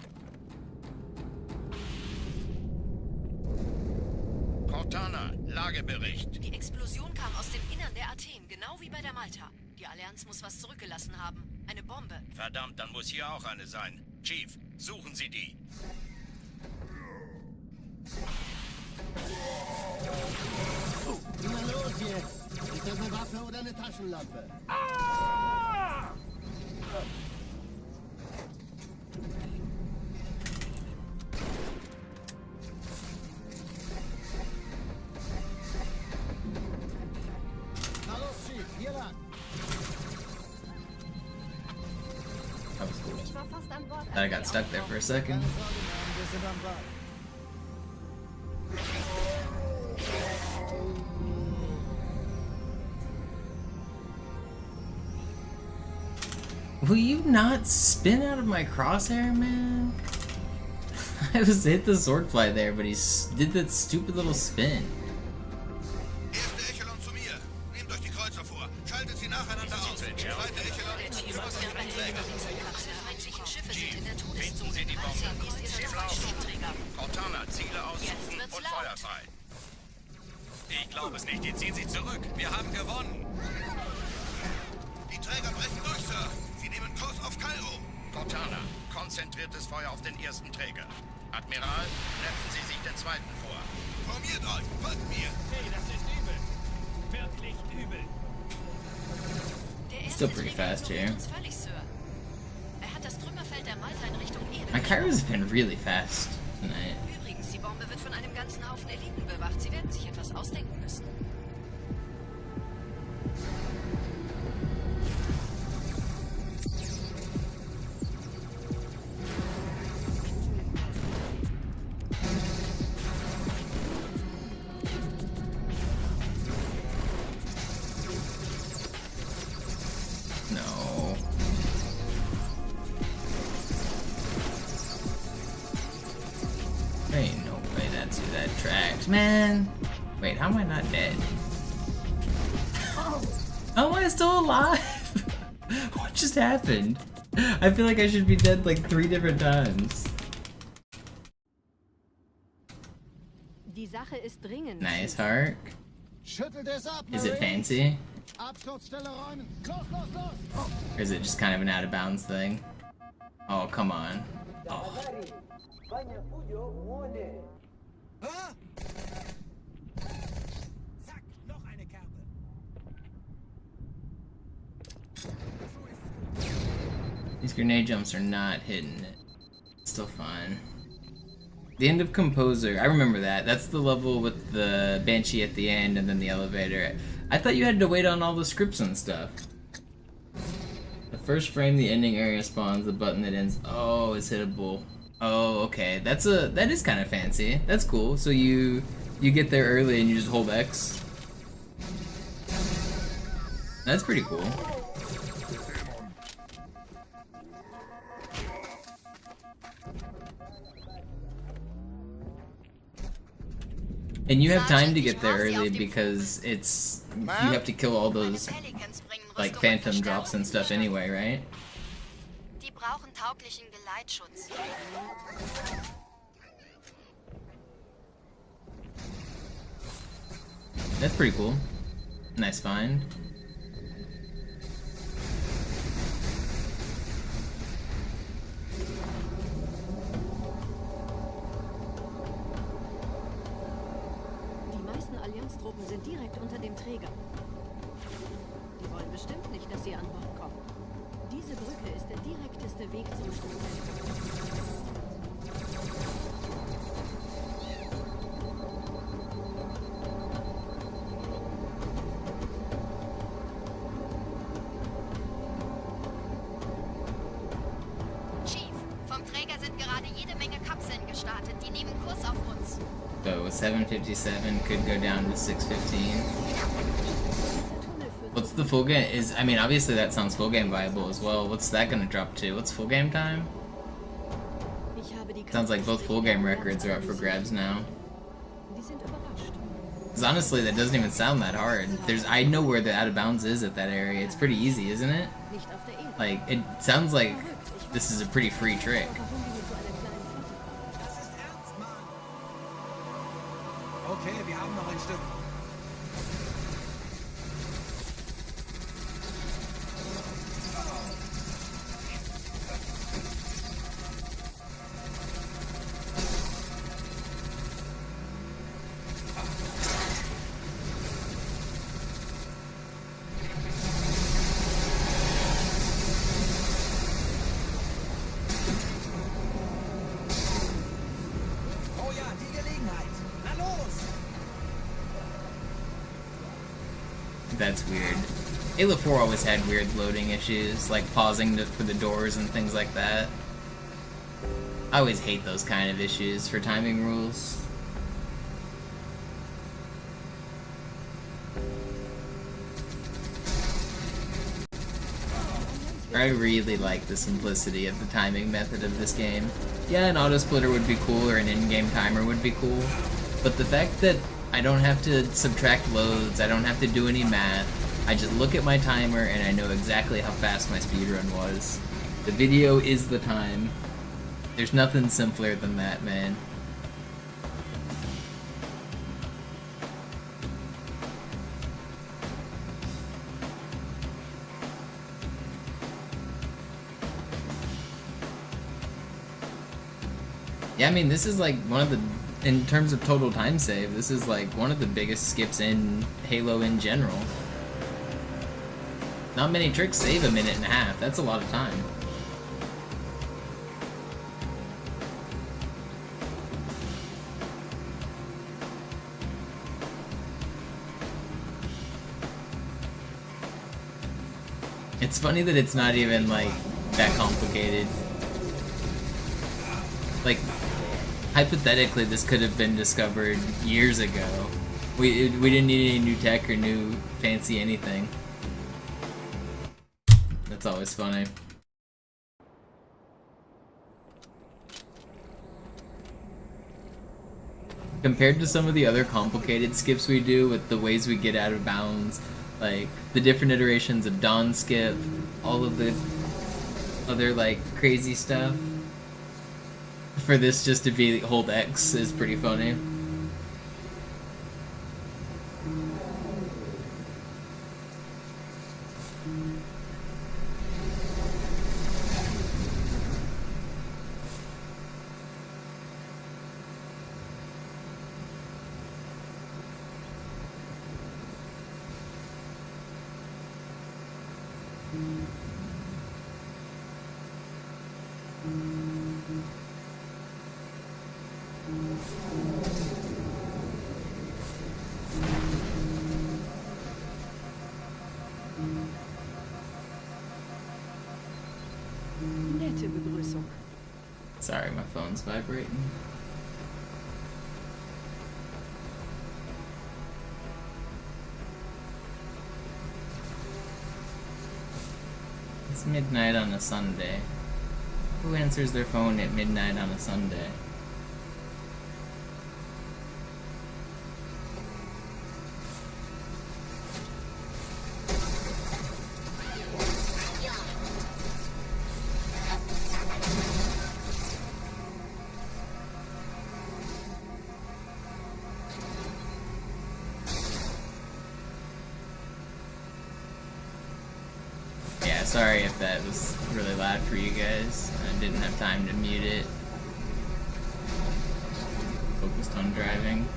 S8: Cortana, Lagebericht.
S9: Die Explosion kam aus dem Innern der Athen, genau wie bei der Malta. Die Allianz muss was zurückgelassen haben. Eine Bombe.
S8: Verdammt, dann muss hier auch eine sein. Chief, suchen Sie die.
S5: Na los jetzt! Ist das eine Waffe oder eine Taschenlampe?
S6: Na los, Chief, hier lang.
S1: That was cool.
S14: Ich war fast an Bord,
S1: I got stuck there for a second.
S6: Keine Sorge, man, wir sind am Bad.
S1: Will you not spin out of my crosshair, man? I was hit the swordfly there, but he did that stupid little spin.
S8: Erste Echelon zu mir. Nehmt euch die Kreuzer vor. Schaltet sie nacheinander auf. Zweite Echelon
S9: Der
S8: muss
S9: Chief
S8: durch
S9: aus der
S8: die Träger.
S9: Kapsel. Feindliche Schiffe sind in der
S8: Finden
S9: Todeszone.
S8: Sie die Bombe.
S9: 13 Kreuzer,
S8: Im
S9: 2
S8: Lauf.
S9: Sturmträger.
S8: Cortana, Ziele
S9: Jetzt
S8: aussuchen
S9: wird's
S8: und
S9: laut.
S8: feuerfrei.
S13: Ich glaube es nicht. Die ziehen sie zurück. Wir haben gewonnen.
S8: Die Träger brechen durch, Sir. Sie nehmen Kurs auf Kairo. Cortana, konzentriertes Feuer auf den ersten Träger. Admiral, nehmen Sie sich den zweiten vor. Formiert euch, folgt mir.
S11: Hey, das ist übel. Wirklich übel.
S9: Der erste
S1: Still pretty
S9: Träger
S1: fast
S9: ignoriert
S1: here.
S9: uns völlig, Sir. Er hat das Trümmerfeld der Malta in Richtung Ede.
S1: My Kairo's been really fast tonight.
S9: Übrigens, die Bombe wird von einem ganzen Haufen Eliten bewacht. Sie werden sich etwas ausdenken müssen.
S1: No. fucked, man. Wait, how am I not dead? How am I still alive? What just happened? I feel like I should be dead like 3 different times.
S12: Die Sache ist dringend.
S1: Nice, Hark. Is it fancy? Or is it just kind of an out of bounds thing? Oh, come on. Oh. These grenade jumps are not hitting it. Still fine. The end of Composer, I remember that. That's the level with the Banshee at the end and then the elevator. I thought you had to wait on all the scripts and stuff. The first frame the ending area spawns, the button that ends, oh, is hittable. Oh, okay. That is kind of fancy. That's cool. So you get there early and you just hold X. That's pretty cool. And you have time to get there early because it's you have to kill all those like phantom drops and stuff anyway, right?
S10: Die brauchen tauglichen Geleitschutz.
S1: That's pretty cool. Nice find.
S12: Allianztruppen sind direkt unter dem Träger. Die wollen bestimmt nicht, dass sie an Bord kommen. Diese Brücke ist der direkteste Weg zum Stadtzentrum.
S10: Chief, vom Träger sind gerade jede Menge Kapseln gestartet. Die nehmen Kurs auf uns.
S1: So 757 could go down to 615. What's the full game? I mean, obviously that sounds full game viable as well. What's that gonna drop to? What's full game time? Sounds like both full game records are up for grabs now. Because honestly, that doesn't even sound that hard. I know where the out of bounds is at that area. It's pretty easy, isn't it? Like, it sounds like this is a pretty free trick.
S7: Okay, wir haben noch ein Stück. Oh ja, die Gelegenheit. Na los!
S1: That's weird. Halo 4 always had weird loading issues, like pausing for the doors and things like that. I always hate those kind of issues for timing rules. I really like the simplicity of the timing method of this game. Yeah, an auto splitter would be cool, or an in-game timer would be cool, but the fact that I don't have to subtract loads, I don't have to do any math, I just look at my timer and I know exactly how fast my speedrun was. The video is the time. There's nothing simpler than that, man. Yeah, I mean, this is like one of the, in terms of total time save, this is like one of the biggest skips in Halo in general. Not many tricks save 1.5 minutes. That's a lot of time. It's funny that it's not even like that complicated. Like, hypothetically, this could have been discovered years ago. We didn't need any new tech or new fancy anything. That's always funny. compared to some of the other complicated skips we do with the ways we get out of bounds, like the different iterations of Dawn skip, all of the other like crazy stuff, for this just to be hold X is pretty funny.
S12: Nette Begrüßung.
S1: Sorry, my phone's vibrating. It's midnight on a Sunday. Who answers their phone at midnight on a Sunday? Yeah, sorry if that was really loud for you guys. I didn't have time to mute it. Focused on driving.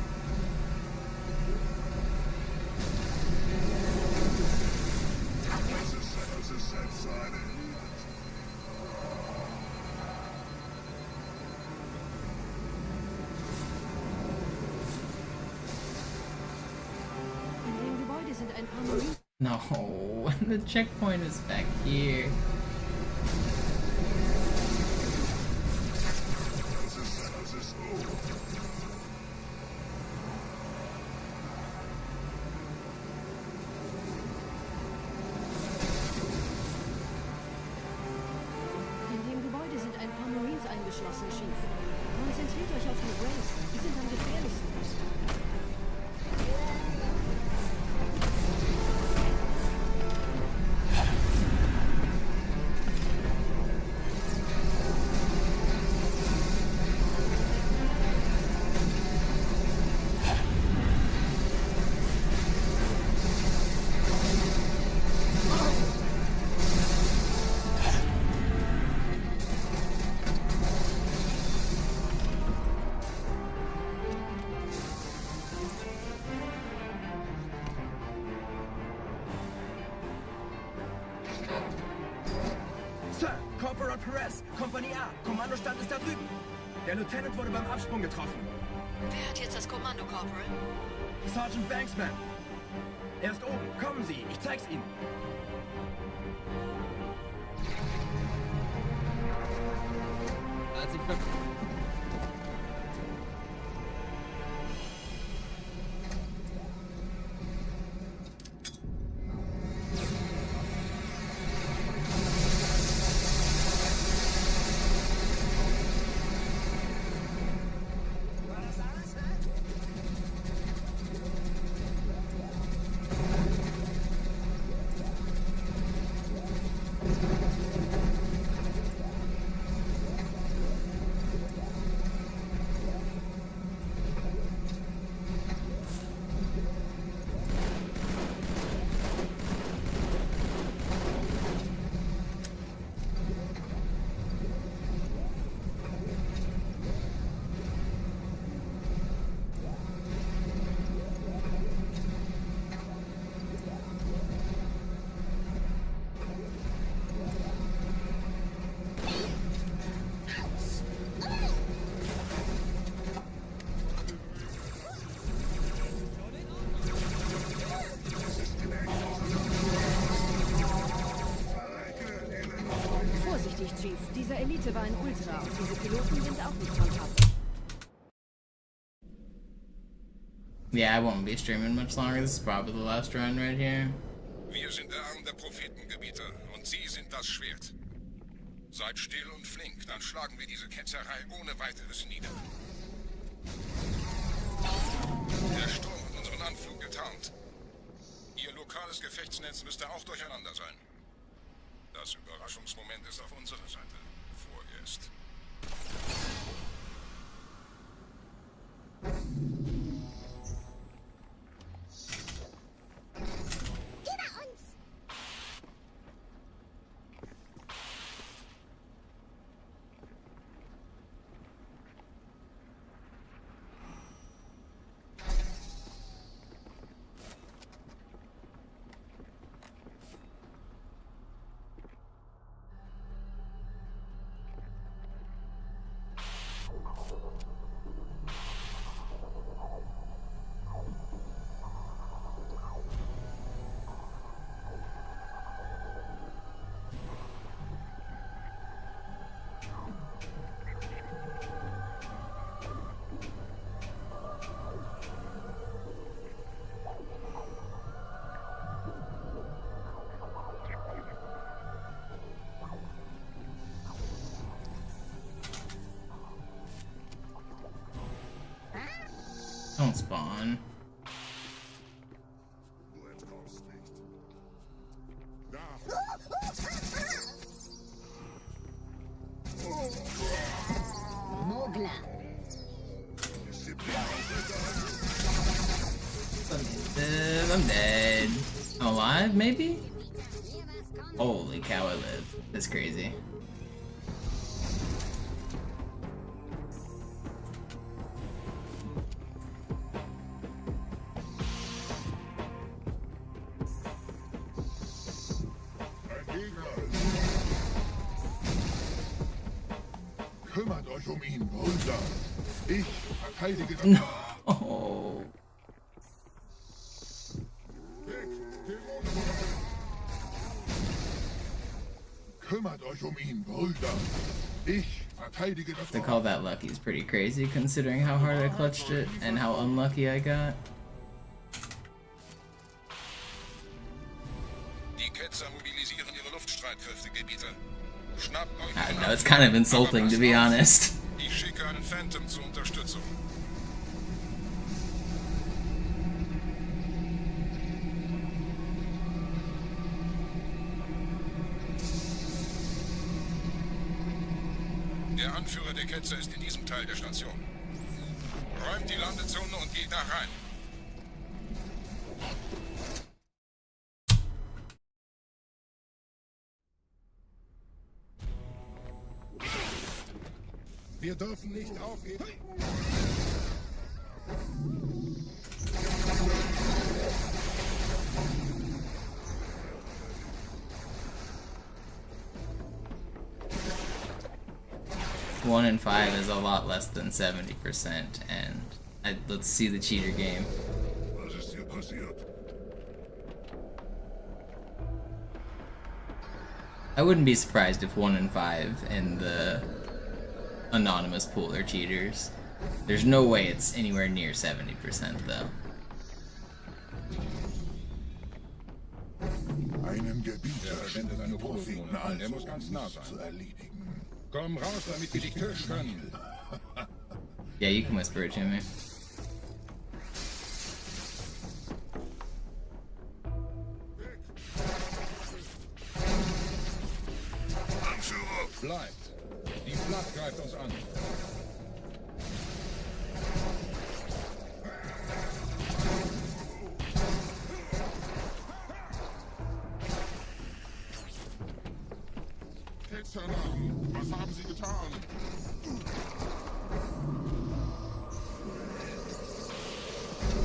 S12: In dem Gebäude sind ein paar Marines.
S1: No, the checkpoint is back here.
S12: In dem Gebäude sind ein paar Marines eingeschlossen, Chief. Konzentriert euch auf die Graves. Die sind am gefährlichsten.
S7: Sir, Corporal Perez, Kompanie A, Kommandostand ist da drüben. Der Lieutenant wurde beim Absprung getroffen.
S9: Wer hat jetzt das Kommando, Corporal?
S7: Sergeant Banksman. Er ist oben. Kommen Sie, ich zeig's Ihnen.
S1: Also ich
S12: Vorsichtig, Chief. Dieser Elite war ein Ultra und diese Piloten sind auch nicht von Top.
S1: Yeah, I won't be streaming much longer. This is probably the last run right here.
S15: Wir sind der Arm der Prophetengebieter und Sie sind das Schwert. Seid still und flink, dann schlagen wir diese Ketzerei ohne weiteres nieder. Der Sturm hat unseren Anflug getarnt. Ihr lokales Gefechtsnetz müsste auch durcheinander sein. Das Überraschungsmoment ist auf unserer Seite. Vorerst.
S1: Don't spawn. I'm dead. I'm alive, maybe? Holy cow, I live. That's crazy.
S3: Kümmert euch ihn, Bruder. Ich verteidige das...
S1: No.
S3: Kümmert euch ihn, Brüder. Ich verteidige das...
S1: To call that lucky is pretty crazy, considering how hard I clutched it and how unlucky I got.
S15: Die Ketzer mobilisieren ihre Luftstreitkräfte, Gebieter. Schnappt euch...
S1: I don't know, it's kind of insulting, to be honest.
S15: Ich schicke einen Phantom zur Unterstützung. Der Anführer der Ketzer ist in diesem Teil der Station. Räumt die Landezone und geht da rein.
S3: Wir dürfen nicht aufgeben.
S1: One in 5 is a lot less than 70%, and let's see the cheater game.
S3: Was ist hier passiert?
S1: I wouldn't be surprised if 1 in 5 in the anonymous pool are cheaters. There's no way it's anywhere near 70% though.
S3: Einem Gebieter
S4: sendet eine Profiten an. Der muss ganz nah sein.
S3: zu erledigen.
S4: Komm raus, damit wir dich töten können.
S1: Yeah, you can whisper it to me.
S3: Anführer!
S4: Bleibt. Die Blatt greift uns an.
S3: Ketzernamen, was haben Sie getan?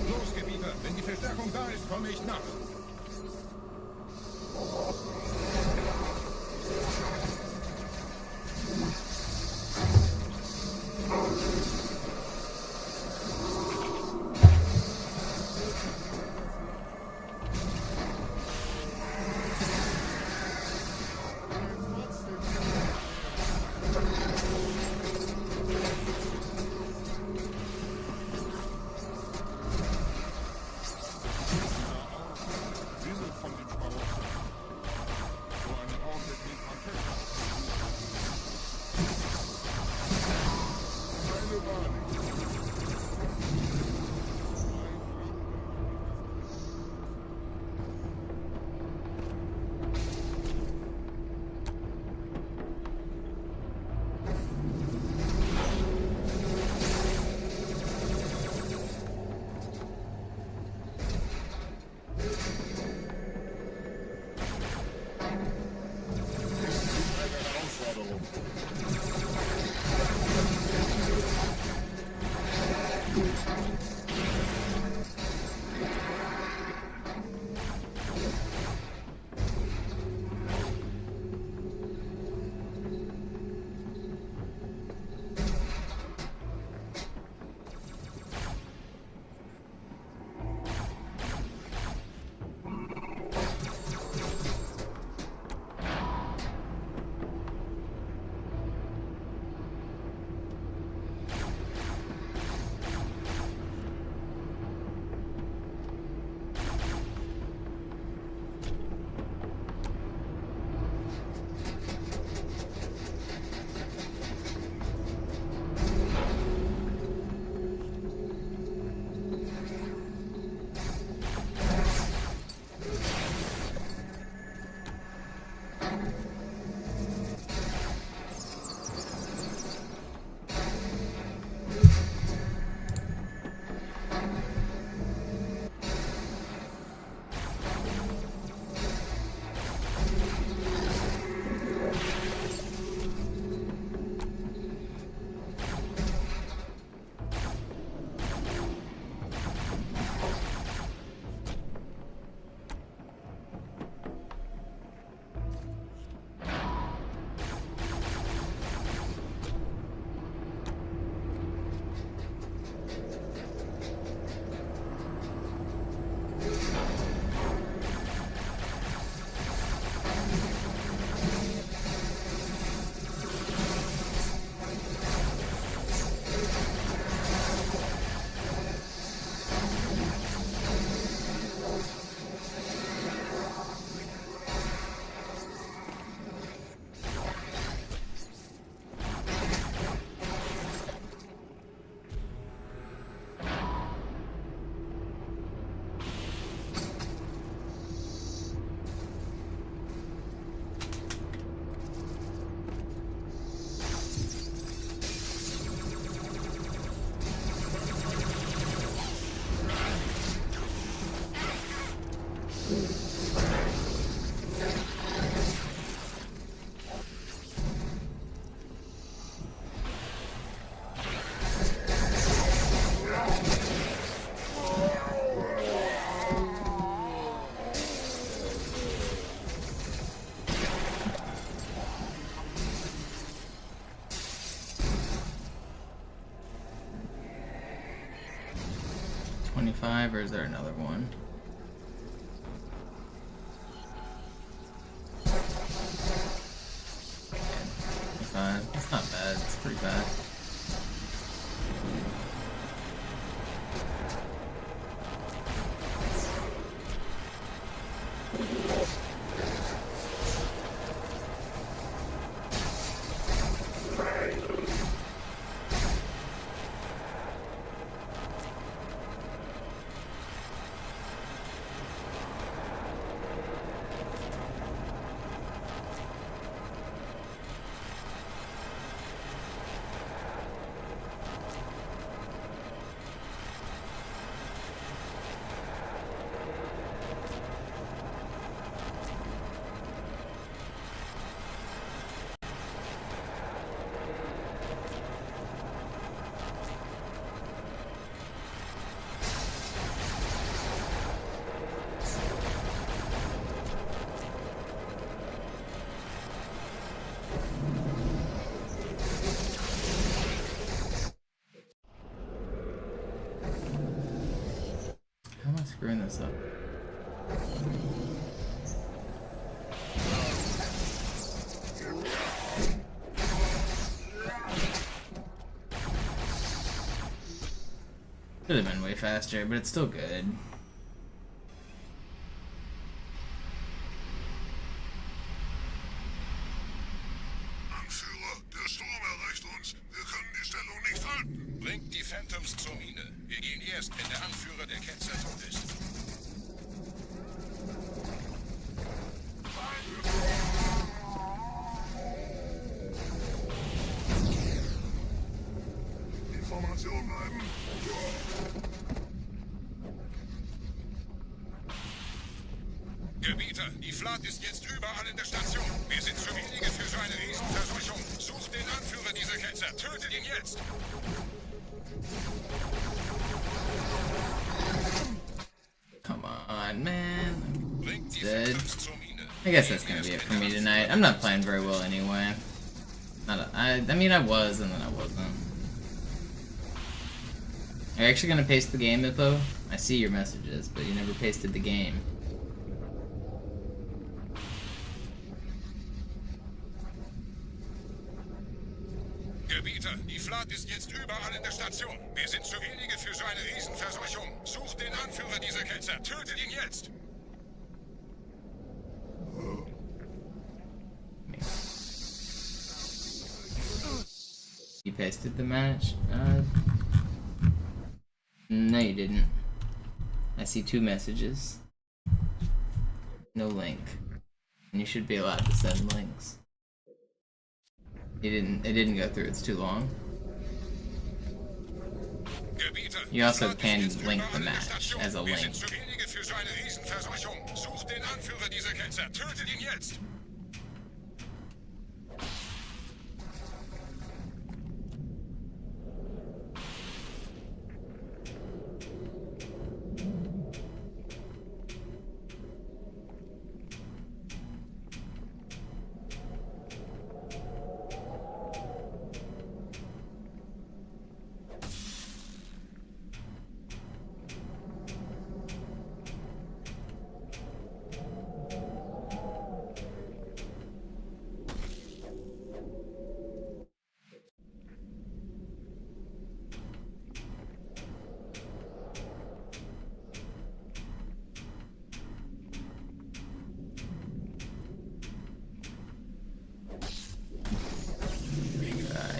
S4: Los, Gebieter. Wenn die Verstärkung da ist, komme ich nach.
S1: 25, or is there another one? 25. It's not bad. It's pretty bad. How am I screwing this up? Could have been way faster, but it's still good.
S15: Anführer, der Sturm erreicht uns. Wir können die Stellung nicht halten. Bringt die Phantoms zur Mine. Wir gehen erst, wenn der Anführer der Ketzer tot ist. Information bleiben. Gebieter, die Flat ist jetzt überall in der Station. Wir sind zu wenige für so eine Riesenverseuchung. Sucht den Anführer dieser Ketzer. Tötet ihn jetzt!
S1: Come on, man. I'm dead. I guess that's gonna be it for me tonight. I'm not playing very well anyway. I mean, I was, and then I wasn't. Are you actually gonna paste the game, Ippo? I see your messages, but you never pasted the game.
S15: Gebieter, die Flat ist jetzt überall in der Station. Wir sind zu wenige für so eine Riesenverseuchung. Sucht den Anführer dieser Ketzer. Tötet ihn jetzt!
S1: You pasted the match? No, you didn't. I see 2 messages. No link. And you should be allowed to send links. It didn't go through, it's too long. You also can link the match as a link.
S15: Sucht den Anführer dieser Ketzer. Tötet ihn jetzt!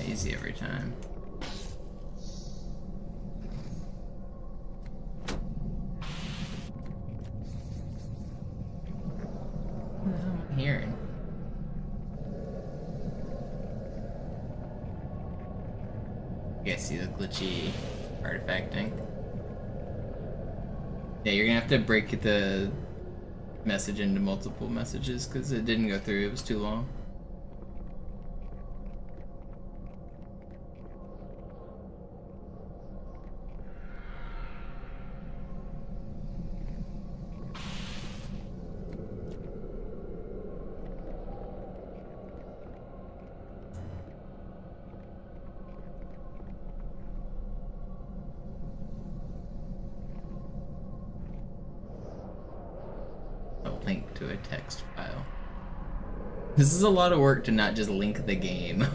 S1: Easy every time. What the hell am I hearing? You guys see the glitchy artifacting? Yeah, you're gonna have to break the message into multiple messages because it didn't go through, it was too long. to a text file. This is a lot of work to not just link the game.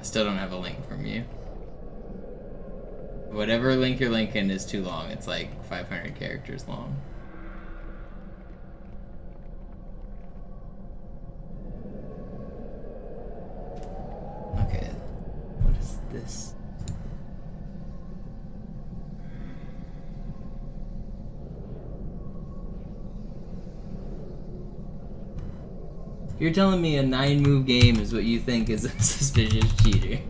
S1: Still don't have a link from you. Whatever link you're linking is too long. It's like 500 characters long. Okay, what is this? You're telling me a 9-move game is what you think is a suspicious cheater?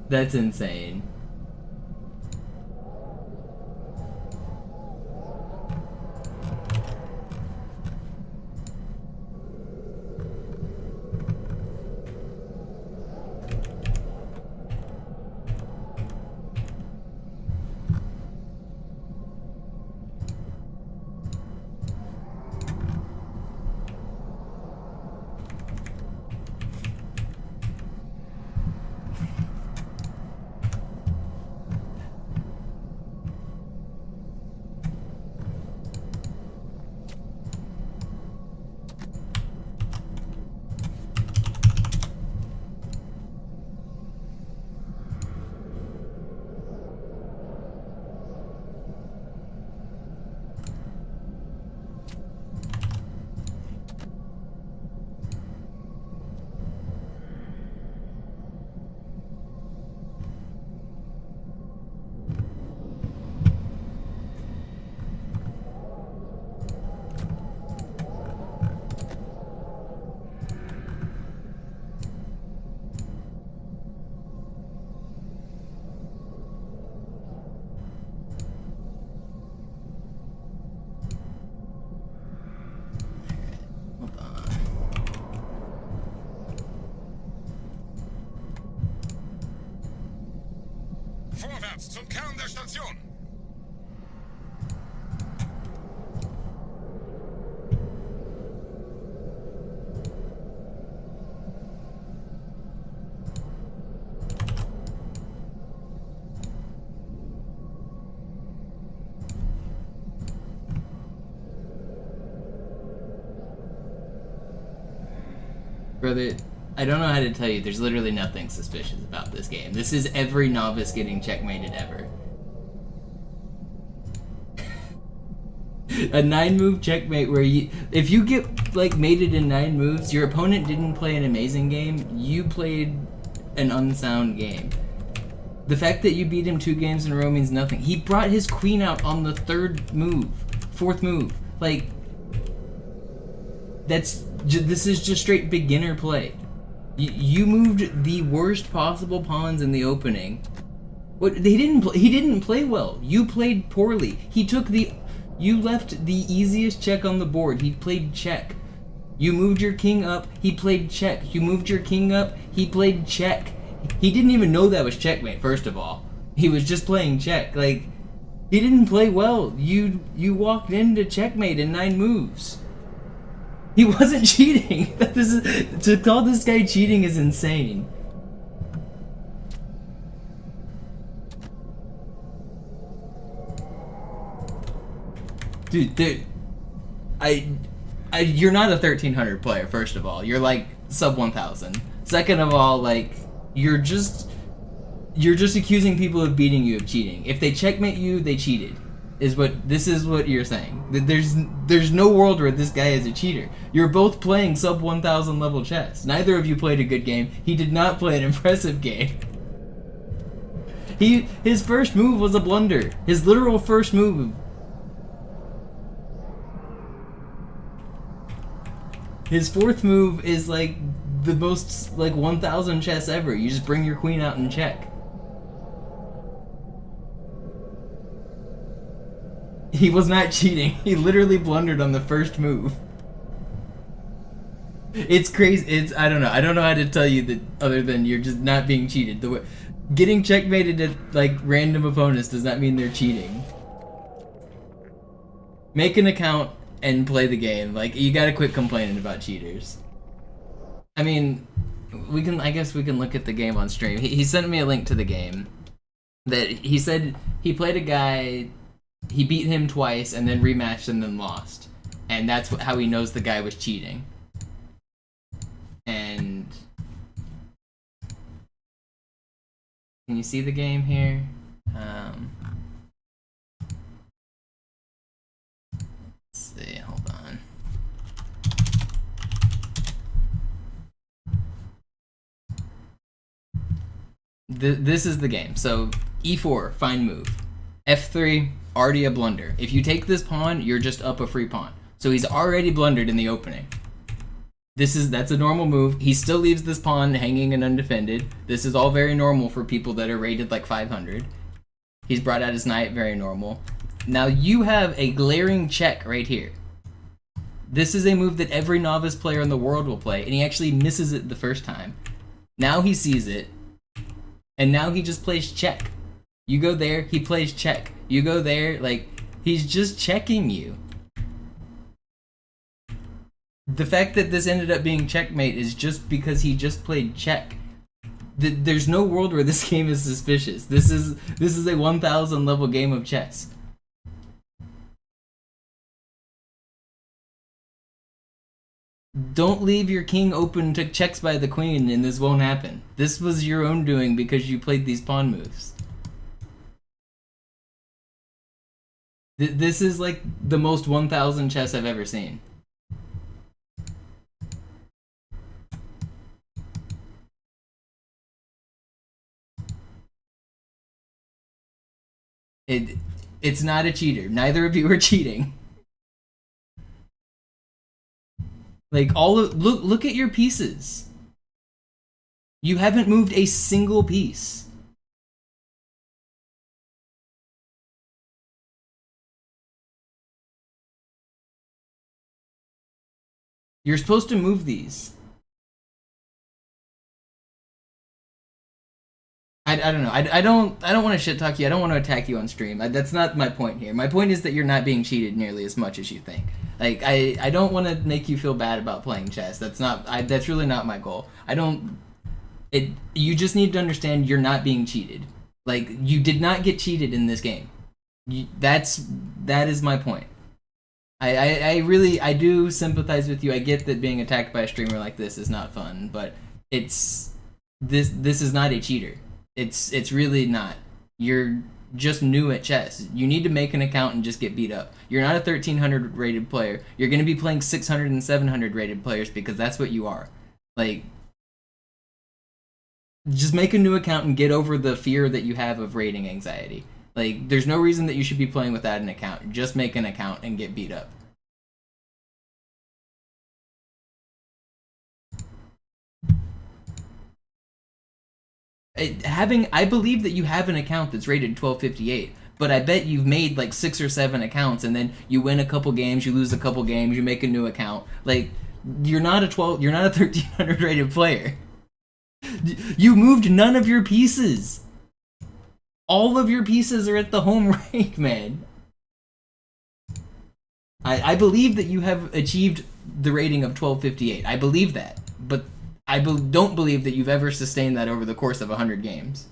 S1: That's insane.
S15: Vorwärts zum Kern der Station!
S1: Brother, I don't know how to tell you, there's literally nothing suspicious about this game. This is every novice getting checkmated ever. A 9-move checkmate where if you get like mated in 9 moves, your opponent didn't play an amazing game, you played an unsound game. The fact that you beat him 2 games in a row means nothing. He brought his queen out on the 4th move. Like, this is just straight beginner play. You moved the worst possible pawns in the opening. What he didn't play well. You played poorly. You left the easiest check on the board. He played check. You moved your king up. He played check. You moved your king up. He played check. He didn't even know that was checkmate. First of all, he was just playing check. Like, he didn't play well. You walked into checkmate in 9 moves. He wasn't cheating. To call this guy cheating is insane. Dude, you're not a 1300 player. First of all, you're like sub 1000. Second of all, like you're just accusing people of beating you of cheating. If they checkmate you, they cheated. This is what you're saying. There's no world where this guy is a cheater. You're both playing sub 1000 level chess. Neither of you played a good game. He did not play an impressive game. His first move was a blunder. His literal first move. His 4th move is like the most like 1000 chess ever. You just bring your queen out and check. He was not cheating. He literally blundered on the first move. It's crazy. It's I don't know. I don't know how to tell you that other than you're just not being cheated. The way, getting checkmated at like random opponents does not mean they're cheating. Make an account and play the game. Like you gotta quit complaining about cheaters. I mean, I guess we can look at the game on stream. He sent me a link to the game. That he said he played a guy, he beat him twice and then rematched and then lost. And that's how he knows the guy was cheating. And can you see the game here? Let's see, hold on. This is the game. So E4, find move. F3, already a blunder. If you take this pawn, you're just up a free pawn. So he's already blundered in the opening. That's a normal move. He still leaves this pawn hanging and undefended. This is all very normal for people that are rated like 500. He's brought out his knight, very normal. Now you have a glaring check right here. This is a move that every novice player in the world will play, and he actually misses it the first time. Now he sees it, and now he just plays check. You go there, he plays check. You go there, like, he's just checking you. The fact that this ended up being checkmate is just because he just played check. There's no world where this game is suspicious. This is a 1000 level game of chess. Don't leave your king open to checks by the queen and this won't happen. This was your own doing because you played these pawn moves. This is like the most 1000 chess I've ever seen. It's not a cheater. Neither of you are cheating. Like look at your pieces. You haven't moved a single piece. You're supposed to move these. I don't know. I don't want to shit talk you. I don't want to attack you on stream. That's not my point here. My point is that you're not being cheated nearly as much as you think. Like I don't want to make you feel bad about playing chess. That's really not my goal. You just need to understand you're not being cheated. Like you did not get cheated in this game. That is my point. I really do sympathize with you. I get that being attacked by a streamer like this is not fun, but this is not a cheater. It's really not. You're just new at chess. You need to make an account and just get beat up. You're not a 1300 rated player. You're going to be playing 600 and 700 rated players because that's what you are. Like, just make a new account and get over the fear that you have of rating anxiety. Like, there's no reason that you should be playing without an account. Just make an account and get beat up. I believe that you have an account that's rated 1258, but I bet you've made like 6 or 7 accounts and then you win a couple games, you lose a couple games, you make a new account. Like, you're not a 1300 rated player. You moved none of your pieces. All of your pieces are at the home rank, man. I believe that you have achieved the rating of 1258. I believe that, but I don't believe that you've ever sustained that over the course of 100 games.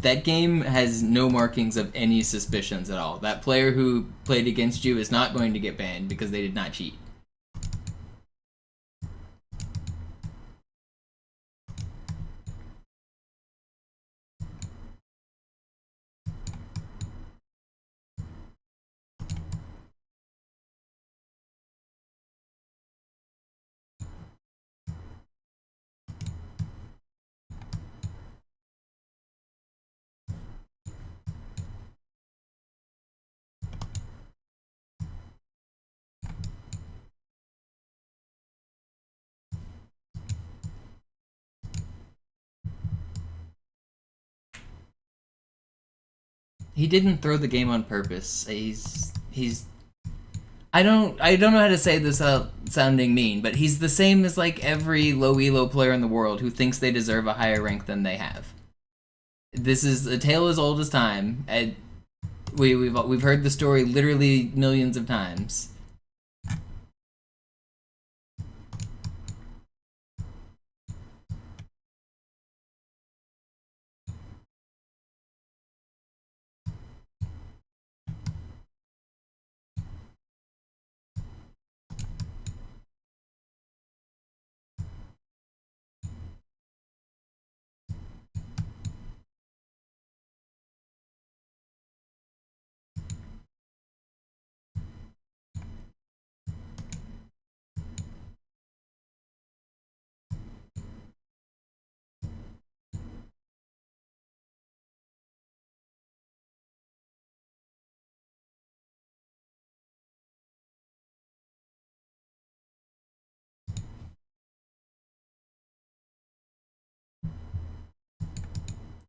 S1: That game has no markings of any suspicions at all. That player who played against you is not going to get banned because they did not cheat. He didn't throw the game on purpose. He's I don't know how to say this without sounding mean, but he's the same as like every low elo player in the world who thinks they deserve a higher rank than they have. This is a tale as old as time. And we've heard the story literally millions of times.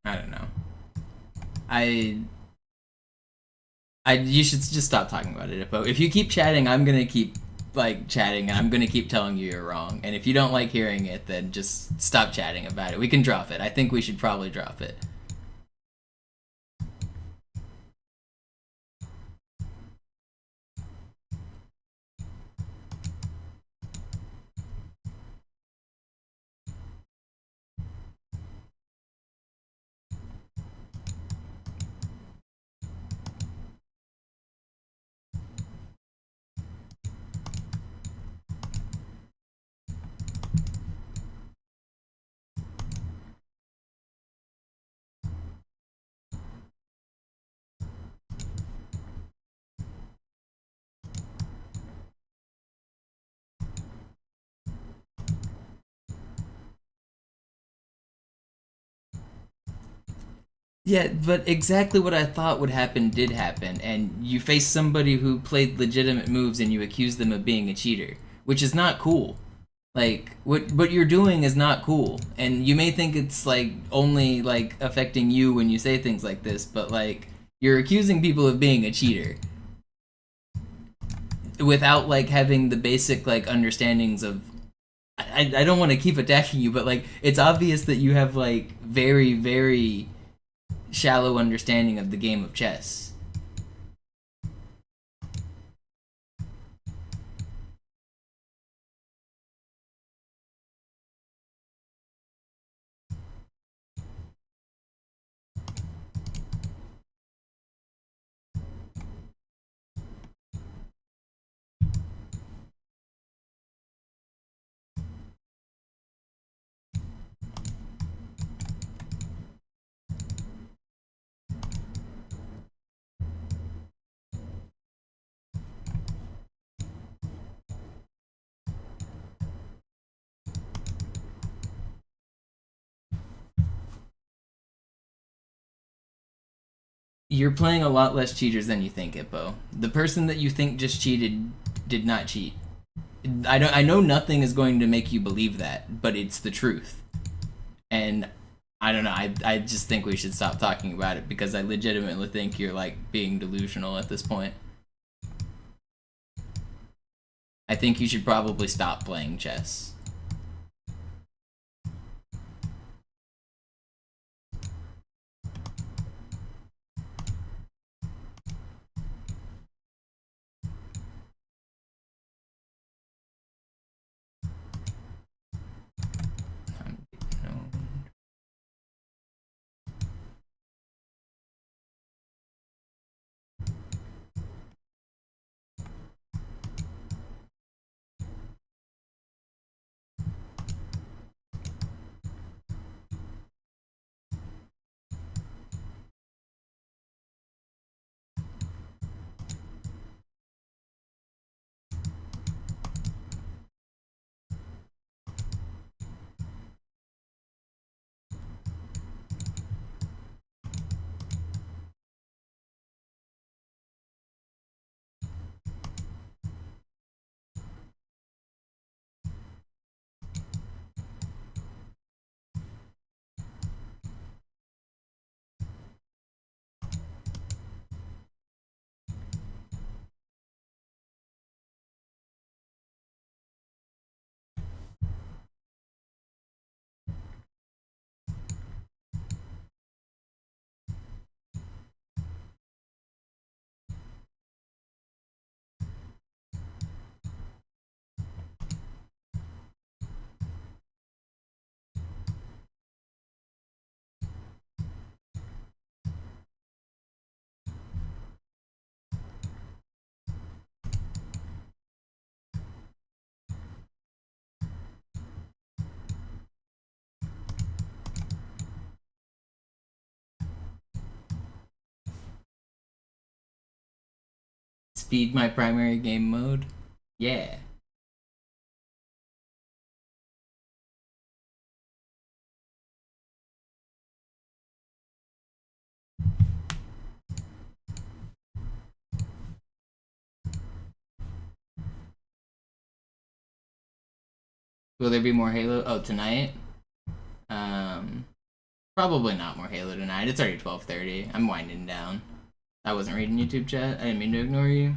S1: I don't know. You should just stop talking about it, Ippo. If you keep chatting, I'm gonna keep like chatting, and I'm gonna keep telling you you're wrong. And if you don't like hearing it, then just stop chatting about it. We can drop it. I think we should probably drop it. Yeah, but exactly what I thought would happen did happen, and you face somebody who played legitimate moves and you accuse them of being a cheater, which is not cool. Like, what you're doing is not cool, and you may think it's, like, only, like, affecting you when you say things like this, but, like, you're accusing people of being a cheater without, like, having the basic, like, understandings of... I don't want to keep attacking you, but, like, it's obvious that you have, like, very, very shallow understanding of the game of chess. You're playing a lot less cheaters than you think, Ippo. The person that you think just cheated did not cheat. I know nothing is going to make you believe that, but it's the truth. And I don't know, I just think we should stop talking about it because I legitimately think you're like being delusional at this point. I think you should probably stop playing chess. Speed my primary game mode? Yeah. Will there be more Halo? Oh, tonight? Probably not more Halo tonight. It's already 12:30. I'm winding down. I wasn't reading YouTube chat. I didn't mean to ignore you.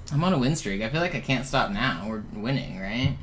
S1: I'm on a win streak. I feel like I can't stop now. We're winning, right?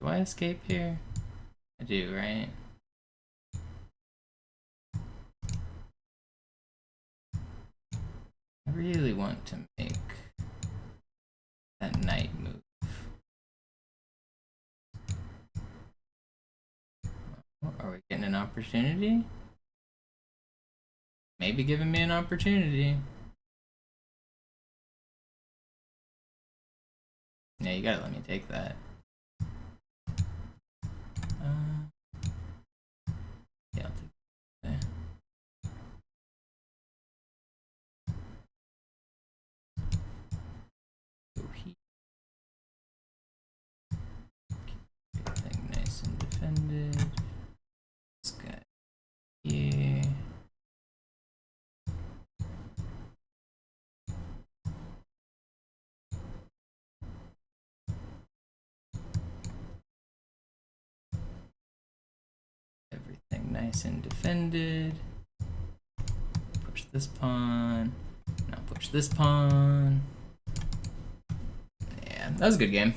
S1: Do I escape here? I do, right? I really want to make that knight move. Are we getting an opportunity? Maybe giving me an opportunity. Yeah, you gotta let me take that. Yeah, I'll take that. Everything nice and defended. This guy here. Everything nice and defended. Push this pawn. Now push this pawn. that was a good game.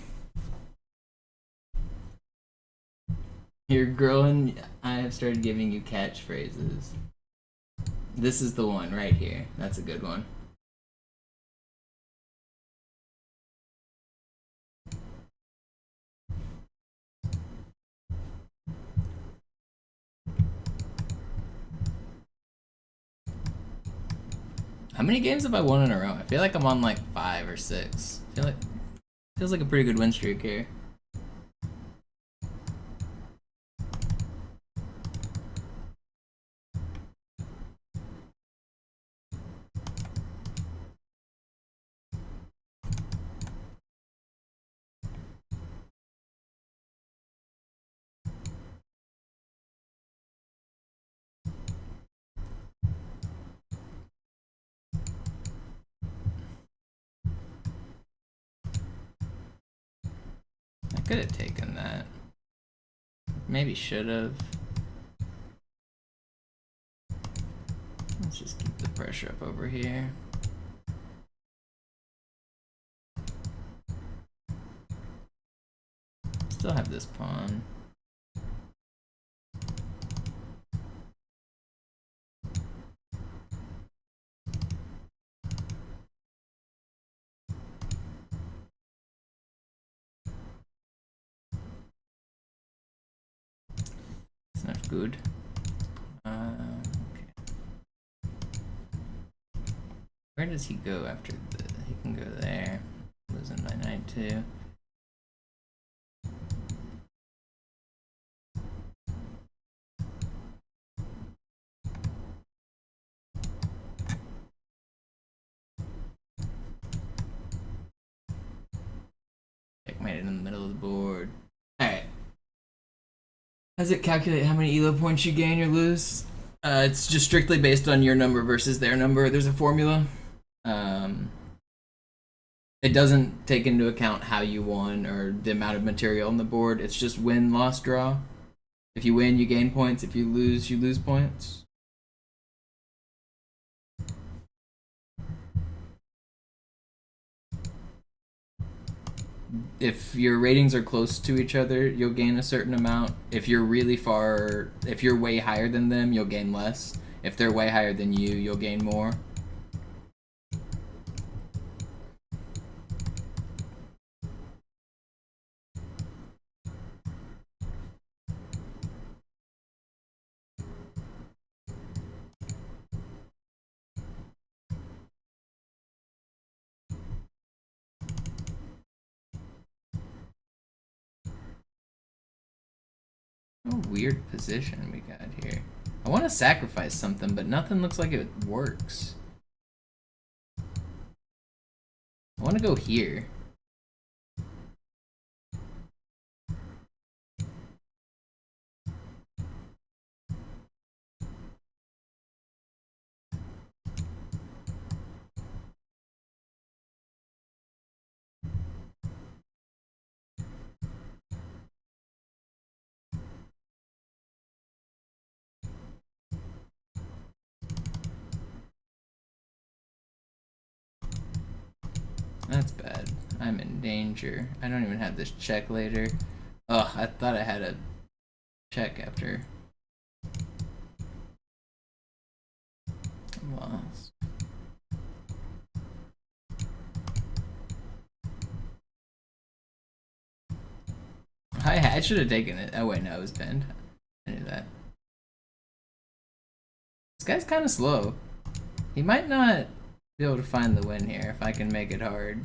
S1: Your girl and I have started giving you catchphrases. This is the one right here. That's a good one. How many games have I won in a row? I feel like I'm on like 5 or 6. Feels like a pretty good win streak here. I could have taken that. Maybe should have. Let's just keep the pressure up over here. Still have this pawn. It's not good. Okay. Where does he go after the? He can go there. Losing my knight too. Checkmate in the middle of the board. Alright. Does it calculate how many elo points you gain or lose? It's just strictly based on your number versus their number. There's a formula. It doesn't take into account how you won or the amount of material on the board. It's just win, loss, draw. If you win, you gain points. If you lose points. If your ratings are close to each other, you'll gain a certain amount. If you're really far, if you're way higher than them, you'll gain less. If they're way higher than you, you'll gain more. What a weird position we got here. I want to sacrifice something, but nothing looks like it works. I want to go here. That's bad. I'm in danger. I don't even have this check later. Ugh, I thought I had a check after. I'm lost. I should have taken it. Oh wait, no, it was pinned. I knew that. This guy's kind of slow. He might not be able to find the win here if I can make it hard.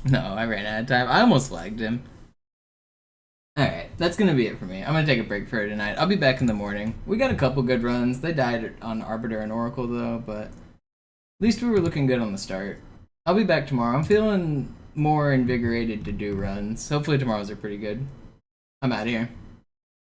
S1: No, I ran out of time. I almost flagged him. Alright, that's gonna be it for me. I'm gonna take a break for tonight. I'll be back in the morning. We got a couple good runs. They died on Arbiter and Oracle though, but at least we were looking good on the start. I'll be back tomorrow. I'm feeling more invigorated to do runs. Hopefully tomorrow's are pretty good. I'm out of here.